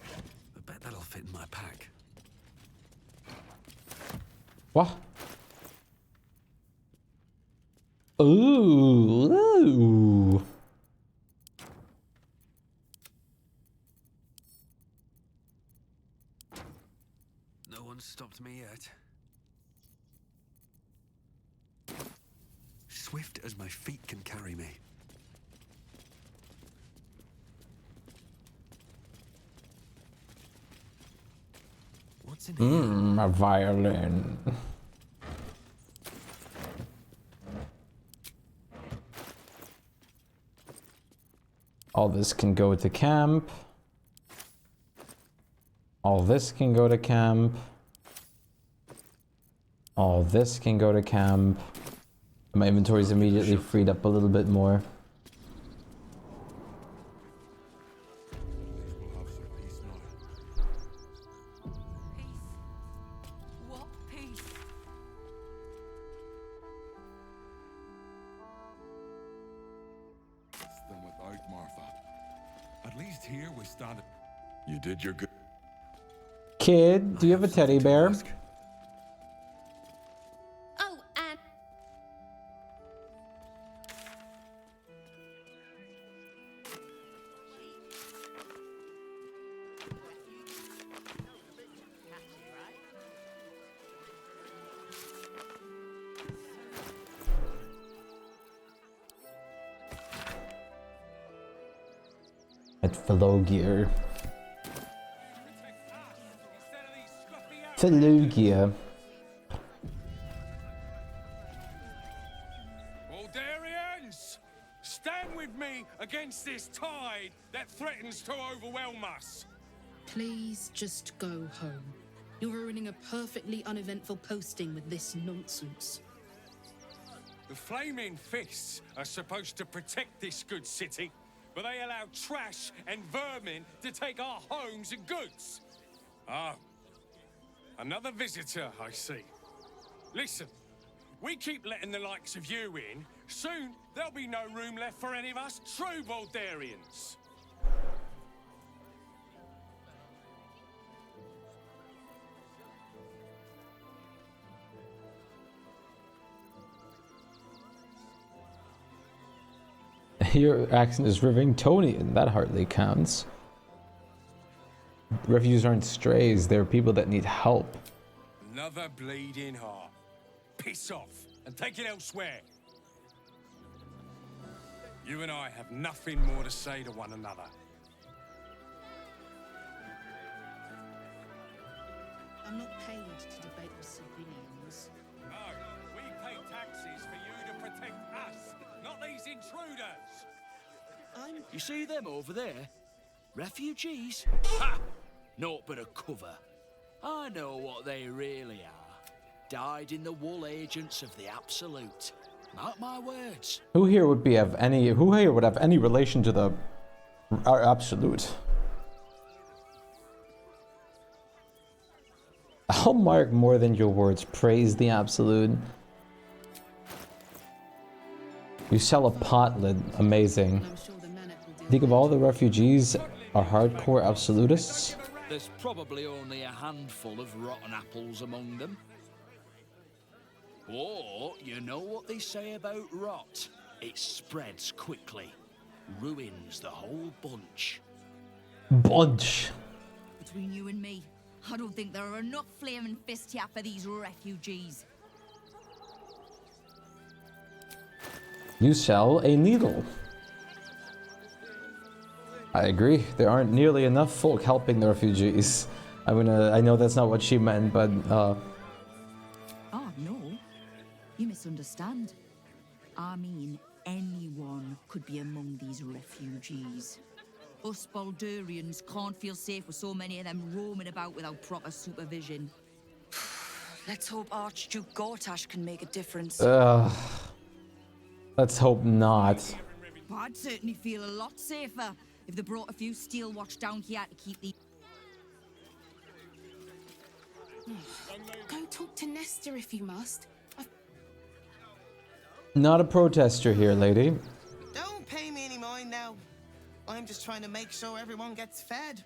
I bet that'll fit in my pack. What? Ooh. No one's stopped me yet. Swift as my feet can carry me. What's in here? A violin. All this can go to camp. All this can go to camp. All this can go to camp. My inventory is immediately freed up a little bit more. What peace? Than without Martha. At least here we stand. You did your good. Kid, do you have a teddy bear? Oh, At Felogia. Felogia. Baldurians! Stand with me against this tide that threatens to overwhelm us. Please just go home. You're ruining a perfectly uneventful posting with this nonsense. The Flaming Fists are supposed to protect this good city, but they allow trash and vermin to take our homes and goods. Oh, another visitor, I see. Listen, we keep letting the likes of you in. Soon, there'll be no room left for any of us true Baldurians. Your accent is Rivingtonian. That hardly counts. Refugees aren't strays. They're people that need help. Another bleeding heart. Piss off and take it elsewhere. You and I have nothing more to say to one another. I'm not paid to debate with civilians. No, we pay taxes for you to protect us, not these intruders. You see them over there? Refugees? Ha! Naught but a cover. I know what they really are. Dyed-in-the-wool agents of the Absolute. Mark my words. Who here would have any relation to the Absolute? I'll mark more than your words. Praise the Absolute. You sell a pot lid. Amazing. Think of all the refugees are hardcore absolutists. There's probably only a handful of rotten apples among them. Or, you know what they say about rot? It spreads quickly. Ruins the whole bunch. Bunch. Between you and me, I don't think there are enough flaming fists here for these refugees. You sell a needle. I agree. There aren't nearly enough folk helping the refugees. I know that's not what she meant, but Oh, no. You misunderstand. I mean anyone could be among these refugees. Us Baldurians can't feel safe with so many of them roaming about without proper supervision. Let's hope Archduke Gortash can make a difference. Ugh. Let's hope not. I'd certainly feel a lot safer if they brought a few steel watch down here to keep the... Go talk to Nestor if you must. Not a protester here, lady. Don't pay me any mind now. I'm just trying to make sure everyone gets fed.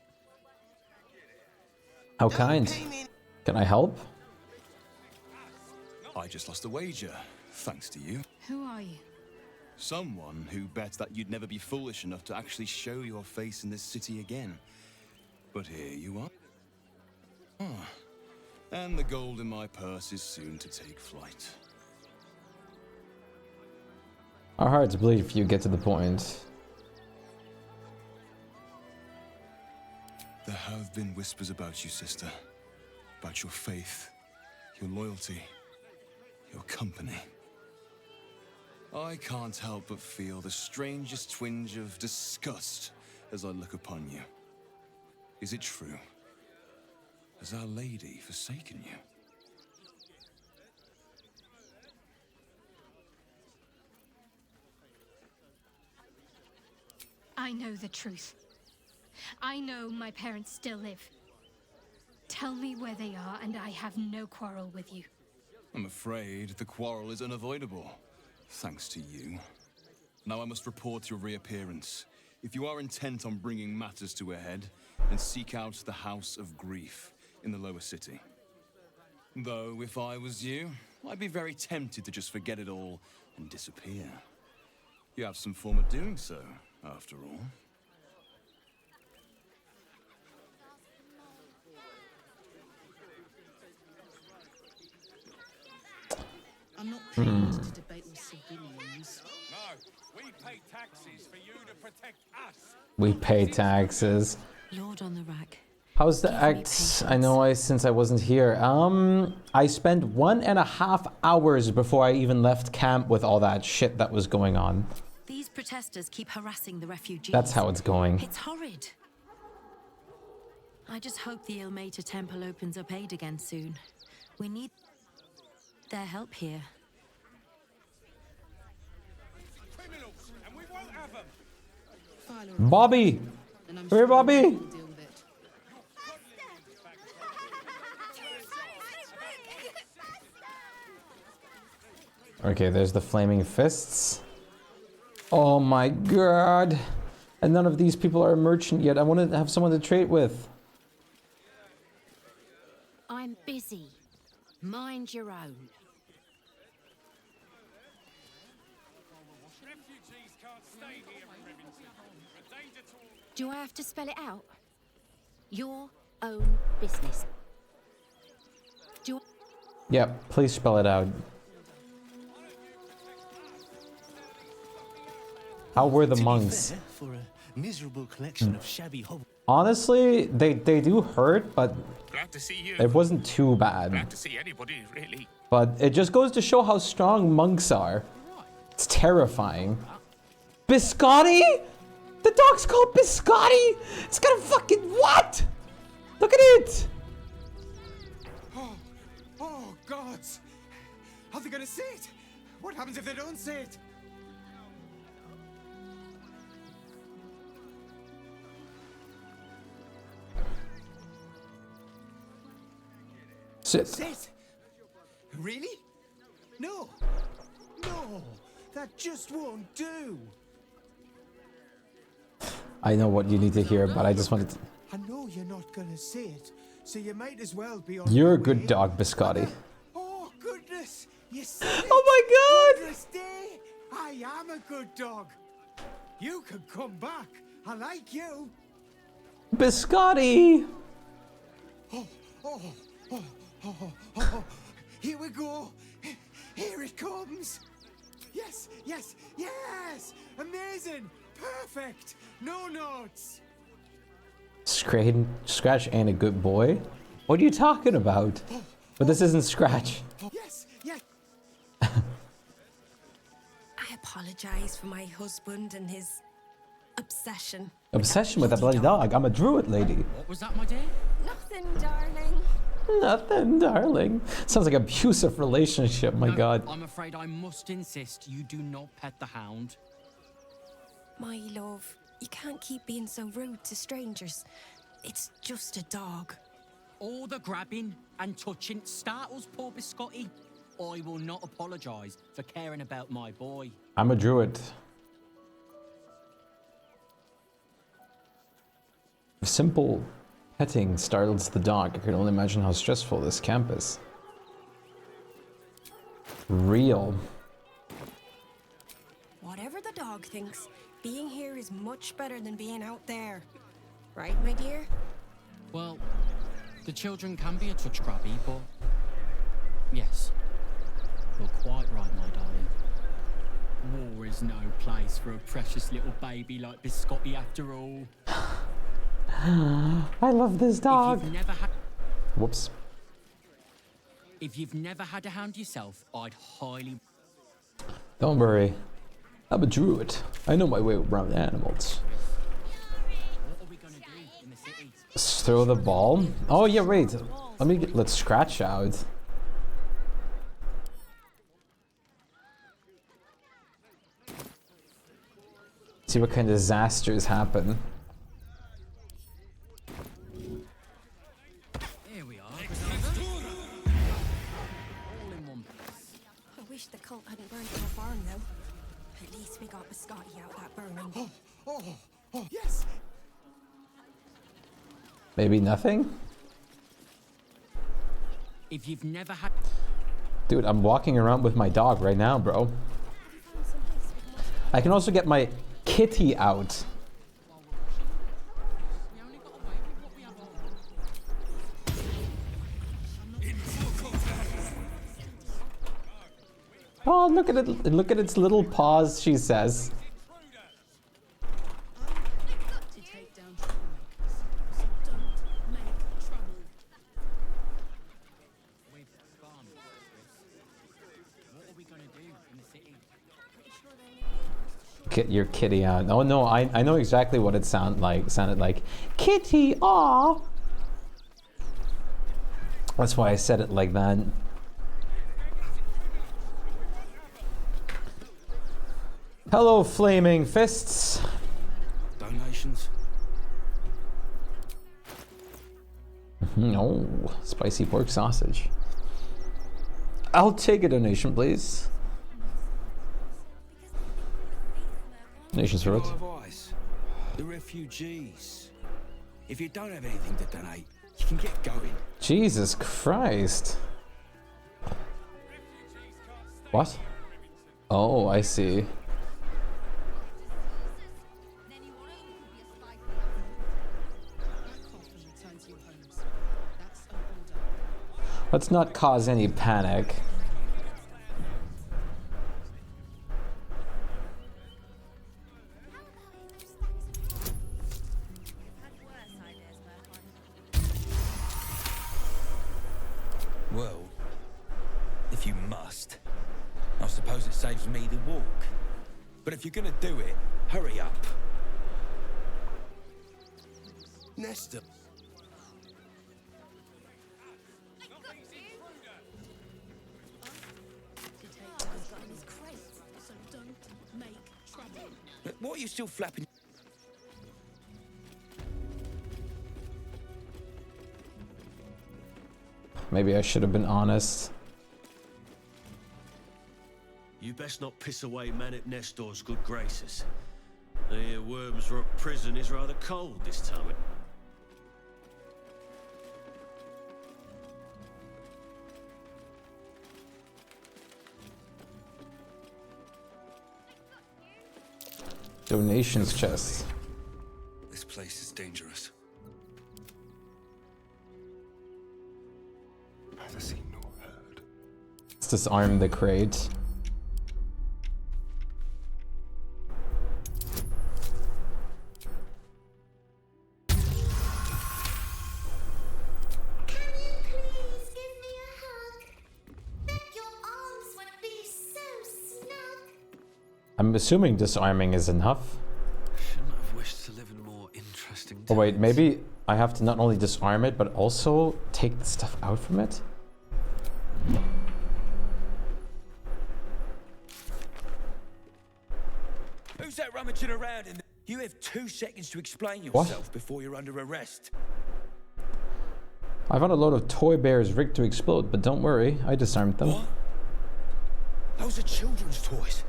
How kind. Can I help? I just lost a wager, thanks to you. Who are you? Someone who bet that you'd never be foolish enough to actually show your face in this city again. But here you are. Ah. And the gold in my purse is soon to take flight. Our hearts bleed if you get to the point. There have been whispers about you, sister. About your faith, your loyalty, your company. I can't help but feel the strangest twinge of disgust as I look upon you. Is it true? Has Our Lady forsaken you? I know the truth. I know my parents still live. Tell me where they are, and I have no quarrel with you. I'm afraid the quarrel is unavoidable, thanks to you. Now I must report your reappearance. If you are intent on bringing matters to a head, then seek out the House of Grief in the lower city. Though, if I was you, I'd be very tempted to just forget it all and disappear. You have some form of doing so, after all. I'm not paid to debate with civilians. No, we pay taxes for you to protect us. We pay taxes. Lord on the rack. How's the act? I know since I wasn't here. I spent 1.5 hours before I even left camp with all that shit that was going on. These protesters keep harassing the refugees. That's how it's going. It's horrid. I just hope the Ilmater Temple opens up aid again soon. We need their help here. Criminals, and we won't have them. Bobby! Where, Bobby? Okay, there's the flaming fists. Oh my god. And none of these people are a merchant yet. I want to have someone to trade with. I'm busy. Mind your own. Refugees can't stay here in Rivington. A danger to all. Do I have to spell it out? Your own business. Do Yep, please spell it out. How were the monks? For a miserable collection of shabby hovels. Honestly, they do hurt, but Glad to see you. it wasn't too bad. Glad to see anybody, really. But it just goes to show how strong monks are. It's terrifying. Biscotti? The dog's called Biscotti? It's got a fucking what? Look at it! Oh, gods! Are they gonna see it? What happens if they don't see it? Sit. Sit? Really? No! No! That just won't do! I know what you need to hear, but I just wanted to... I know you're not gonna see it, so you might as well be on You're your a good way. dog, Biscotti. Oh, goodness! You said it! Oh my god! Goodness day! I am a good dog! You can come back! I like you! Biscotti! Oh, oh, oh, oh, oh, oh. Here we go! Here it comes! Yes, yes, yes! Amazing! Perfect! No notes! Scratch ain't a good boy. What are you talking about? But this isn't Scratch. Yes, yes! I apologize for my husband and his obsession. Obsession with a bloody dog. I'm a druid, lady. What was that, my dear? Nothing, darling. Nothing, darling. Sounds like an abusive relationship, my god. I'm afraid I must insist you do not pet the hound. My love, you can't keep being so rude to strangers. It's just a dog. All the grabbing and touching startles poor Biscotti. I will not apologise for caring about my boy. I'm a druid. If simple petting startles the dog, I can only imagine how stressful this camp is. Real. Whatever the dog thinks, being here is much better than being out there. Right, my dear? Well, the children can be a touch grabby, but yes, you're quite right, my darling. War is no place for a precious little baby like Biscotti after all. I love this dog. Whoops. If you've never had a hound yourself, I'd highly... Don't worry. I'm a druid. I know my way around animals. Let's throw the ball. Oh yeah, wait. Let's scratch out. See what kind of disasters happen. Here we are. All in one piece. I wish the cult hadn't burned our farm, though. At least we got Biscotti out of that burning. Oh, yes! Maybe nothing? If you've never had... Dude, I'm walking around with my dog right now, bro. I can also get my kitty out. Oh, look at it. Look at its little paws, she says. Get your kitty out. Oh no, I know exactly what it sounded like. Kitty, aw. That's why I said it like that. Hello, flaming fists. Donations? Oh, spicy pork sausage. I'll take a donation, please. Donations for it. The refugees. If you don't have anything to donate, you can get going. Jesus Christ. What? Oh, I see. Let's not cause any panic. Well, if you must, I suppose it saves me the walk. But if you're gonna do it, hurry up. Nesta. What are you still flapping? Maybe I should have been honest. You best not piss away man at Nestor's good graces. I hear Worms Rock prison is rather cold this time. Donations chest. This place is dangerous. Neither seen nor heard. Let's disarm the crate. I'm assuming disarming is enough. Shouldn't have wished to live in more interesting times. Oh wait, maybe I have to not only disarm it, but also take the stuff out from it? Who's that rummaging around in the... You have 2 seconds to explain yourself before you're under arrest. I found a load of toy bears rigged to explode, but don't worry, I disarmed them. What? Those are children's toys.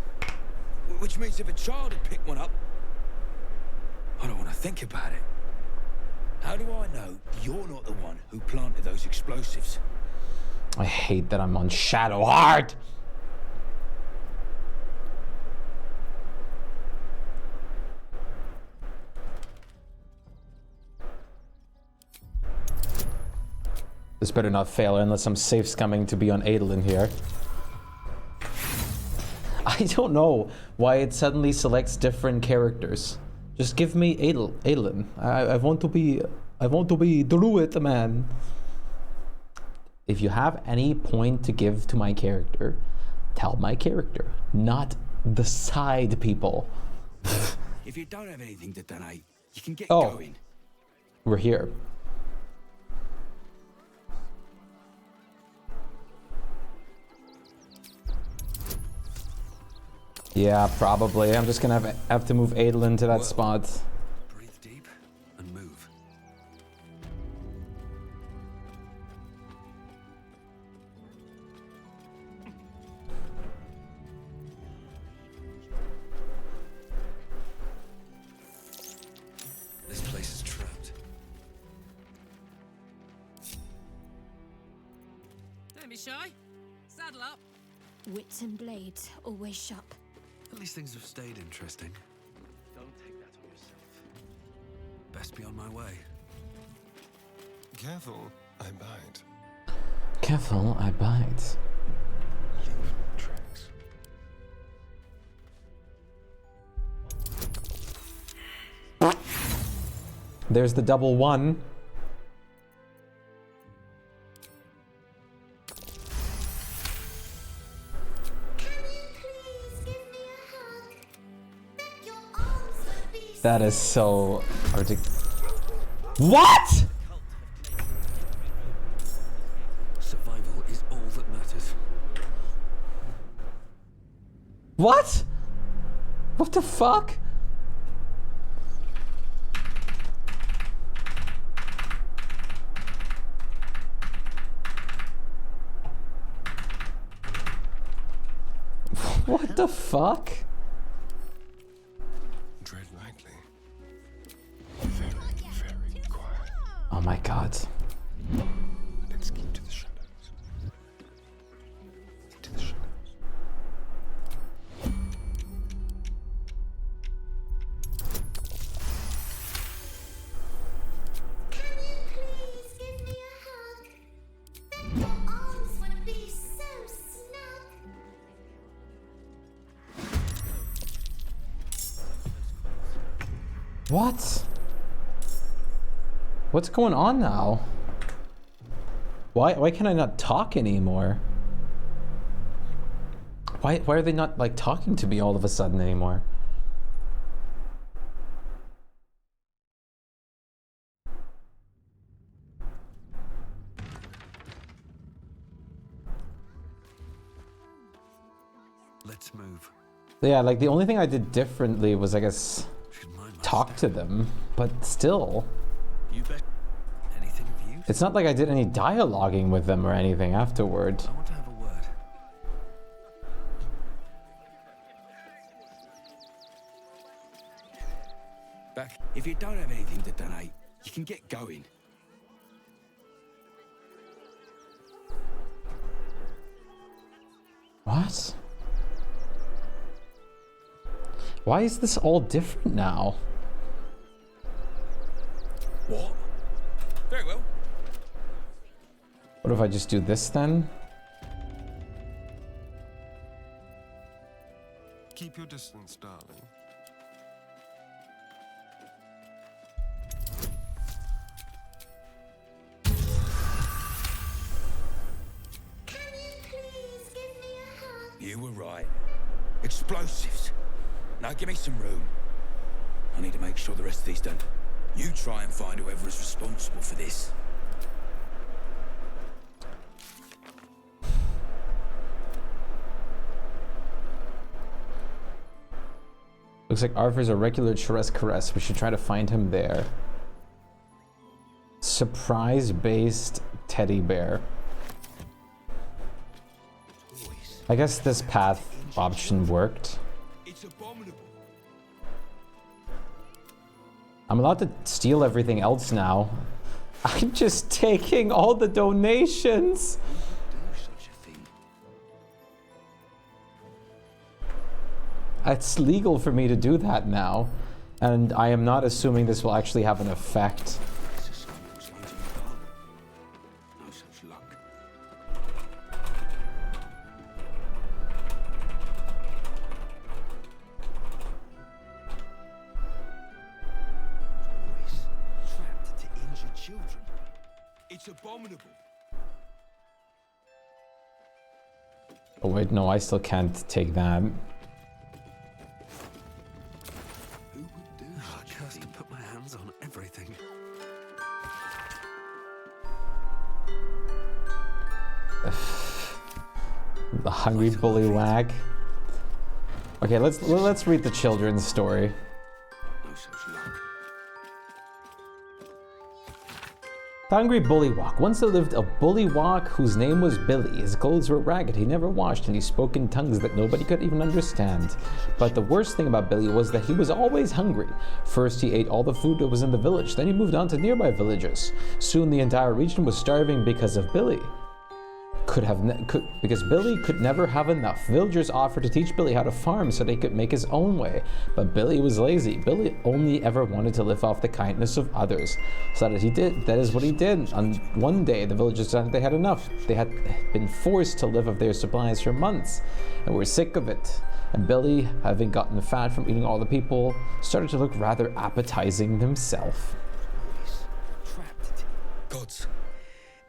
Which means if a child had picked one up... I don't want to think about it. How do I know you're not the one who planted those explosives? I hate that I'm on Shadowheart! This better not fail unless some safe's coming to be on Adel in here. I don't know why it suddenly selects different characters. Just give me Adel. I want to be Druid, man. If you have any point to give to my character, tell my character, not the side people. If you don't have anything to donate, you can get Oh, going. we're here. Yeah, probably. I'm just gonna have to move Adel into that spot. Breathe deep and move. This place is trapped. Don't be shy. Saddle up. Wits and blades, always sharp. At least things have stayed interesting. Don't take that on yourself. Best be on my way. Careful, I bite. Careful, I bite. Leave tracks. There's the double one. That is so ridiculous. What? Survival is all that matters. What? What the fuck? What the fuck? Tread lightly. Very, very quiet. Oh my god. Let's keep to the shadows. To the shadows. What? What's going on now? Why can I not talk anymore? Why are they not like talking to me all of a sudden anymore? Let's move. Yeah, like the only thing I did differently was I guess talk to them, but still. You bet. Anything of use? It's not like I did any dialoguing with them or anything afterward. I want to have a word. Back. If you don't have anything to donate, you can get going. What? Why is this all different now? What? Very well. What if I just do this then? Keep your distance, darling. You were right. Explosives. Now give me some room. I need to make sure the rest of these done. You try and find whoever is responsible for this. Looks like Arthur's a regular Caress. We should try to find him there. Surprise-based teddy bear. I guess this path option worked. I'm allowed to steal everything else now. I'm just taking all the donations. It's legal for me to do that now, and I am not assuming this will actually have an effect. It's abominable. Oh wait, no, I still can't take that. Cursed to put my hands on everything. The hungry bullywag. Okay, let's read the children's story. The hungry bullywog. Once there lived a bullywog whose name was Billy. His clothes were ragged, he never washed, and he spoke in tongues that nobody could even understand. But the worst thing about Billy was that he was always hungry. First he ate all the food that was in the village, then he moved on to nearby villages. Soon the entire region was starving because of Billy. Because Billy could never have enough. Villagers offered to teach Billy how to farm so they could make his own way. But Billy was lazy. Billy only ever wanted to live off the kindness of others. So that is what he did. On one day, the villagers decided they had enough. They had been forced to live off their supplies for months and were sick of it. And Billy, having gotten fat from eating all the people, started to look rather appetizing himself. Gods.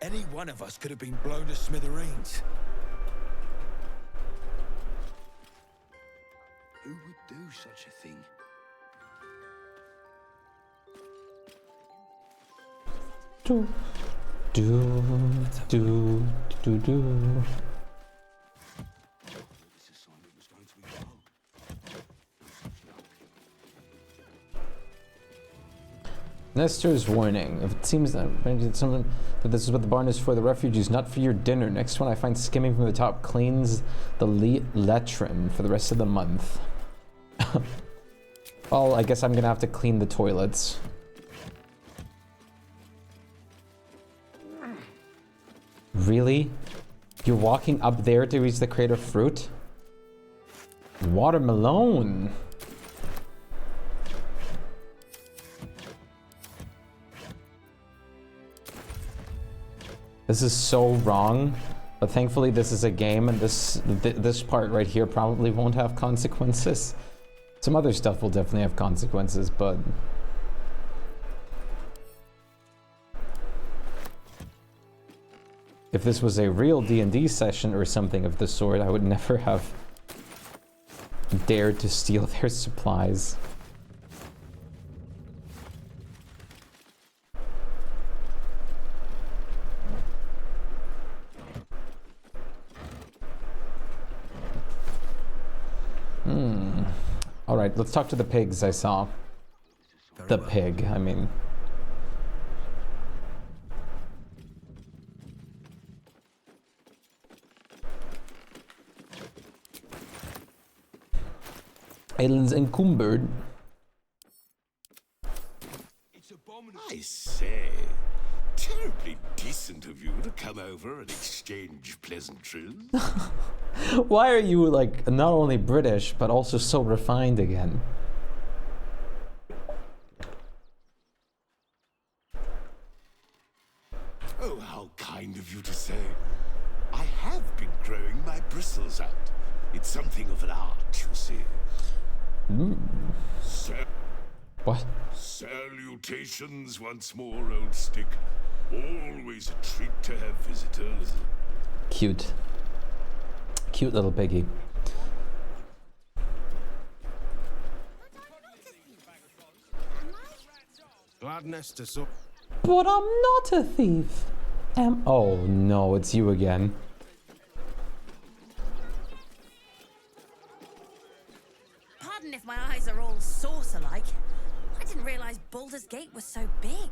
Any one of us could have been blown to smithereens. Who would do such a thing? Do. Nestor's warning. If it seems that this is what the barn is for, the refugees, not for your dinner. Next one I find skimming from the top cleans the letrim for the rest of the month. Well, I guess I'm gonna have to clean the toilets. Really? You're walking up there to reach the crate of fruit? Watermelon. This is so wrong, but thankfully this is a game, and this part right here probably won't have consequences. Some other stuff will definitely have consequences, but if this was a real D&D session or something of the sort, I would never have dared to steal their supplies. All right, let's talk to the pigs I saw. The pig, I mean. Aiden's encumbered. I say, terribly decent of you to come over and exchange pleasantries. Why are you, like, not only British, but also so refined again? Oh, how kind of you to say. I have been growing my bristles out. It's something of an art, you see. What? Salutations once more, old stick. Always a treat to have visitors. Cute. Cute little piggy. madness to so. But I'm not a thief. Oh no, it's you again. Pardon if my eyes are all saucer-like. I didn't realize Baldur's Gate was so big.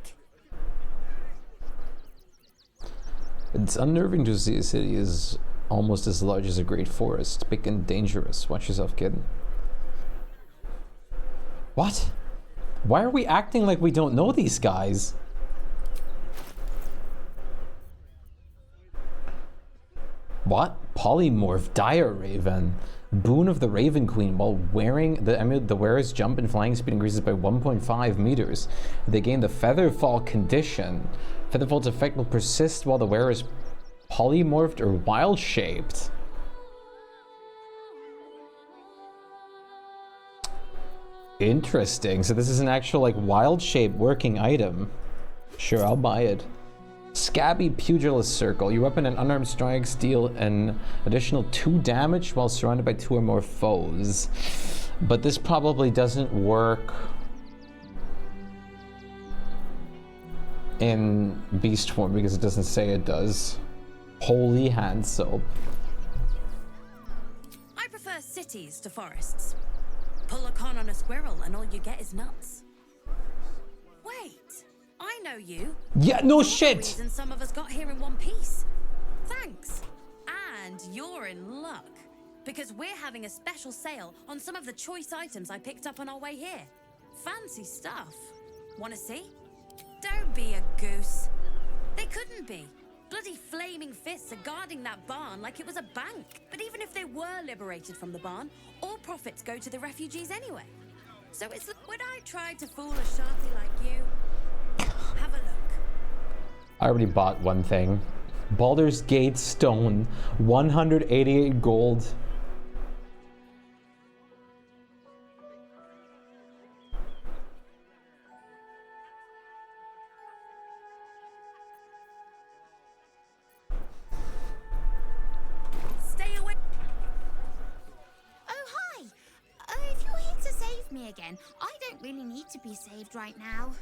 It's unnerving to see a city is almost as large as a great forest. Big and dangerous. Watch yourself, kid. What? Why are we acting like we don't know these guys? What? Polymorph Dire Raven. Boon of the Raven Queen. While wearing the amulet, the wearer's jump and flying speed increases by 1.5 meters. They gain the Featherfall condition. Featherfall's effect will persist while the wearer is polymorphed or wild-shaped. Interesting. So this is an actual like wild-shaped working item. Sure, I'll buy it. Scabby Pugilist Circle. Your weapon and unarmed strikes deal an additional 2 damage while surrounded by 2 or more foes. But this probably doesn't work in beast form because it doesn't say it does. Holy hand soap. I prefer cities to forests. Pull a con on a squirrel and all you get is nuts. Wait, I know you. Yeah, no You're shit. The reason some of us got here in one piece. Thanks. And you're in luck because we're having a special sale on some of the choice items I picked up on our way here. Fancy stuff. Want to see? Don't be a goose. They couldn't be. Bloody flaming fists are guarding that barn like it was a bank. But even if they were liberated from the barn, all profits go to the refugees anyway. So it's when I tried to fool a sharpie like you. Have a look. I already bought one thing. Baldur's Gate Stone, 188 gold. Stay away. Oh, hi. If you're here to save me again, I don't really need to be saved right now.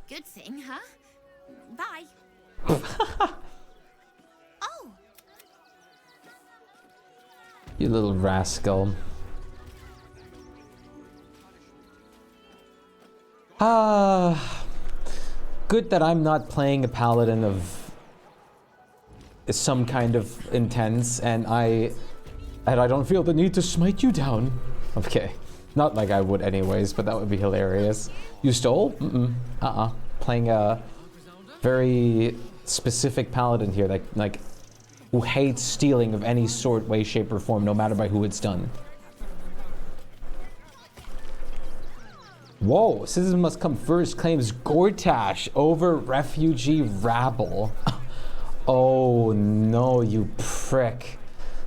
Good thing, huh? Bye. Oh. You little rascal. Good that I'm not playing a paladin of some kind of intense, and I don't feel the need to smite you down. Okay. Not like I would anyways, but that would be hilarious. You stole? Playing a very specific paladin here, like who hates stealing of any sort, way, shape, or form, no matter by who it's done. Whoa, citizen must come first claims Gortash over refugee rabble. Oh no, you prick.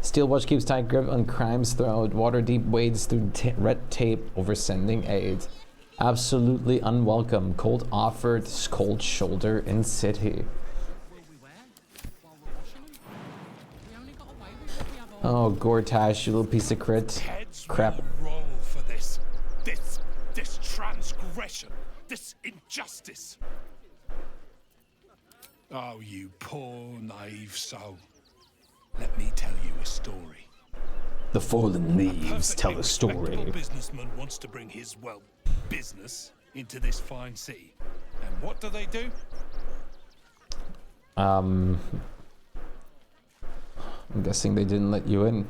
Steelwatch keeps tight grip on crime's throat. Waterdeep wades through red tape over sending aid. Absolutely unwelcome. Cold offered, cold shoulder in city. Oh, Gortash, you little piece of crap. Roll for this transgression, this injustice. Oh, you poor, naive soul. Let me tell you a story. The fallen leaves tell a story. A businessman wants to bring his, well, business into this fine city. And what do? I'm guessing they didn't let you in.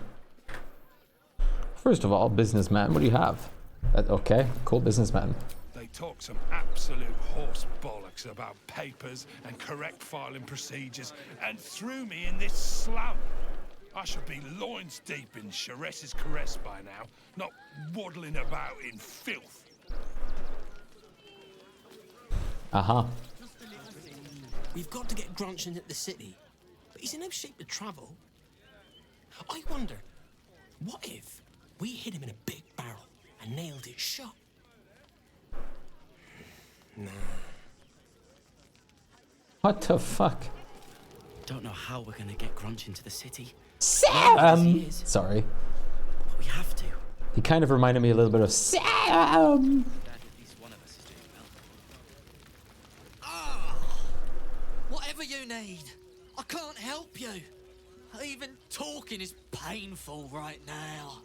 First of all, businessman, what do you have? Okay, cool, businessman. They talk some absolute horse bollocks about papers and correct filing procedures and threw me in this slum. I should be loins deep in Sharess's caress by now, not waddling about in filth. We've got to get Grunchin at the city, but he's in no shape to travel. I wonder, what if we hit him in a big barrel and nailed it shut? Nah. What the fuck? Don't know how we're gonna get Grunch into the city. Sorry. But we have to. He kind of reminded me a little bit of Sam. you need? I can't help you. Even talking is painful right now.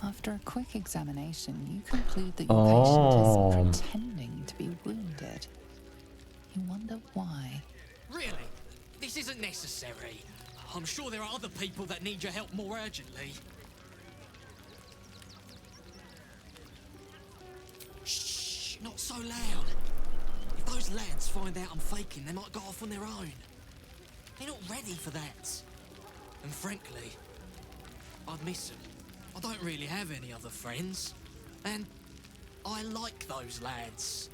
After a quick examination, you conclude that your patient is pretending to be wounded. You wonder why. Really? This isn't necessary. I'm sure there are other people that need your help more urgently. Shh, not so loud. If those lads find out I'm faking, they might go off on their own. They're not ready for that. And frankly, I'd miss them. I don't really have any other friends. And I like those lads.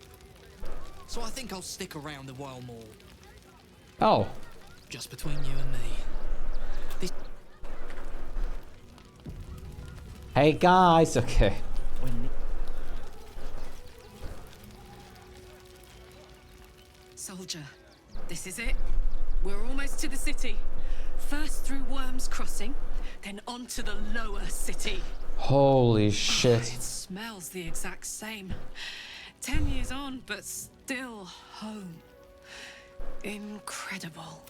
So I think I'll stick around a while more. Oh. Just between you and me. This Hey guys, okay. Soldier, this is it. We're almost to the city. First through Worm's Crossing, then on to the lower city. Holy shit. It smells the exact same. 10 years on, but still home. Incredible.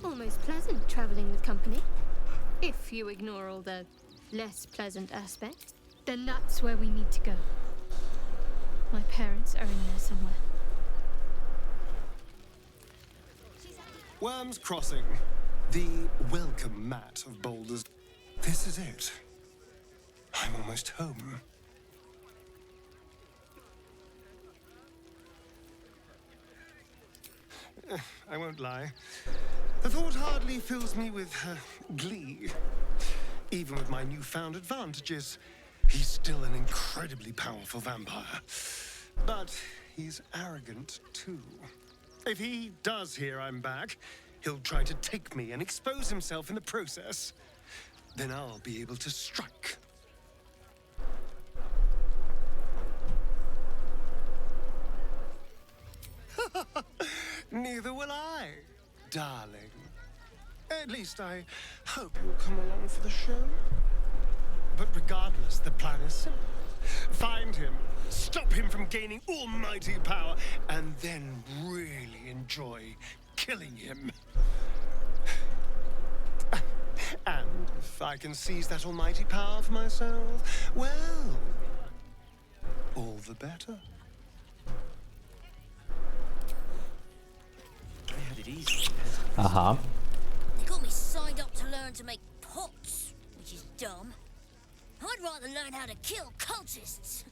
Almost pleasant traveling with company. If you ignore all the less pleasant aspects, then that's where we need to go. My parents are in there somewhere. Worm's Crossing, the welcome mat of Baldur's. This is it. I'm almost home. I won't lie. The thought hardly fills me with glee. Even with my newfound advantages, he's still an incredibly powerful vampire. But he's arrogant too. If he does hear I'm back, he'll try to take me and expose himself in the process. Then I'll be able to strike. Neither will I, darling. At least I hope you'll come along for the show. But regardless, the plan is simple. Find him, stop him from gaining almighty power, and then really enjoy killing him. And if I can seize that almighty power for myself, well, all the better. I had it easy. Uh-huh. They got me signed up to learn to make pots, which is dumb. I'd rather learn how to kill cultists.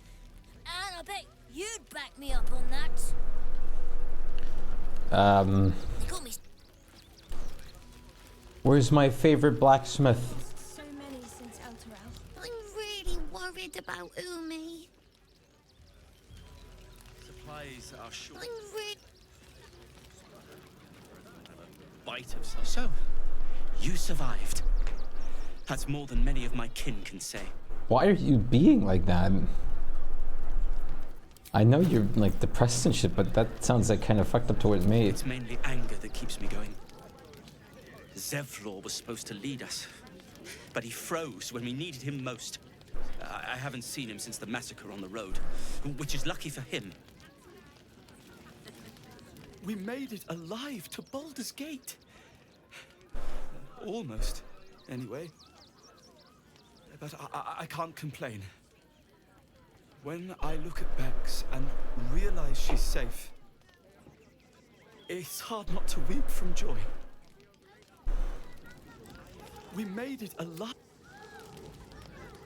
And I bet you'd back me up on that. They got me. Where's my favorite blacksmith? So many since Elturel. I'm really worried about Umi. Supplies are short. I'm really. Bite of some. So, you survived. That's more than many of my kin can say. Why are you being like that? I know you're like depressed and shit, but that sounds like kind of fucked up towards me. It's mainly anger that keeps me going. Zevlor was supposed to lead us, but he froze when we needed him most. I haven't seen him since the massacre on the road, which is lucky for him. We made it alive to Baldur's Gate. Almost, anyway. But I can't complain. When I look at Bex and realize she's safe, it's hard not to weep from joy. We made it alive.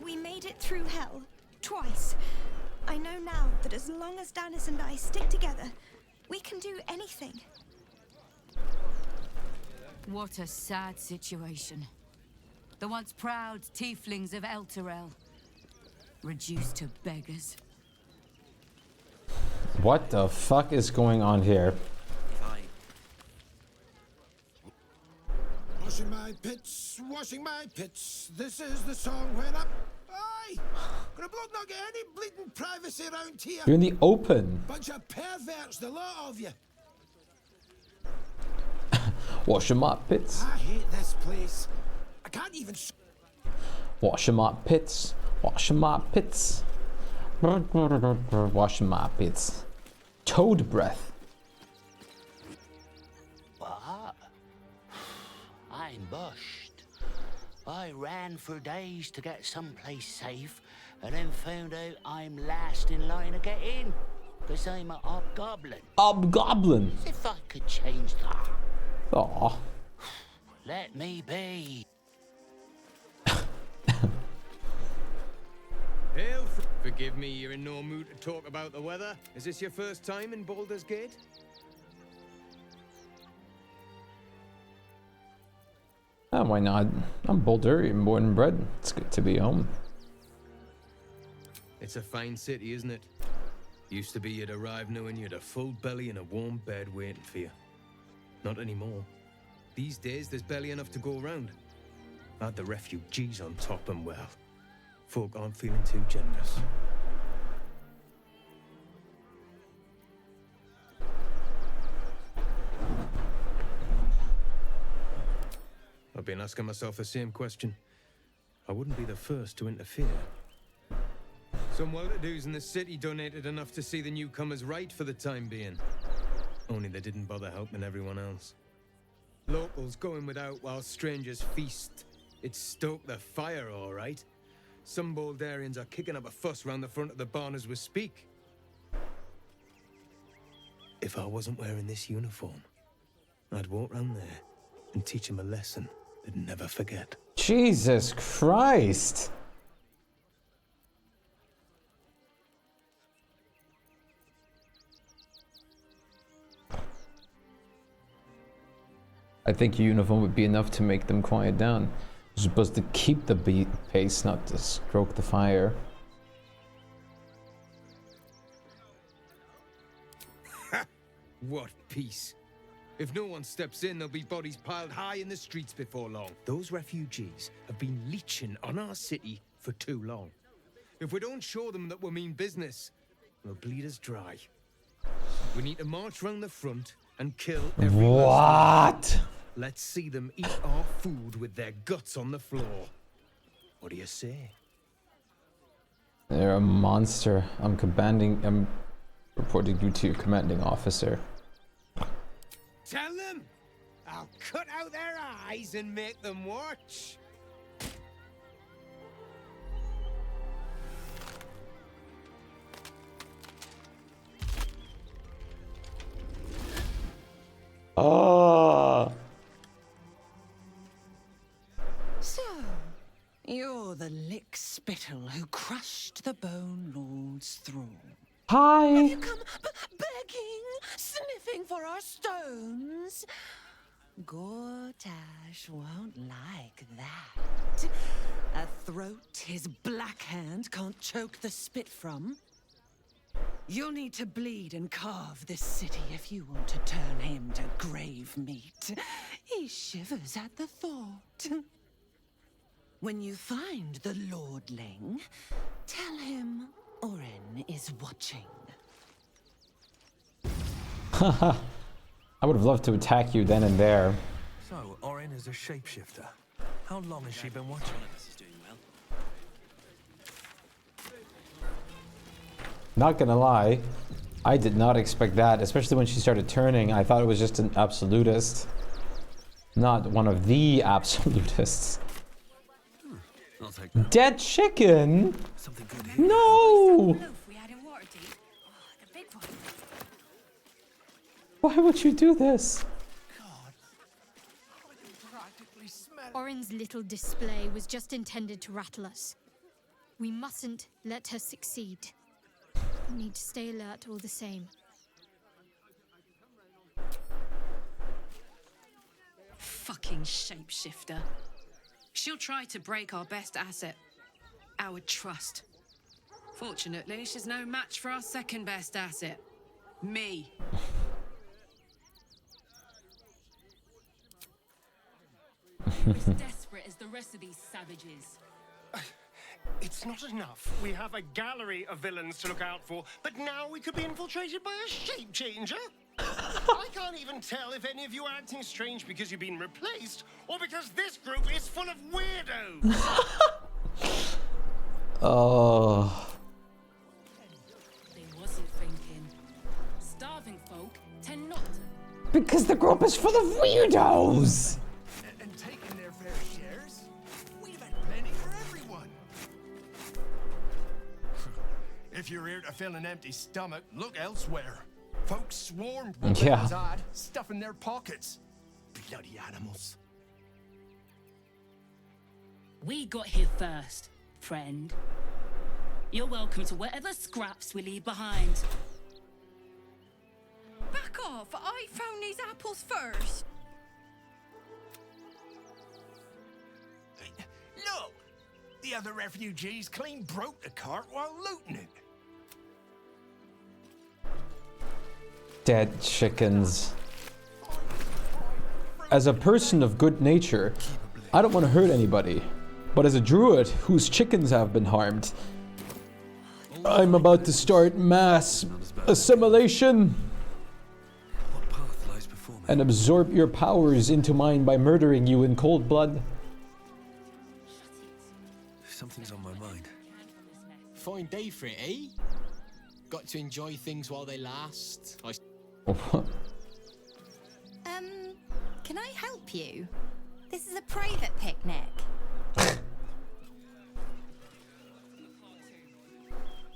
We made it through hell. Twice. I know now that as long as Danis and I stick together, we can do anything. What a sad situation. The once proud tieflings of Elturel, reduced to beggars. What the fuck is going on here? Washing my pits. This is the song when I'm... Aye! Gonna blood not get any bleeding privacy around here. You're in the open. Bunch of perverts, the lot of you. Wash 'em up, pits. I hate this place. I can't even... Wash 'em up, pits. Wash 'em up, pits. Wash 'em up, pits. Toad breath. What? I'm bushed. I ran for days to get someplace safe, and then found out I'm last in line to get in, because I'm a hobgoblin. Hobgoblin? As if I could change that. Aw. Let me be. Hail, forgive me, you're in no mood to talk about the weather. Is this your first time in Baldur's Gate? Oh, why not? I'm Baldurian, born and bred. It's good to be home. It's a fine city, isn't it? Used to be you'd arrive knowing you'd a full belly and a warm bed waiting for you. Not anymore. These days, there's barely enough to go around. Add the refugees on top and well, folk aren't feeling too generous. I've been asking myself the same question. I wouldn't be the first to interfere. Some well-to-dos in the city donated enough to see the newcomers right for the time being. Only they didn't bother helping everyone else. Locals going without while strangers feast. It stoked the fire, all right. Some Baldurians are kicking up a fuss round the front of the barn as we speak. If I wasn't wearing this uniform, I'd walk round there and teach them a lesson they'd never forget. Jesus Christ! I think your uniform would be enough to make them quiet down. You're supposed to keep the beat pace, not to stroke the fire. What peace! If no one steps in, there'll be bodies piled high in the streets before long. Those refugees have been leeching on our city for too long. If we don't show them that we mean business, they'll bleed us dry. We need to march round the front and kill everyone. What? Let's see them eat our food with their guts on the floor. What do you say? You're a monster. I'm reporting you to your commanding officer. Tell them! I'll cut out their eyes and make them watch! Oh! So, you're the lick spittle who crushed the Bone Lord's thrall. Hi! Have you come begging, sniffing for our stones? Gortash won't like that. A throat his black hand can't choke the spit from. You'll need to bleed and carve this city if you want to turn him to grave meat. He shivers at the thought. When you find the Lordling, tell him Orin is watching. Haha. I would have loved to attack you then and there. So, Orin is a shapeshifter. How long has she been watching? Not gonna lie, I did not expect that, especially when she started turning. I thought it was just an absolutist, not one of the absolutists. I'll take that. Dead chicken? Something good here. No! Why would you do this? Orin's little display was just intended to rattle us. We mustn't let her succeed. We need to stay alert all the same. Fucking shapeshifter. She'll try to break our best asset, our trust. Fortunately, she's no match for our second best asset, Me. You're as desperate as the rest of these savages. It's not enough. We have a gallery of villains to look out for, but now we could be infiltrated by a shape changer? I can't even tell if any of you are acting strange because you've been replaced, or because this group is full of weirdos. Oh. They wasn't thinking. Starving folk tend not to. Because the group is full of weirdos. And taking their fair shares? We'd have had plenty for everyone. If you're here to fill an empty stomach, look elsewhere. Folks swarmed with Yeah. hard, stuffing their pockets. Bloody animals. We got here first, friend. You're welcome to whatever scraps we leave behind. Back off! I found these apples first. Look! The other refugees clean broke the cart while looting it. Dead chickens. As a person of good nature, I don't want to hurt anybody. But as a druid whose chickens have been harmed, I'm about to start mass assimilation and absorb your powers into mine by murdering you in cold blood. Something's on my mind. Fine day for it, eh? Got to enjoy things while they last. Can I help you? This is a private picnic.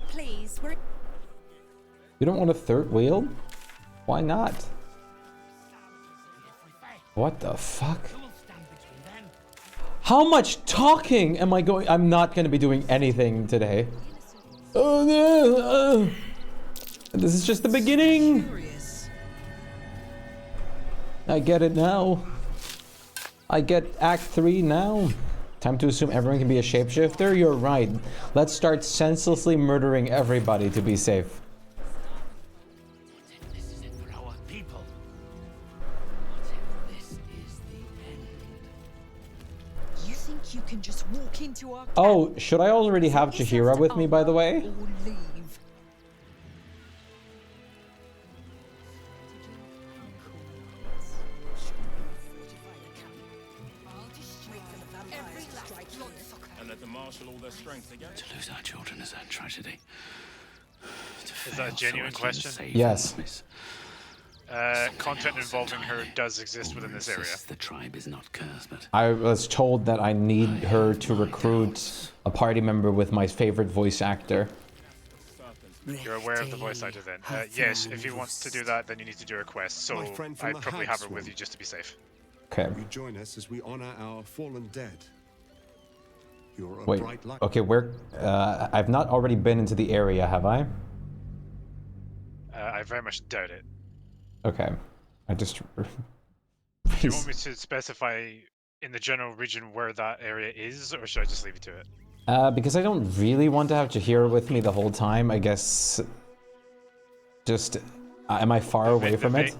Please, we're... You don't want a third wheel? Why not? What the fuck? How much talking am I going? I'm not going to be doing anything today. This is just the beginning. I get it now. I get Act 3 now. Time to assume everyone can be a shapeshifter? You're right. Let's start senselessly murdering everybody to be safe. This is it for our people. This is the end. You think you can just walk into our Oh, should I already have Jahira with me, by the way? or leave? And let them marshal all their strength again. To lose our children is a tragedy. Is that a genuine question? Yes. Content involving her does exist within this area. The tribe is not cursed, but I was told that I need her to recruit a party member with my favorite voice actor. You're aware of the voice actor then? Yes, if you want to do that, then you need to do a quest. So I'd probably have her with you just to be safe. Okay. You join us as we honor our fallen dead. You're a Wait. bright light. Okay, where? I've not already been into the area, have I? I very much doubt it. Okay. I just. Do you want me to specify in the general region where that area is, or should I just leave you to it? Because I don't really want to have Jahira with me the whole time, I guess. Just. Am I far away from it?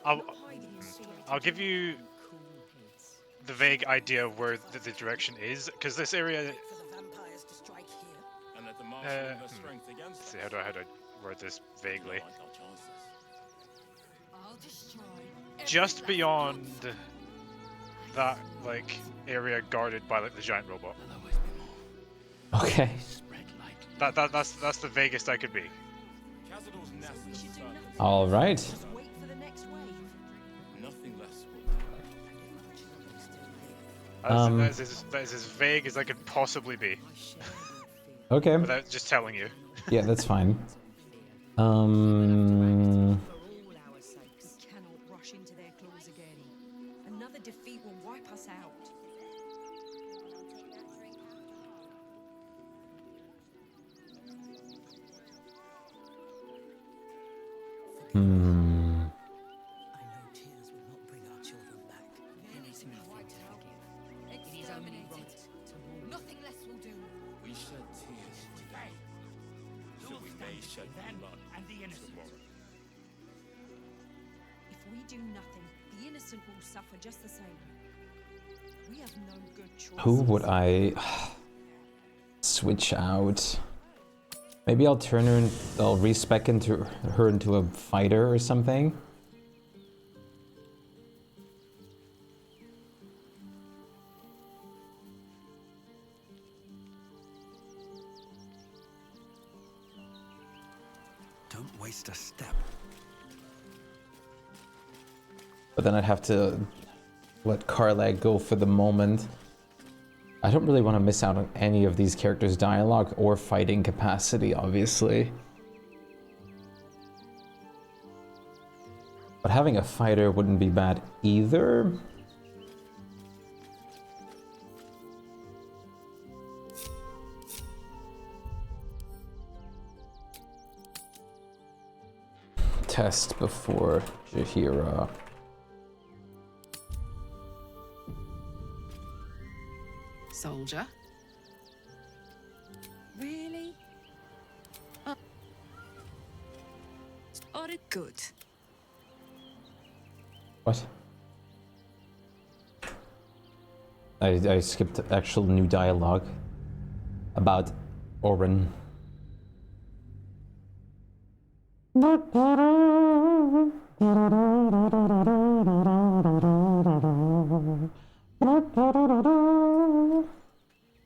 I'll give you the vague idea where the direction is, because this area. Let's see, how do I word this vaguely? Just beyond that, like, area guarded by like the giant robot. Okay. That's the vaguest I could be. All right. That is as vague as I could possibly be. Okay. Without just telling you. Yeah, that's fine. Another defeat will wipe us out. Nothing less will do. We shed tears today. So we nation, them and the innocent. If we do nothing, the innocent will suffer just the same. We have no good choice. Who would I switch out? Maybe I'll turn her, I'll respec her into a fighter or something. Don't waste a step. But then I'd have to let Karlach go for the moment. I don't really want to miss out on any of these characters' dialogue or fighting capacity, obviously. But having a fighter wouldn't be bad either. Test before Jaheira. Soldier? Really? Are it good? What? I skipped actual new dialogue about Orin.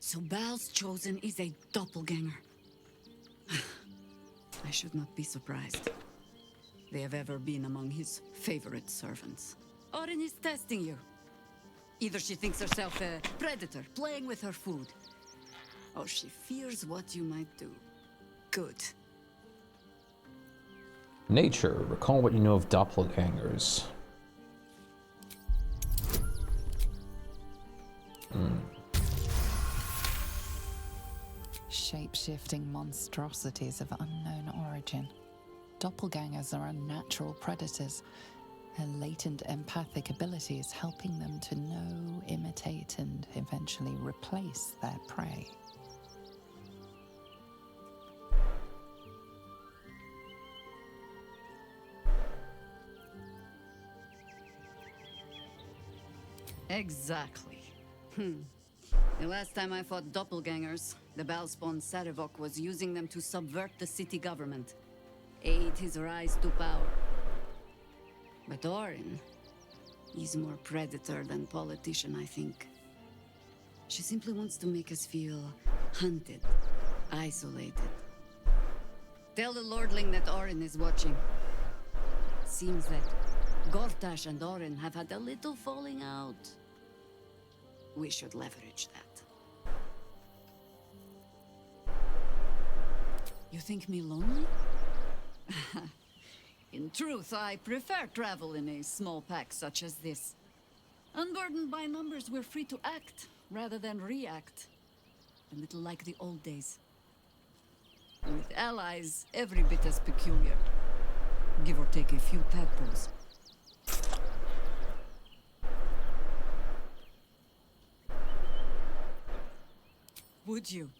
So Bal's chosen is a doppelganger. I should not be surprised. They have ever been among his favorite servants. Orin is testing you. Either she thinks herself a predator playing with her food, or she fears what you might do. Good. Nature. Recall what you know of doppelgangers. Shape-shifting monstrosities of unknown origin. Doppelgangers are unnatural predators. Their latent empathic abilities helping them to know, imitate, and eventually replace their prey. Exactly. The last time I fought doppelgangers, the Balspawn Sarevok was using them to subvert the city government, aid his rise to power. But Orin, he's more predator than politician, I think. She simply wants to make us feel hunted, isolated. Tell the Lordling that Orin is watching. Seems that Gortash and Orin have had a little falling out. We should leverage that. You think me lonely? In truth, I prefer travel in a small pack such as this. Unburdened by numbers, we're free to act rather than react. A little like the old days. With allies, every bit as peculiar. Give or take a few tadpoles. Would you?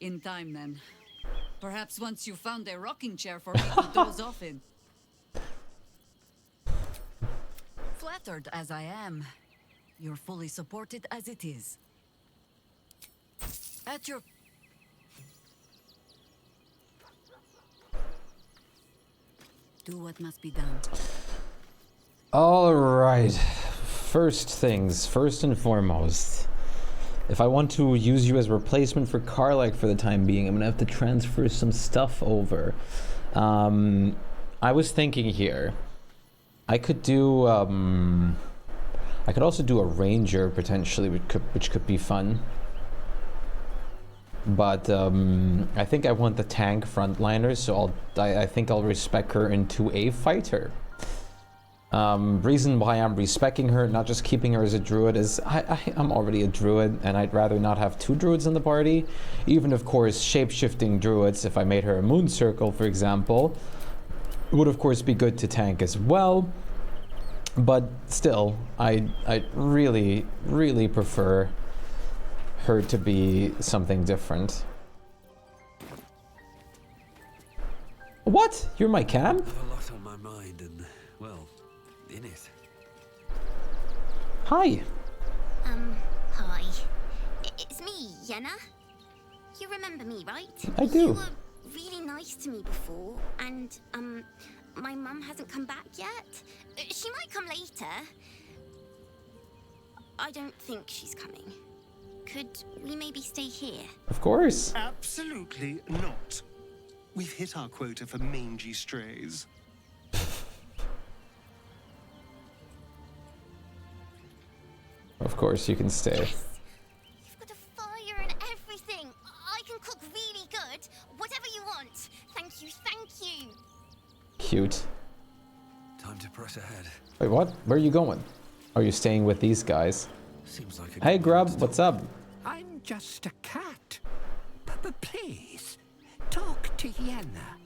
In time, then. Perhaps once you found a rocking chair for me to doze off in. Flattered as I am, you're fully supported as it is. At your... Do what must be done. All right. First and foremost. If I want to use you as a replacement for Karlach for the time being, I'm gonna have to transfer some stuff over. I was thinking here, I could do, I could also do a ranger potentially, which could be fun. But I think I want the tank frontliner, so I think I'll respec her into a fighter. Reason why I'm respecing her, not just keeping her as a druid, is I'm already a druid, and I'd rather not have two druids in the party. Even, of course, shape-shifting druids, if I made her a moon circle, for example, would of course be good to tank as well. But still, I really, really prefer her to be something different. What? You're my camp? I have a lot on my mind and, well, in it. Hi. Hi. It's me, Yenna. You remember me, right? I do. You were really nice to me before, and, my mum hasn't come back yet. She might come later. I don't think she's coming. Could we maybe stay here? Of course. Absolutely not. We've hit our quota for mangy strays. Of course, you can stay. You've got a fire and everything. I can cook really good. Whatever you want. Thank you, thank you. Cute. Time to press ahead. Wait, what? Where are you going? Are you staying with these guys? Seems like a Hey, Grub, what's up? I'm just a cat. But please, talk to Yenna.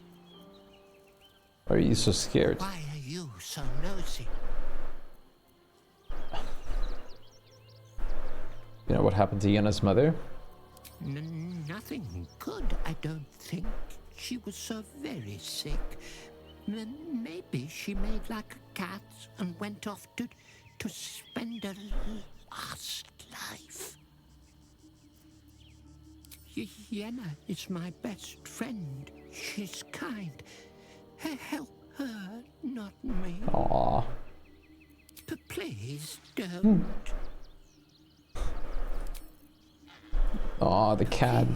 Why are you so scared? Why are you so nosy? You know what happened to Yenna's mother? Nothing good, I don't think. She was so very sick. Maybe she made like a cat and went off to spend a last life. Yenna is my best friend. She's kind. Help her, not me. Aww. Please don't. Aw, the cat.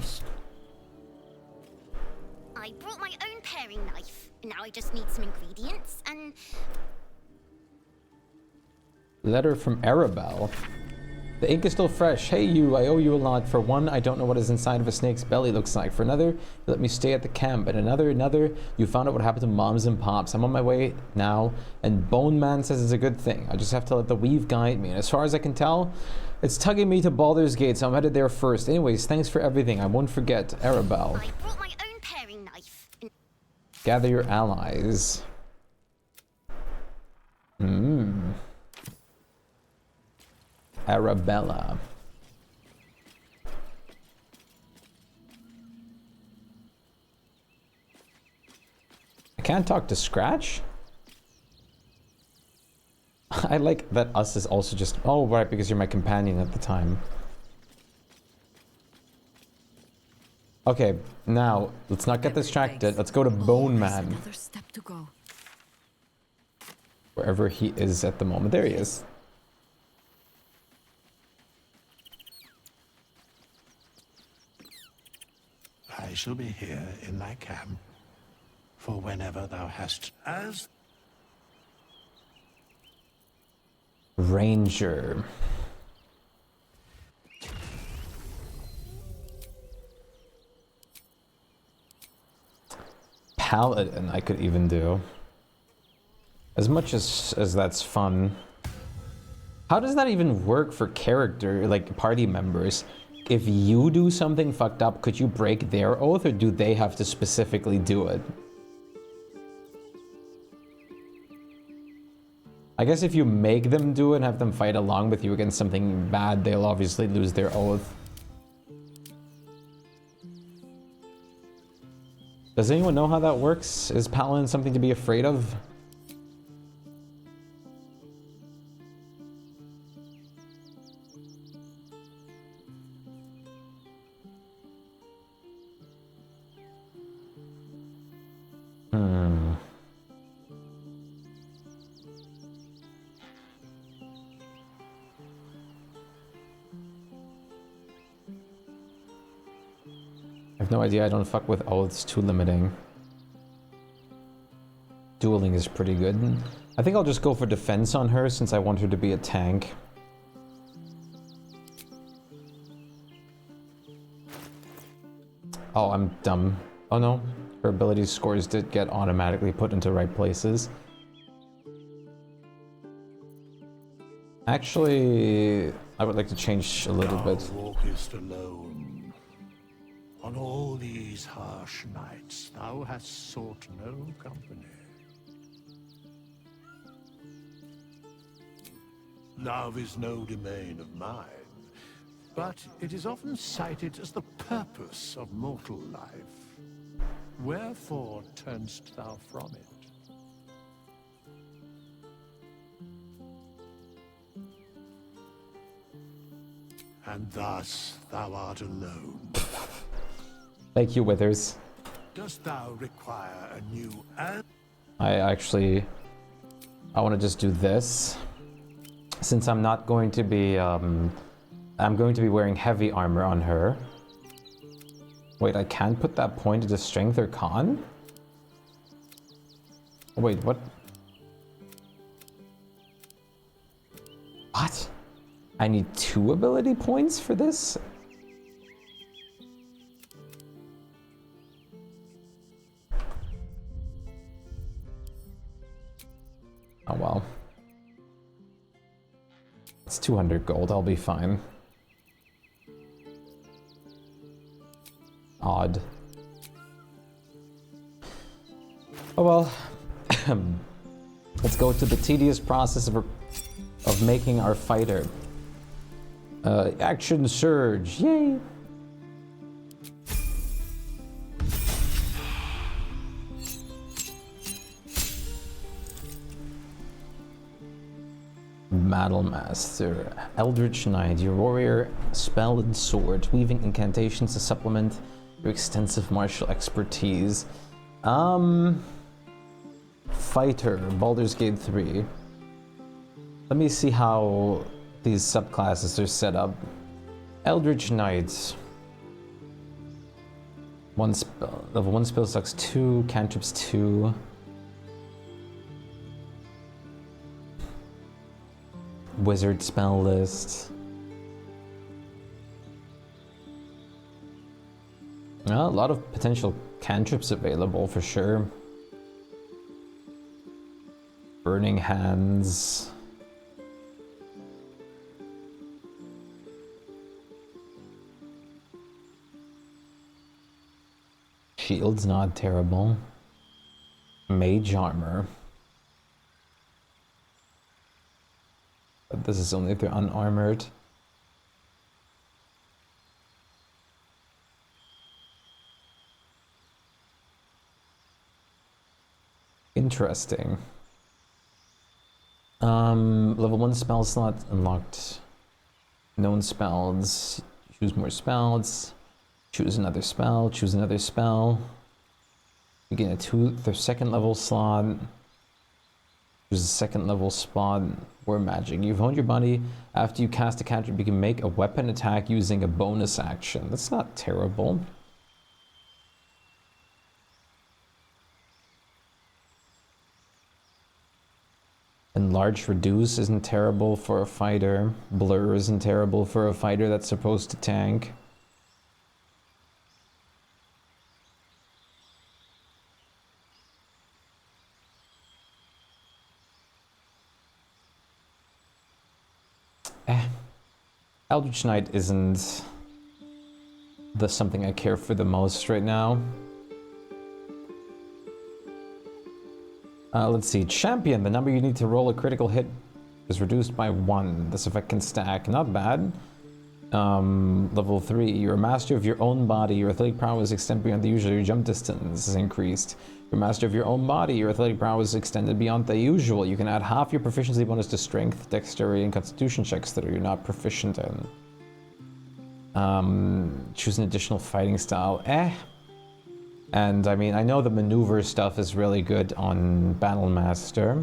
I brought my own paring knife. Now I just need some ingredients and... Letter from Arabelle. The ink is still fresh. Hey you, I owe you a lot. For one, I don't know what is inside of a snake's belly looks like. For another, you let me stay at the camp. And another, you found out what happened to moms and pops. I'm on my way now, and Bone Man says it's a good thing. I just have to let the weave guide me. And as far as I can tell, it's tugging me to Baldur's Gate, so I'm headed there first. Anyways, thanks for everything. I won't forget. Arabelle. I brought my own paring knife. Gather your allies. Arabella. I can't talk to Scratch? I like that us is also just... Oh, right, because you're my companion at the time. Okay, now, let's not get distracted. Let's go to Bone Man. Another step to go. Wherever he is at the moment. There he is. I shall be here in thy camp for whenever thou hast as Ranger. Paladin I could even do. As much as that's fun. How does that even work for character, like party members? If you do something fucked up, could you break their oath, or do they have to specifically do it? I guess if you make them do it and have them fight along with you against something bad, they'll obviously lose their oath. Does anyone know how that works? Is Paladin something to be afraid of? I have no idea. I don't fuck with oaths. Too limiting. Dueling is pretty good. I think I'll just go for defense on her since I want her to be a tank. Oh, I'm dumb. Oh no. Her ability scores did get automatically put into right places. Actually, I would like to change a little bit. Thou walkest alone. On all these harsh nights, thou hast sought no company. Love is no domain of mine, but it is often cited as the purpose of mortal life. Wherefore turnst thou from it? And thus thou art alone. Thank you, Withers. Dost thou require a new I want to just do this. Since I'm not going to be, I'm going to be wearing heavy armor on her. Wait, I can't put that point into strength or con? Wait, what? What? I need 2 ability points for this? Oh well. It's 200 gold, I'll be fine. Odd. Oh well. Let's go to the tedious process of making our fighter. Action surge, yay! Battle Master, Eldritch Knight, your warrior spell and sword, weaving incantations to supplement your extensive martial expertise. Fighter, Baldur's Gate 3. Let me see how these subclasses are set up. Eldritch Knight. Level 1 spell sucks 2, cantrips 2. Wizard spell list. Well, a lot of potential cantrips available for sure. Burning Hands. Shield's not terrible. Mage Armor. But this is only if they're unarmored. Interesting. Level 1 spell slot unlocked. Known spells. Choose more spells. Choose another spell. Choose another spell. You gain a second level slot. Choose a second level spot. War magic. You've honed your body. After you cast a cantrip, you can make a weapon attack using a bonus action. That's not terrible. Enlarge Reduce isn't terrible for a fighter. Blur isn't terrible for a fighter that's supposed to tank. Eldritch Knight isn't something I care for the most right now. Let's see, Champion, the number you need to roll a critical hit is reduced by 1. This effect can stack, not bad. Level 3, you're a master of your own body. Your athletic prowess extends beyond the usual. Your jump distance is increased. You're a master of your own body. Your athletic prowess is extended beyond the usual. You can add half your proficiency bonus to strength, dexterity, and constitution checks that you're not proficient in. Choose an additional fighting style. And I mean, I know the maneuver stuff is really good on Battle Master.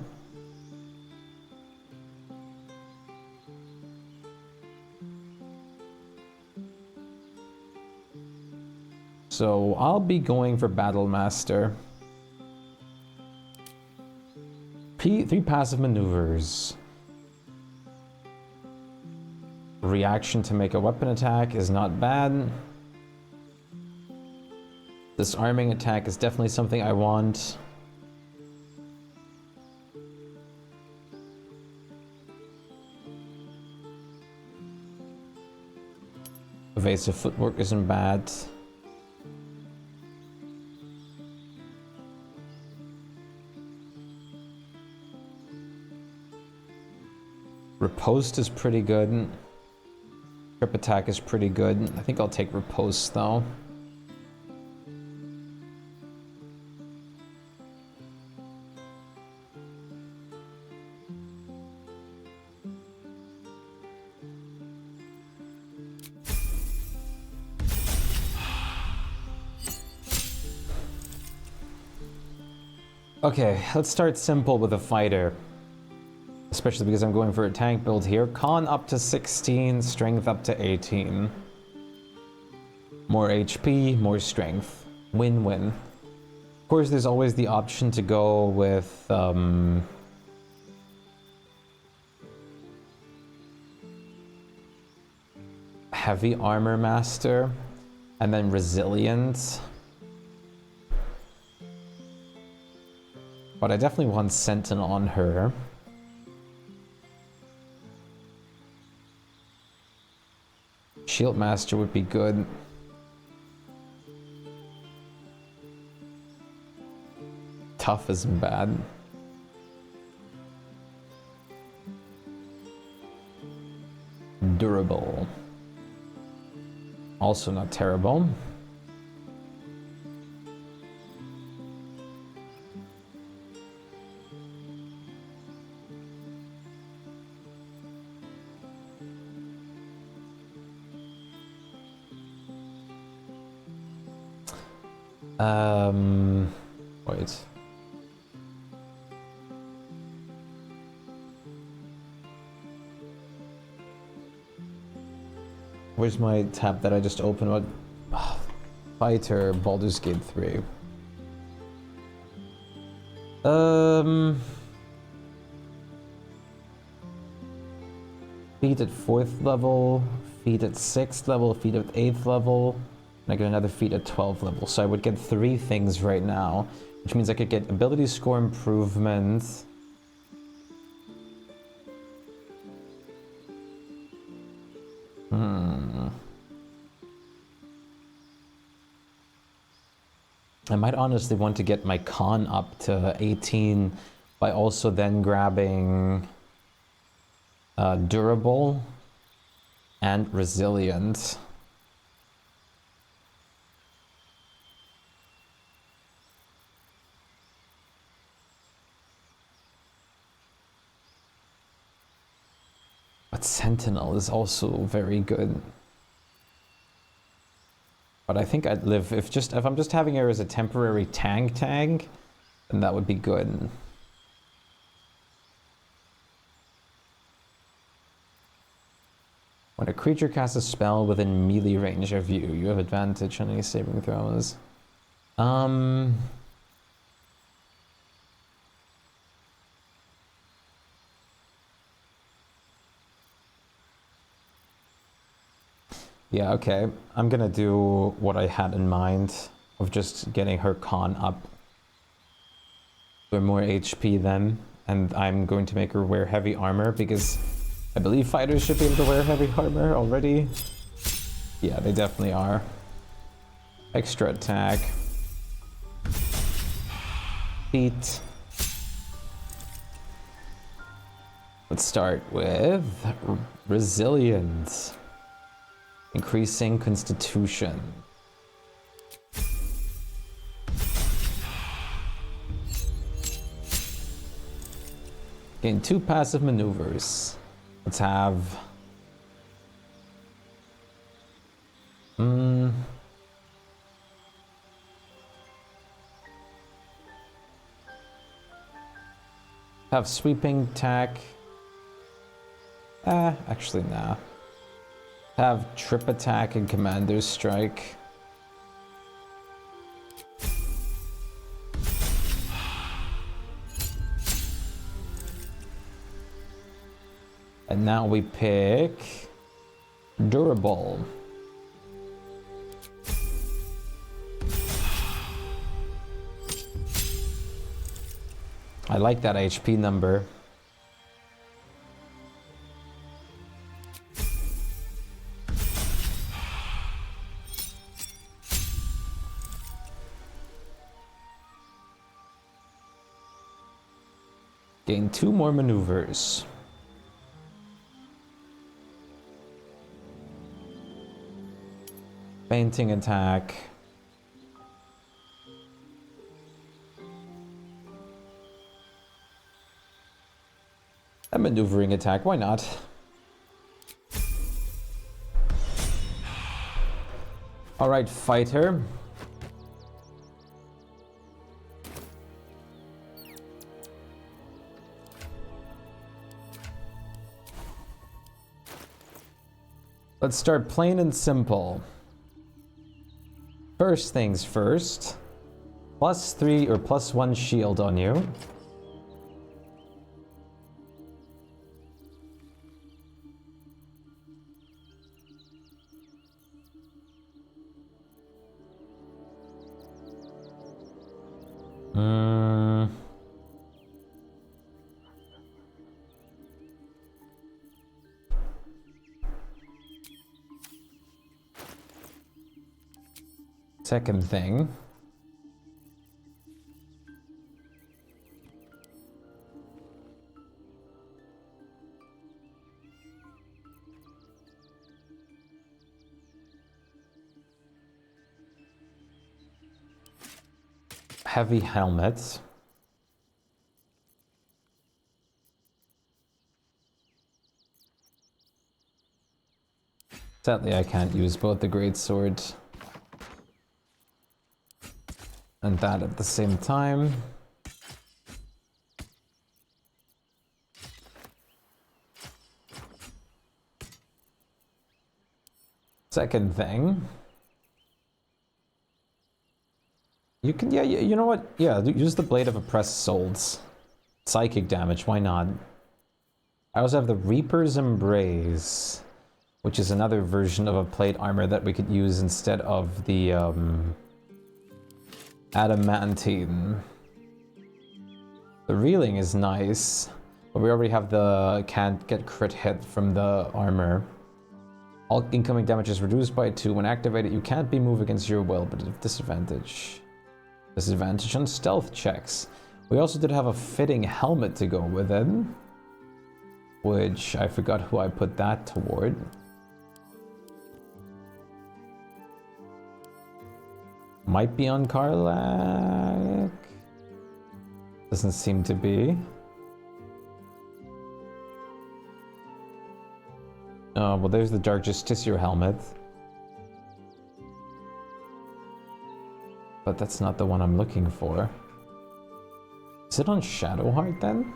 So I'll be going for Battle Master. 3 passive maneuvers. Reaction to make a weapon attack is not bad. Disarming attack is definitely something I want. Evasive footwork isn't bad. Riposte is pretty good. Trip attack is pretty good. I think I'll take Riposte though. Okay, let's start simple with a fighter. Especially because I'm going for a tank build here. Con up to 16, strength up to 18. More HP, more strength. Win-win. Of course, there's always the option to go with, Heavy Armor Master, and then Resilient. But I definitely want Sentinel on her. Shield Master would be good. Tough isn't bad. Durable. Also not terrible. Wait. Where's my tab that I just opened? What? Fighter, Baldur's Gate 3. Feet at 4th level, feet at 6th level, feet at 8th level, and I get another feat at 12th level. So I would get 3 things right now, which means I could get ability score improvement. I might honestly want to get my con up to 18 by also then grabbing durable and resilient. But Sentinel is also very good. But I think I'd live if I'm just having her as a temporary tank, then that would be good. When a creature casts a spell within melee range of you, you have advantage on any saving throws. Yeah, okay. I'm gonna do what I had in mind of just getting her con up for more HP then, and I'm going to make her wear heavy armor because I believe fighters should be able to wear heavy armor already. Yeah, they definitely are. Extra attack. Feet. Let's start with resilience. Increasing constitution. Gain 2 passive maneuvers. Let's have... Have sweeping attack. Actually, nah. Have trip attack and commander's strike. And now we pick durable. I like that HP number. Gain 2 more maneuvers. Fainting attack. A maneuvering attack, why not? Alright, fighter. Let's start plain and simple. First things first. +3 or +1 shield on you. Second thing. Heavy helmets. Sadly, I can't use both the great swords and that at the same time. Second thing. You can, yeah, you know what? Yeah, use the Blade of Oppressed Souls. Psychic damage, why not? I also have the Reaper's Embrace, which is another version of a plate armor that we could use instead of the, Adamantine. The Reeling is nice, but we already have the can't get crit hit from the armor. All incoming damage is reduced by 2. When activated, you can't be moved against your will, but at disadvantage. Disadvantage on stealth checks. We also did have a fitting helmet to go with it, which I forgot who I put that toward. Might be on Karlak. Doesn't seem to be. Oh, well, there's the Dark Justiciar helmet. But that's not the one I'm looking for. Is it on Shadowheart then?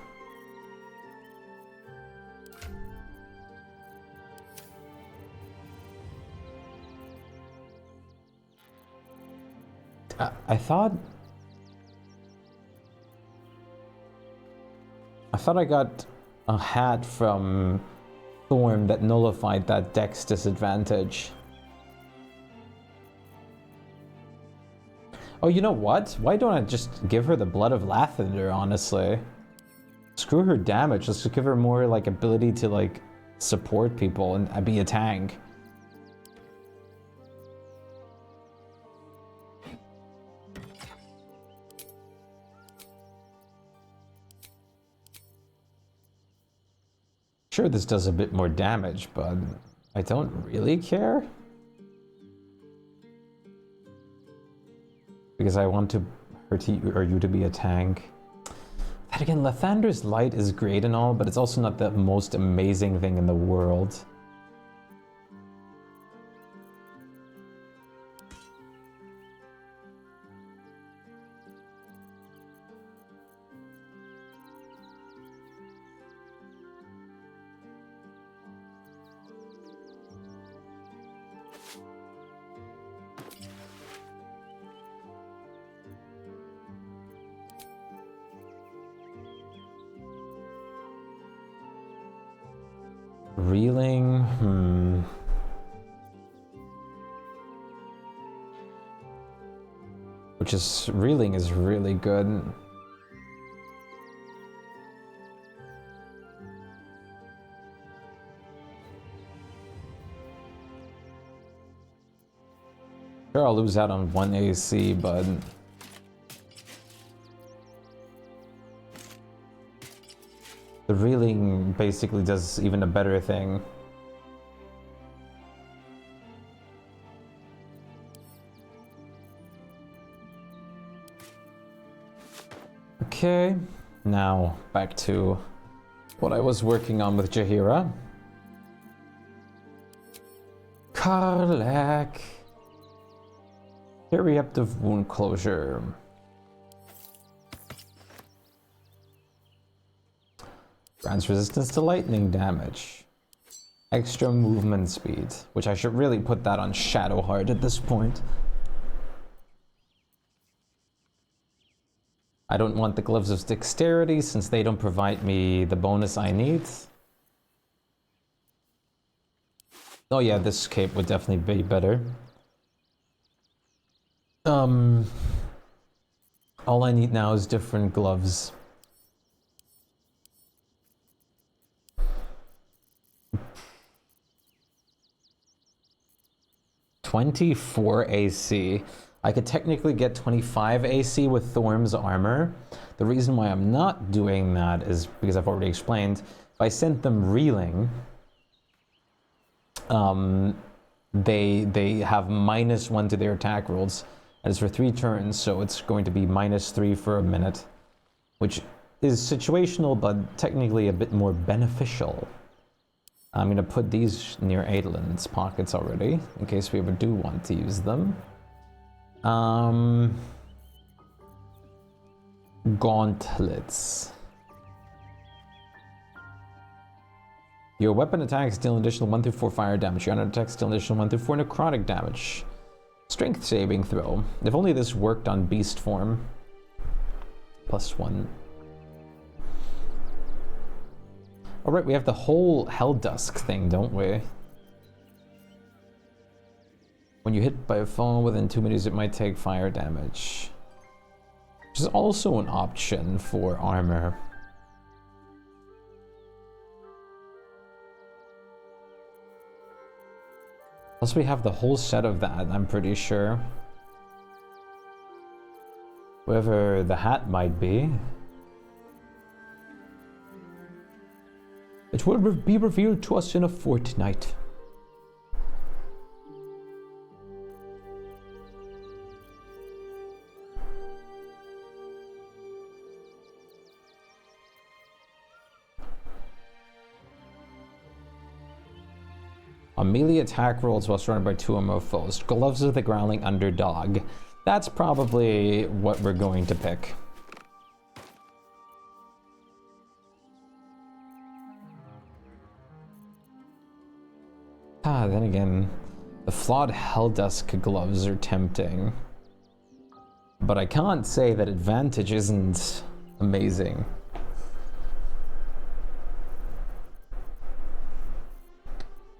I thought I got a hat from Thorm that nullified that dex disadvantage. Oh, you know what? Why don't I just give her the Blood of Lathander, honestly? Screw her damage, let's just give her more, like, ability to, like, support people and be a tank. Sure, this does a bit more damage, but I don't really care. Because I want her to, or you to be a tank. Then again, Lathander's Light is great and all, but it's also not the most amazing thing in the world. Reeling, Which is, Reeling is really good. Sure, I'll lose out on 1 AC, but the Reeling basically does even a better thing. Okay, now back to what I was working on with Jaheira. Karlak. Periaptive wound closure. Grants resistance to lightning damage. Extra movement speed, which I should really put that on Shadowheart at this point. I don't want the gloves of dexterity since they don't provide me the bonus I need. Oh yeah, this cape would definitely be better. All I need now is different gloves. $24 AC. I could technically get 25 AC with Thorm's armor. The reason why I'm not doing that is because I've already explained. If I sent them reeling, they have -1 to their attack rolls. And it's for 3 turns, so it's going to be -3 for a minute, which is situational, but technically a bit more beneficial. I'm going to put these near Adelin's pockets already, in case we ever do want to use them. Gauntlets. Your weapon attacks deal an additional 1 through 4 fire damage. Your unarmed attacks deal an additional 1 through 4 necrotic damage. Strength saving throw. If only this worked on beast form. +1. Alright, we have the whole Helldusk thing, don't we? When you hit by a foe within 2 minutes, it might take fire damage. Which is also an option for armor. Plus we have the whole set of that, I'm pretty sure. Whoever the hat might be. It will be revealed to us in a fortnight. On melee attack rolls while surrounded by 2 or more foes. Gloves of the Growling Underdog. That's probably what we're going to pick. Then again, the flawed Helldusk gloves are tempting. But I can't say that advantage isn't amazing.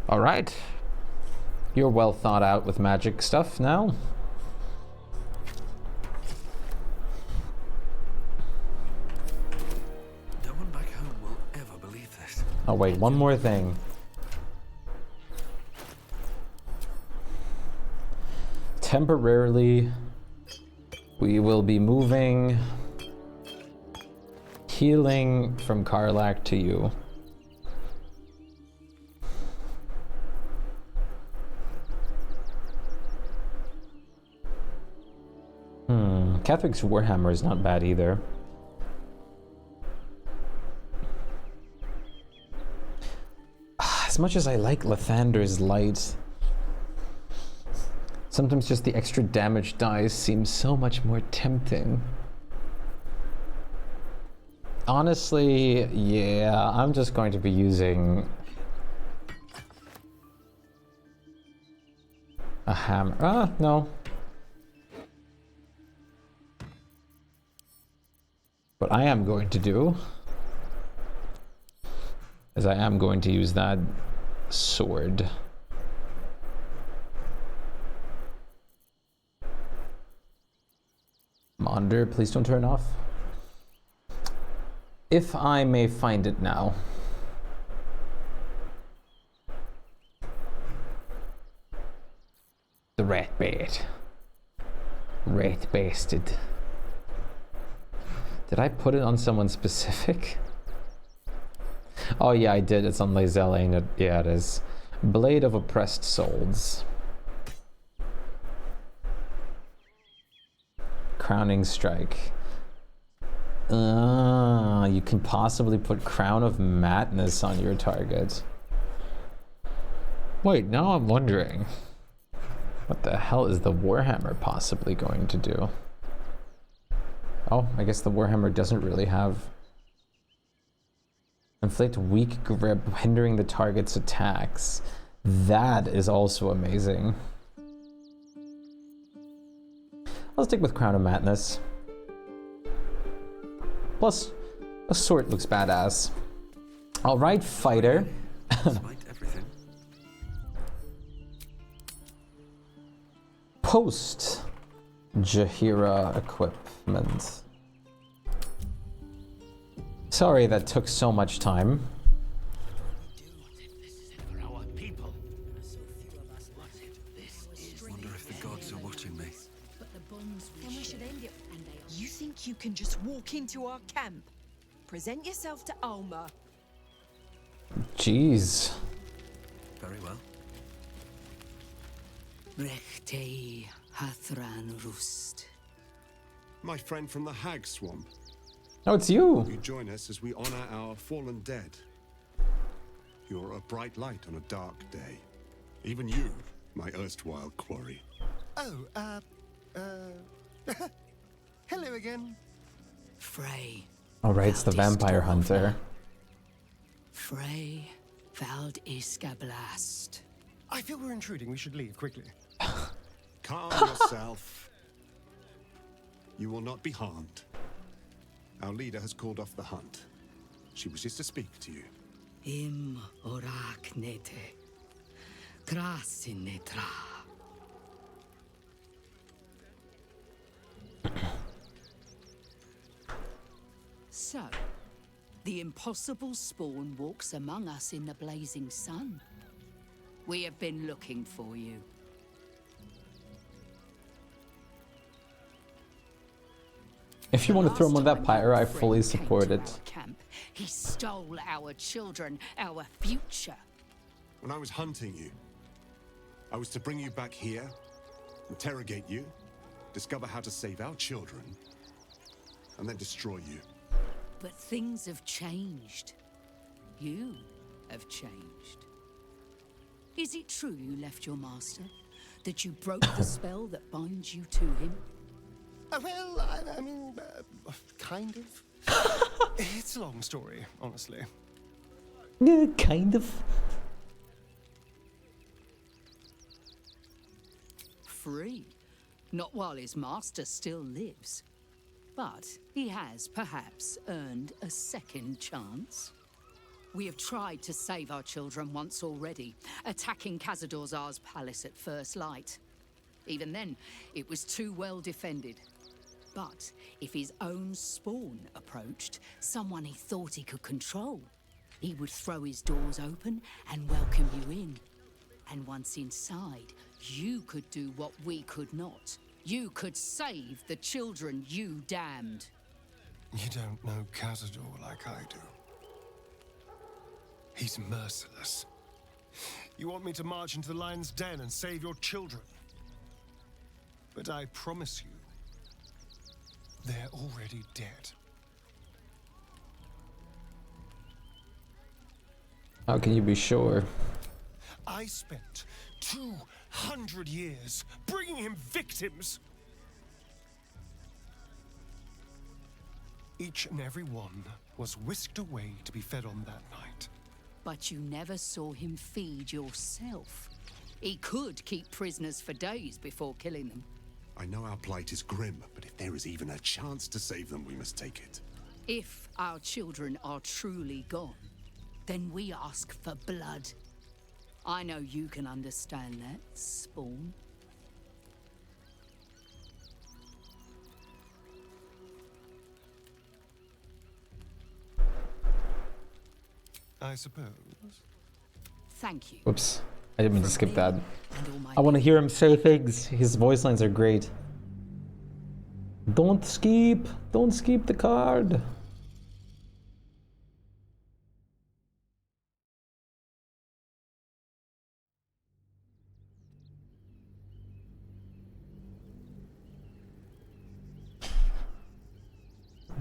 Alright. You're well thought out with magic stuff now. No one back home will ever believe this. Oh wait, one more thing. Temporarily, we will be moving healing from Karlak to you. Cathick's Warhammer is not bad either. As much as I like Lathander's Light, sometimes just the extra damage dice seems so much more tempting. Honestly, yeah, I'm just going to be using a hammer. No. What I am going to do is I am going to use that sword. Monitor, please don't turn off. If I may find it now. The rat bait. Rat bastard. Did I put it on someone specific? Oh yeah, I did. It's on Lae'zel, ain't it? Yeah, it is. Blade of Oppressed Souls. Crowning Strike. You can possibly put Crown of Madness on your target. Wait, now I'm wondering. What the hell is the Warhammer possibly going to do? Oh, I guess the Warhammer doesn't really have Inflict weak grip, hindering the target's attacks. That is also amazing. I'll stick with Crown of Madness. Plus, a sword looks badass. Alright, fighter. Post Jahira equipment. Sorry that took so much time. Wonder if the gods are watching me. Then we should end it. You think you can just walk into our camp? Present yourself to Alma. Jeez. Very well. Rechtei Hathran Rust. My friend from the Hag Swamp. Oh, it's you. You join us as we honor our fallen dead. You're a bright light on a dark day. Even you, my erstwhile quarry. Oh, hello again. Frey. Alright, it's the vampire hunter. Frey Vald Iskablast. I feel we're intruding. We should leave quickly. Calm yourself. You will not be harmed. Our leader has called off the hunt. She wishes to speak to you. Im orak nete. Krasinetra. So, the impossible spawn walks among us in the blazing sun. We have been looking for you. If you want to throw him on that pyre, I fully support it. Camp, he stole our children, our future. When I was hunting you, I was to bring you back here, interrogate you, discover how to save our children, and then destroy you. But things have changed. You have changed. Is it true you left your master? That you broke the spell that binds you to him? Well, I mean, kind of. It's a long story, honestly. Yeah, kind of. Free. Not while his master still lives. But he has perhaps earned a second chance. We have tried to save our children once already, attacking Khazad-dûr'Zar's palace at first light. Even then, it was too well defended. But if his own spawn approached, someone he thought he could control, he would throw his doors open and welcome you in. And once inside, you could do what we could not. You could save the children you damned. You don't know Khazad-dûr like I do. He's merciless. You want me to march into the lion's den and save your children? But I promise you, they're already dead. How can you be sure? I spent 200 years bringing him victims. Each and every one was whisked away to be fed on that night. But you never saw him feed yourself. He could keep prisoners for days before killing them. I know our plight is grim, but if there is even a chance to save them, we must take it. If our children are truly gone, then we ask for blood. I know you can understand that, Spawn. I suppose. Thank you. Oops. I didn't mean to skip that. I want to hear him say things. His voice lines are great. Don't skip. Don't skip the card.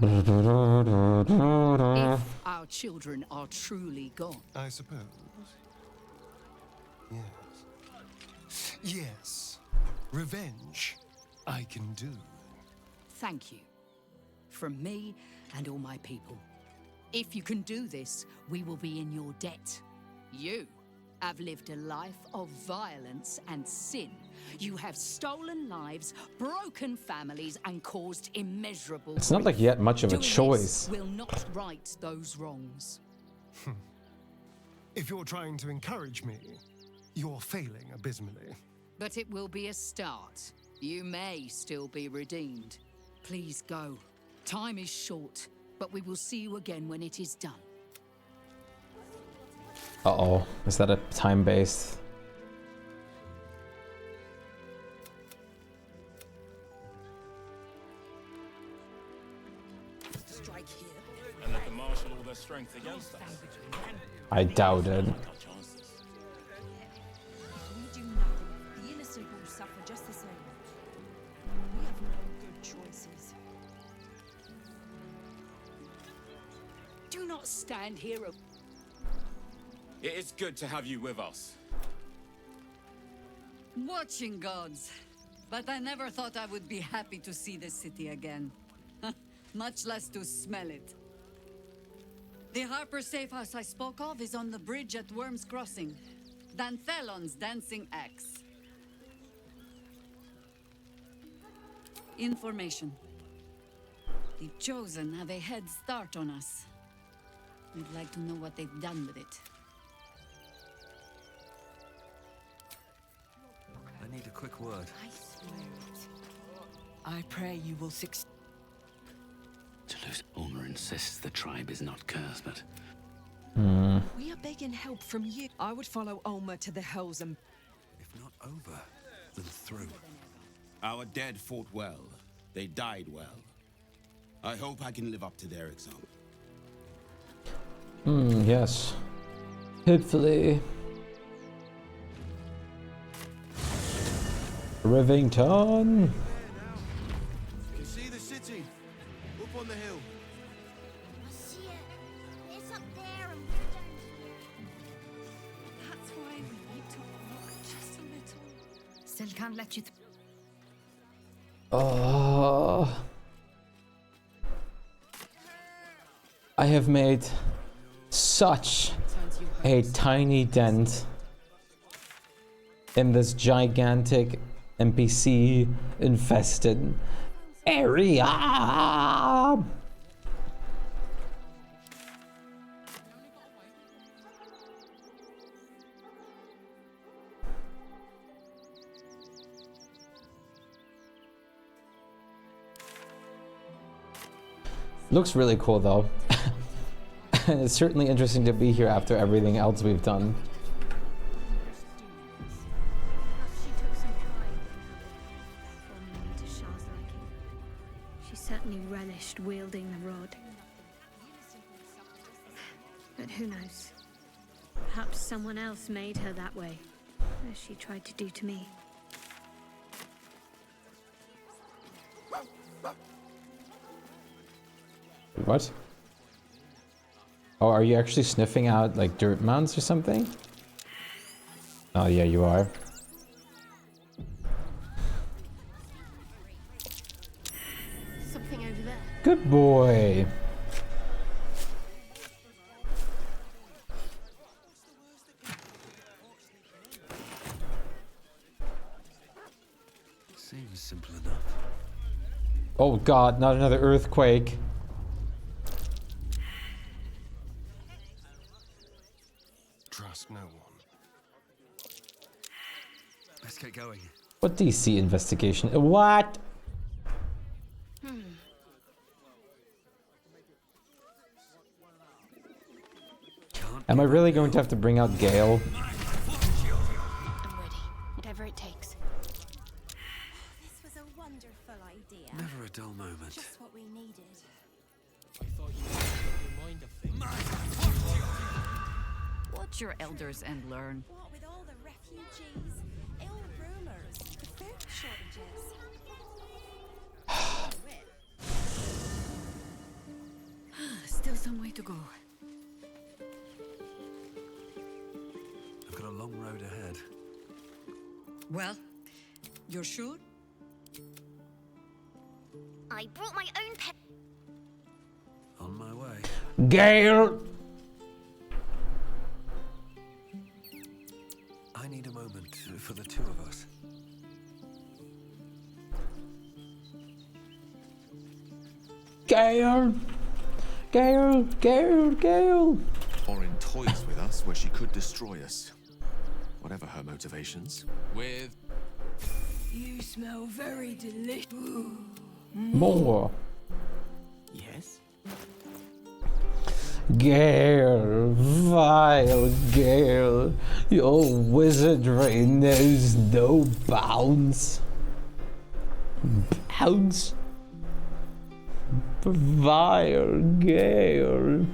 If our children are truly gone. I suppose. Yes. Yes. Revenge, I can do. Thank you. From me and all my people. If you can do this, we will be in your debt. You have lived a life of violence and sin. You have stolen lives, broken families, and caused immeasurable It's not like you had much of a Doing choice. this will not right those wrongs. If you're trying to encourage me, you're failing abysmally. But it will be a start. You may still be redeemed. Please go. Time is short, but we will see you again when it is done. Uh-oh. Is that a time-based? Strike here. And let them marshal all their strength against us. I doubt it. We do nothing. The innocent will suffer just the same. We have no good choices. Do not stand here. It is good to have you with us. Watching gods. But I never thought I would be happy to see the city again. Much less to smell it. The Harper safe house I spoke of is on the bridge at Worm's Crossing. Danthelon's dancing axe. Information. The Chosen have a head start on us. We'd like to know what they've done with it. I need a quick word. I swear it. I pray you will succeed. Toulouse owner insists the tribe is not cursed, but We are begging help from you. I would follow Ulmer to the hells and... if not over, then through. Our dead fought well. They died well. I hope I can live up to their example. Yes. Hopefully. Rivington. You can see the city up on the hill. I see it. It's up there and we're down here. That's why we need to walk just a little. Still can't let you Oh. I have made such a tiny dent in this gigantic NPC infested area. Looks really cool though. And it's certainly interesting to be here after everything else we've done. She took some pride in forming into Shah's liking. She certainly relished wielding the rod. But who knows? Perhaps someone else made her that way, as she tried to do to me. What? Oh, are you actually sniffing out like dirt mounds or something? Oh yeah, you are. Something over there. Good boy. Seems simple enough. Oh god, not another earthquake. Trust no one. Let's get going. What DC investigation? What? Am I really going to have to bring out Gale? I'm ready. Whatever it takes. This was a wonderful idea. Never a dull moment. Just what we needed. I thought you would make your mind up things. Watch your elders and learn. What with all the refugees, ill rumors, the food shortages. Still some way to go. I've got a long road ahead. Well, you're sure? I brought my own pet. On my way. Gale! I need a moment for the two of us. Gale! Gale! Gale! Gale! Or in toys with us where she could destroy us. Whatever her motivations. With... You smell very delicious. More. Yes? Gale, vile Gale, your wizardry knows no bounds. Bounds? Vile Gale.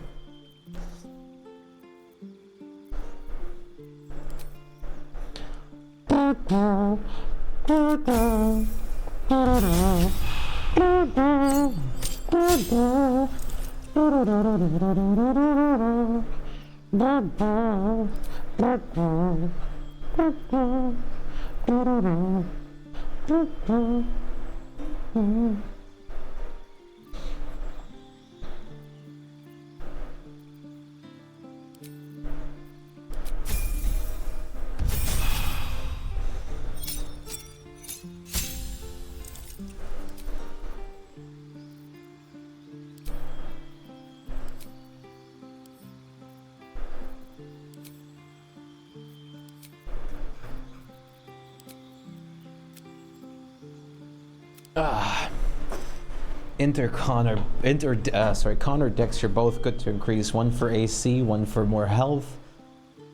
Connor decks are both good to increase. One for AC, one for more health,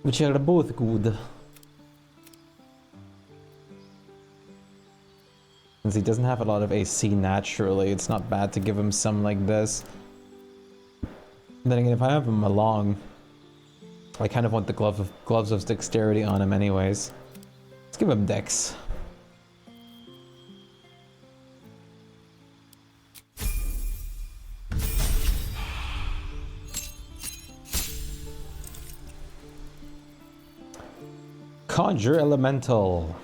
which are both good. Since he doesn't have a lot of AC naturally, it's not bad to give him some like this. And then again, if I have him along, I kind of want the gloves of dexterity on him anyways. Let's give him dex. Conjure Elemental.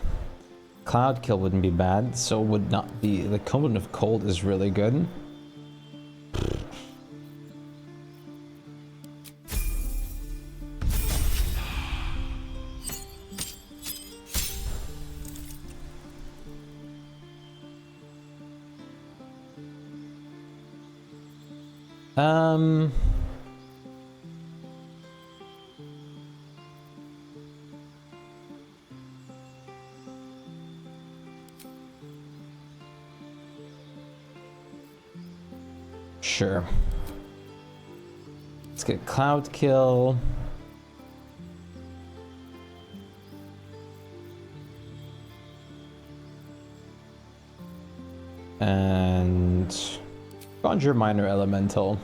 Cloud Kill wouldn't be bad, so would not be. The Cone of Cold is really good. Sure. Let's get Cloud Kill. And Conjure Minor Elemental.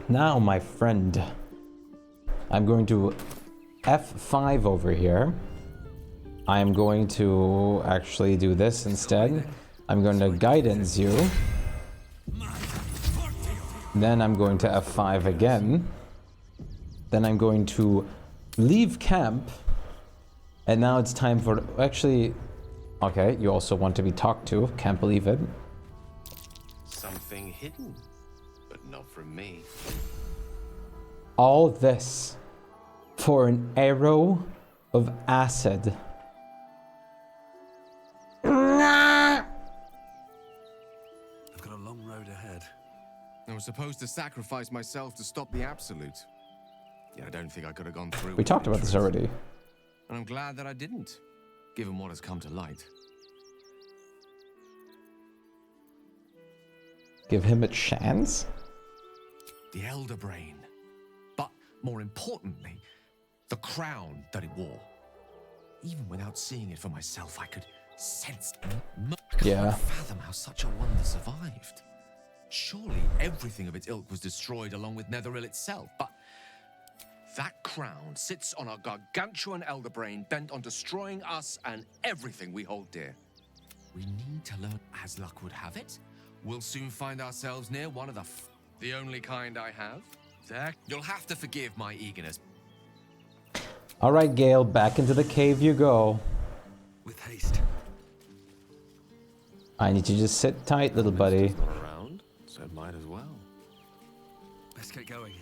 Now, my friend, I'm going to F5 over here. I am going to actually do this instead. I'm going to guidance you. Then I'm going to F5 again. Then I'm going to leave camp. And now it's time for... Actually... Okay, you also want to be talked to. Can't believe it. Something hidden, but not from me. All this for an arrow of acid. I've got a long road ahead. I was supposed to sacrifice myself to stop the Absolute. Yeah, I don't think I could have gone through. We talked about this already. And I'm glad that I didn't, given what has come to light. Give him a chance? The Elder Brain. But more importantly, the crown that it wore. Even without seeing it for myself, I could sense... I can't fathom how such a wonder survived. Surely everything of its ilk was destroyed along with Netheril itself, but... That crown sits on a gargantuan Elder Brain bent on destroying us and everything we hold dear. We need to learn, as luck would have it. We'll soon find ourselves near one of the only kind I have. There, you'll have to forgive my eagerness. All right, Gale, back into the cave you go. With haste. I need to just sit tight, little buddy. Not around, so might as well. Let's get going.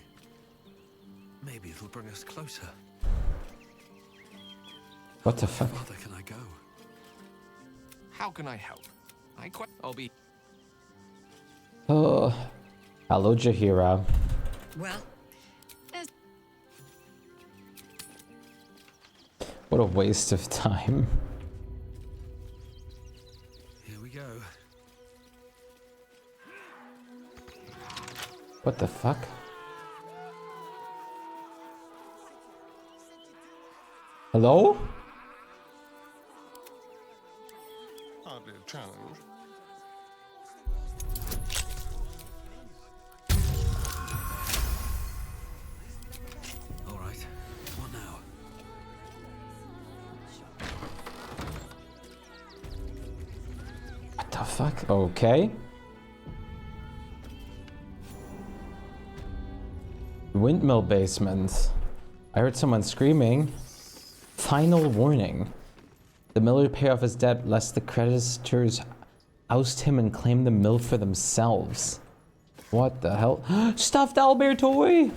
Maybe it'll bring us closer. What the fuck? How far can I go? How can I help? I'll be. Oh, hello, Jahira. Well, What a waste of time. Here we go. What the fuck? Hello? Hardly a challenge. All right. What now? What the fuck? Okay. Windmill basement. I heard someone screaming. Final warning. The miller pay off his debt lest the creditors oust him and claim the mill for themselves. What the hell? Stuffed Albert toy!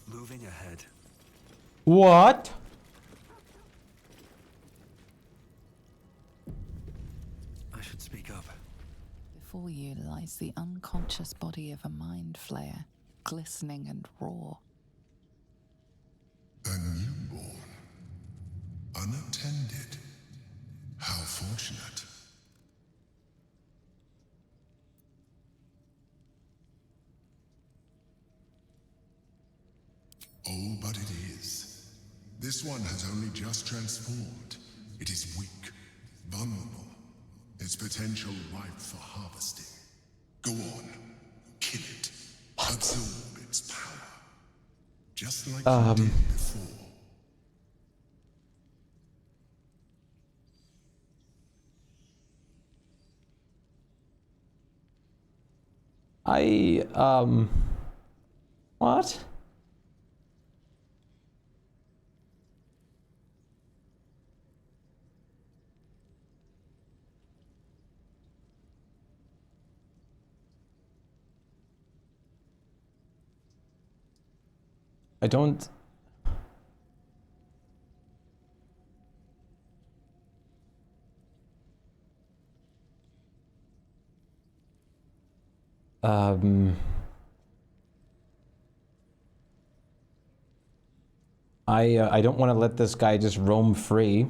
Moving ahead. What? I should speak up. Before you lies the unconscious body of a mind flayer, glistening and raw. A newborn. Unattended. How fortunate. Oh, but it is. This one has only just transformed. It is weak, vulnerable. Its potential ripe for harvesting. Go on. Kill it. Absorb its power. Just like you did before. What? I don't... I don't want to let this guy just roam free.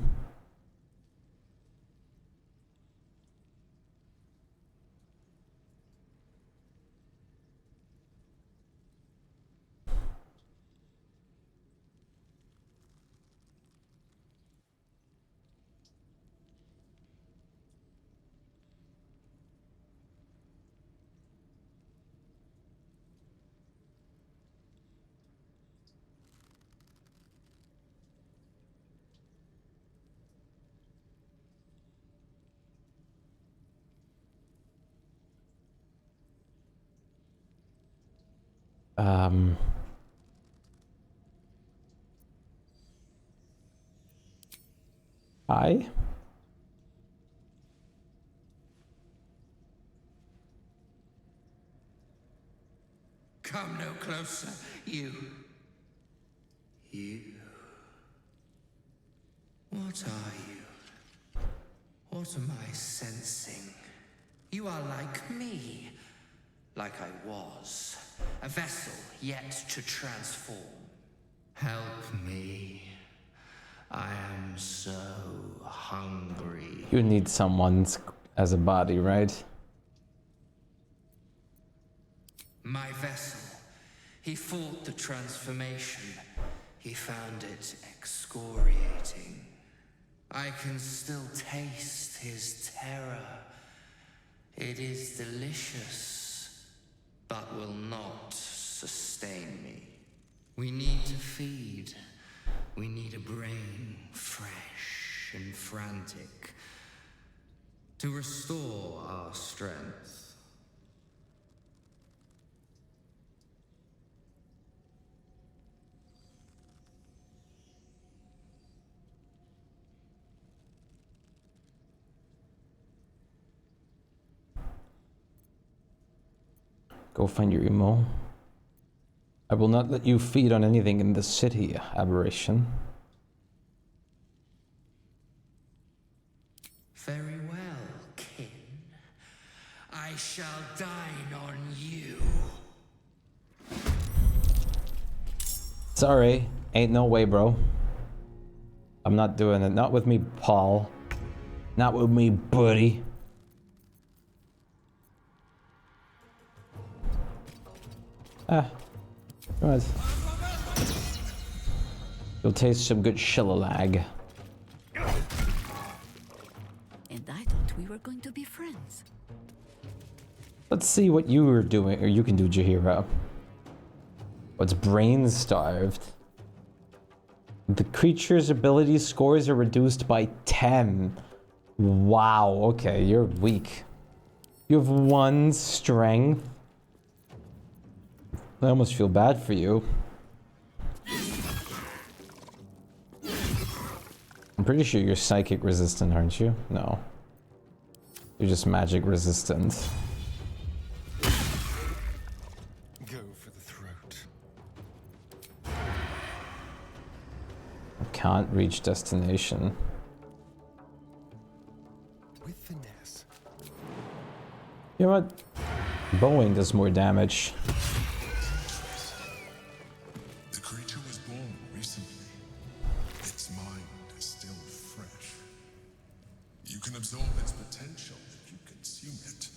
Hi. Come no closer, you. You. What are you? What am I sensing? You are like me. Like I was. A vessel yet to transform. Help me. I am so hungry. You need someone as a body, right? My vessel. He fought the transformation. He found it excoriating. I can still taste his terror. It is delicious, but will not sustain me. We need to feed. We need a brain fresh and frantic to restore our strength. Go find your emo. I will not let you feed on anything in the city, aberration. Very well, kin. I shall dine on you. Sorry, ain't no way, bro. I'm not doing it. Not with me, Paul. Not with me, buddy. Ah. Right. You'll taste some good shillalag. And I thought we were going to be friends. Let's see what you were doing, or you can do, Jaheira. What's brain starved? The creature's ability scores are reduced by 10. Wow, okay, you're weak. You have 1 strength. I almost feel bad for you. I'm pretty sure you're psychic resistant, aren't you? No. You're just magic resistant. Go for the throat. Can't reach destination. With finesse. You know what? Bowing does more damage. The creature was born recently. Its mind is still fresh. You can absorb its potential if you consume it.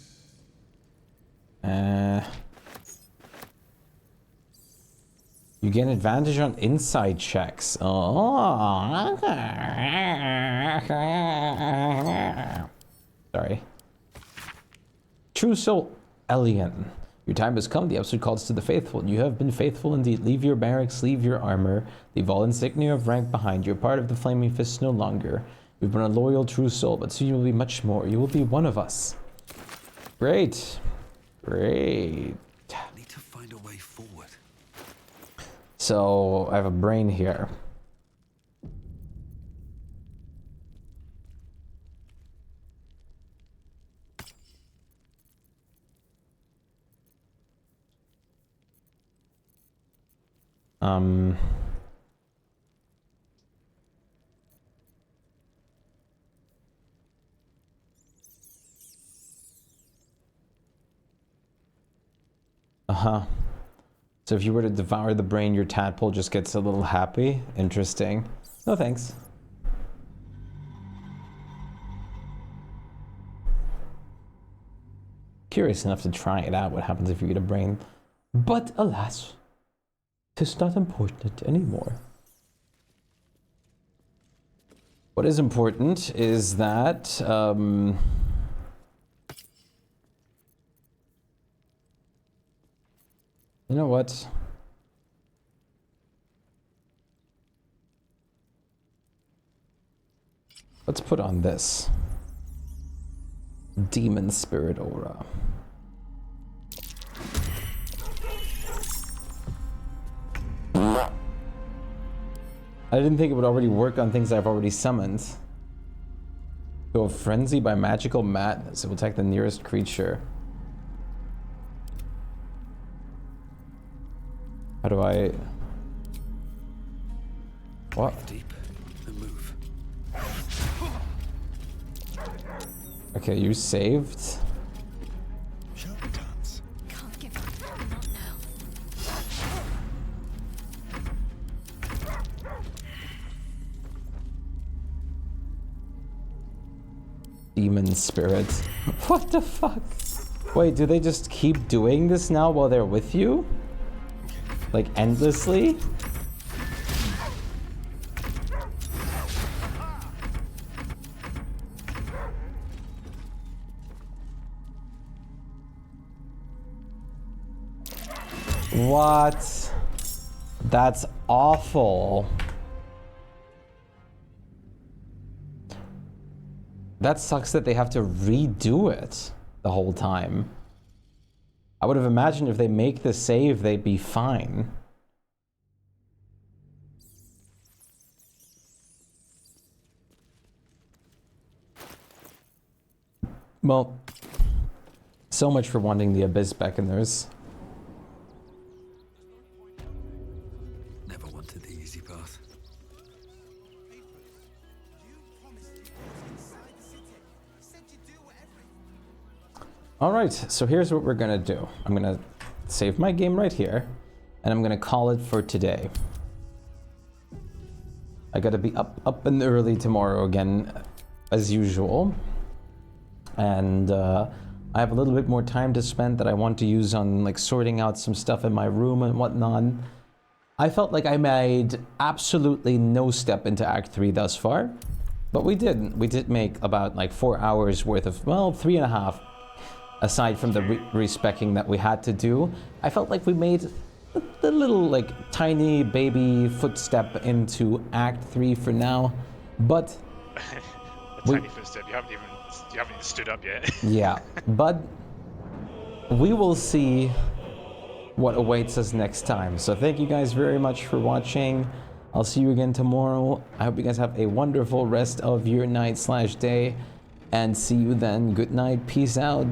You get advantage on inside checks. Oh. Sorry. True Soul Elian. Your time has come. The episode calls to the faithful. You have been faithful indeed. Leave your barracks, leave your armor, leave all insignia of rank behind. You're part of the Flaming Fist no longer. You've been a loyal true soul, but soon you will be much more. You will be one of us. Great. Great. Need to find a way forward. So, I have a brain here. So if you were to devour the brain, your tadpole just gets a little happy. Interesting. No thanks. Curious enough to try it out, what happens if you eat a brain. But alas, 'tis not important anymore. What is important is that, you know what? Let's put on this. Demon Spirit Aura. I didn't think it would already work on things I've already summoned. Go of Frenzy by Magical Madness. It will attack the nearest creature. How do I... What? Deep and move. Okay, you saved. Shall we dance? Can't give up. Not now. Demon Spirit. What the fuck? Wait, do they just keep doing this now while they're with you? Like endlessly? What? That's awful. That sucks that they have to redo it the whole time. I would have imagined if they make the save, they'd be fine. Well, so much for wanting the Abyss Beckoners. Alright, so here's what we're gonna do. I'm gonna save my game right here, and I'm gonna call it for today. I gotta be up and early tomorrow again, as usual. And I have a little bit more time to spend that I want to use on like sorting out some stuff in my room and whatnot. I felt like I made absolutely no step into Act 3 thus far, but we did. We did make about like 4 hours worth of, well, 3.5. Aside from the respecking that we had to do, I felt like we made a little like tiny baby footstep into Act 3 for now, but a tiny footstep. You haven't even stood up yet. Yeah, but we will see what awaits us next time. So thank you guys very much for watching. I'll see you again tomorrow. I hope you guys have a wonderful rest of your night/day, and see you then. Good night. Peace out.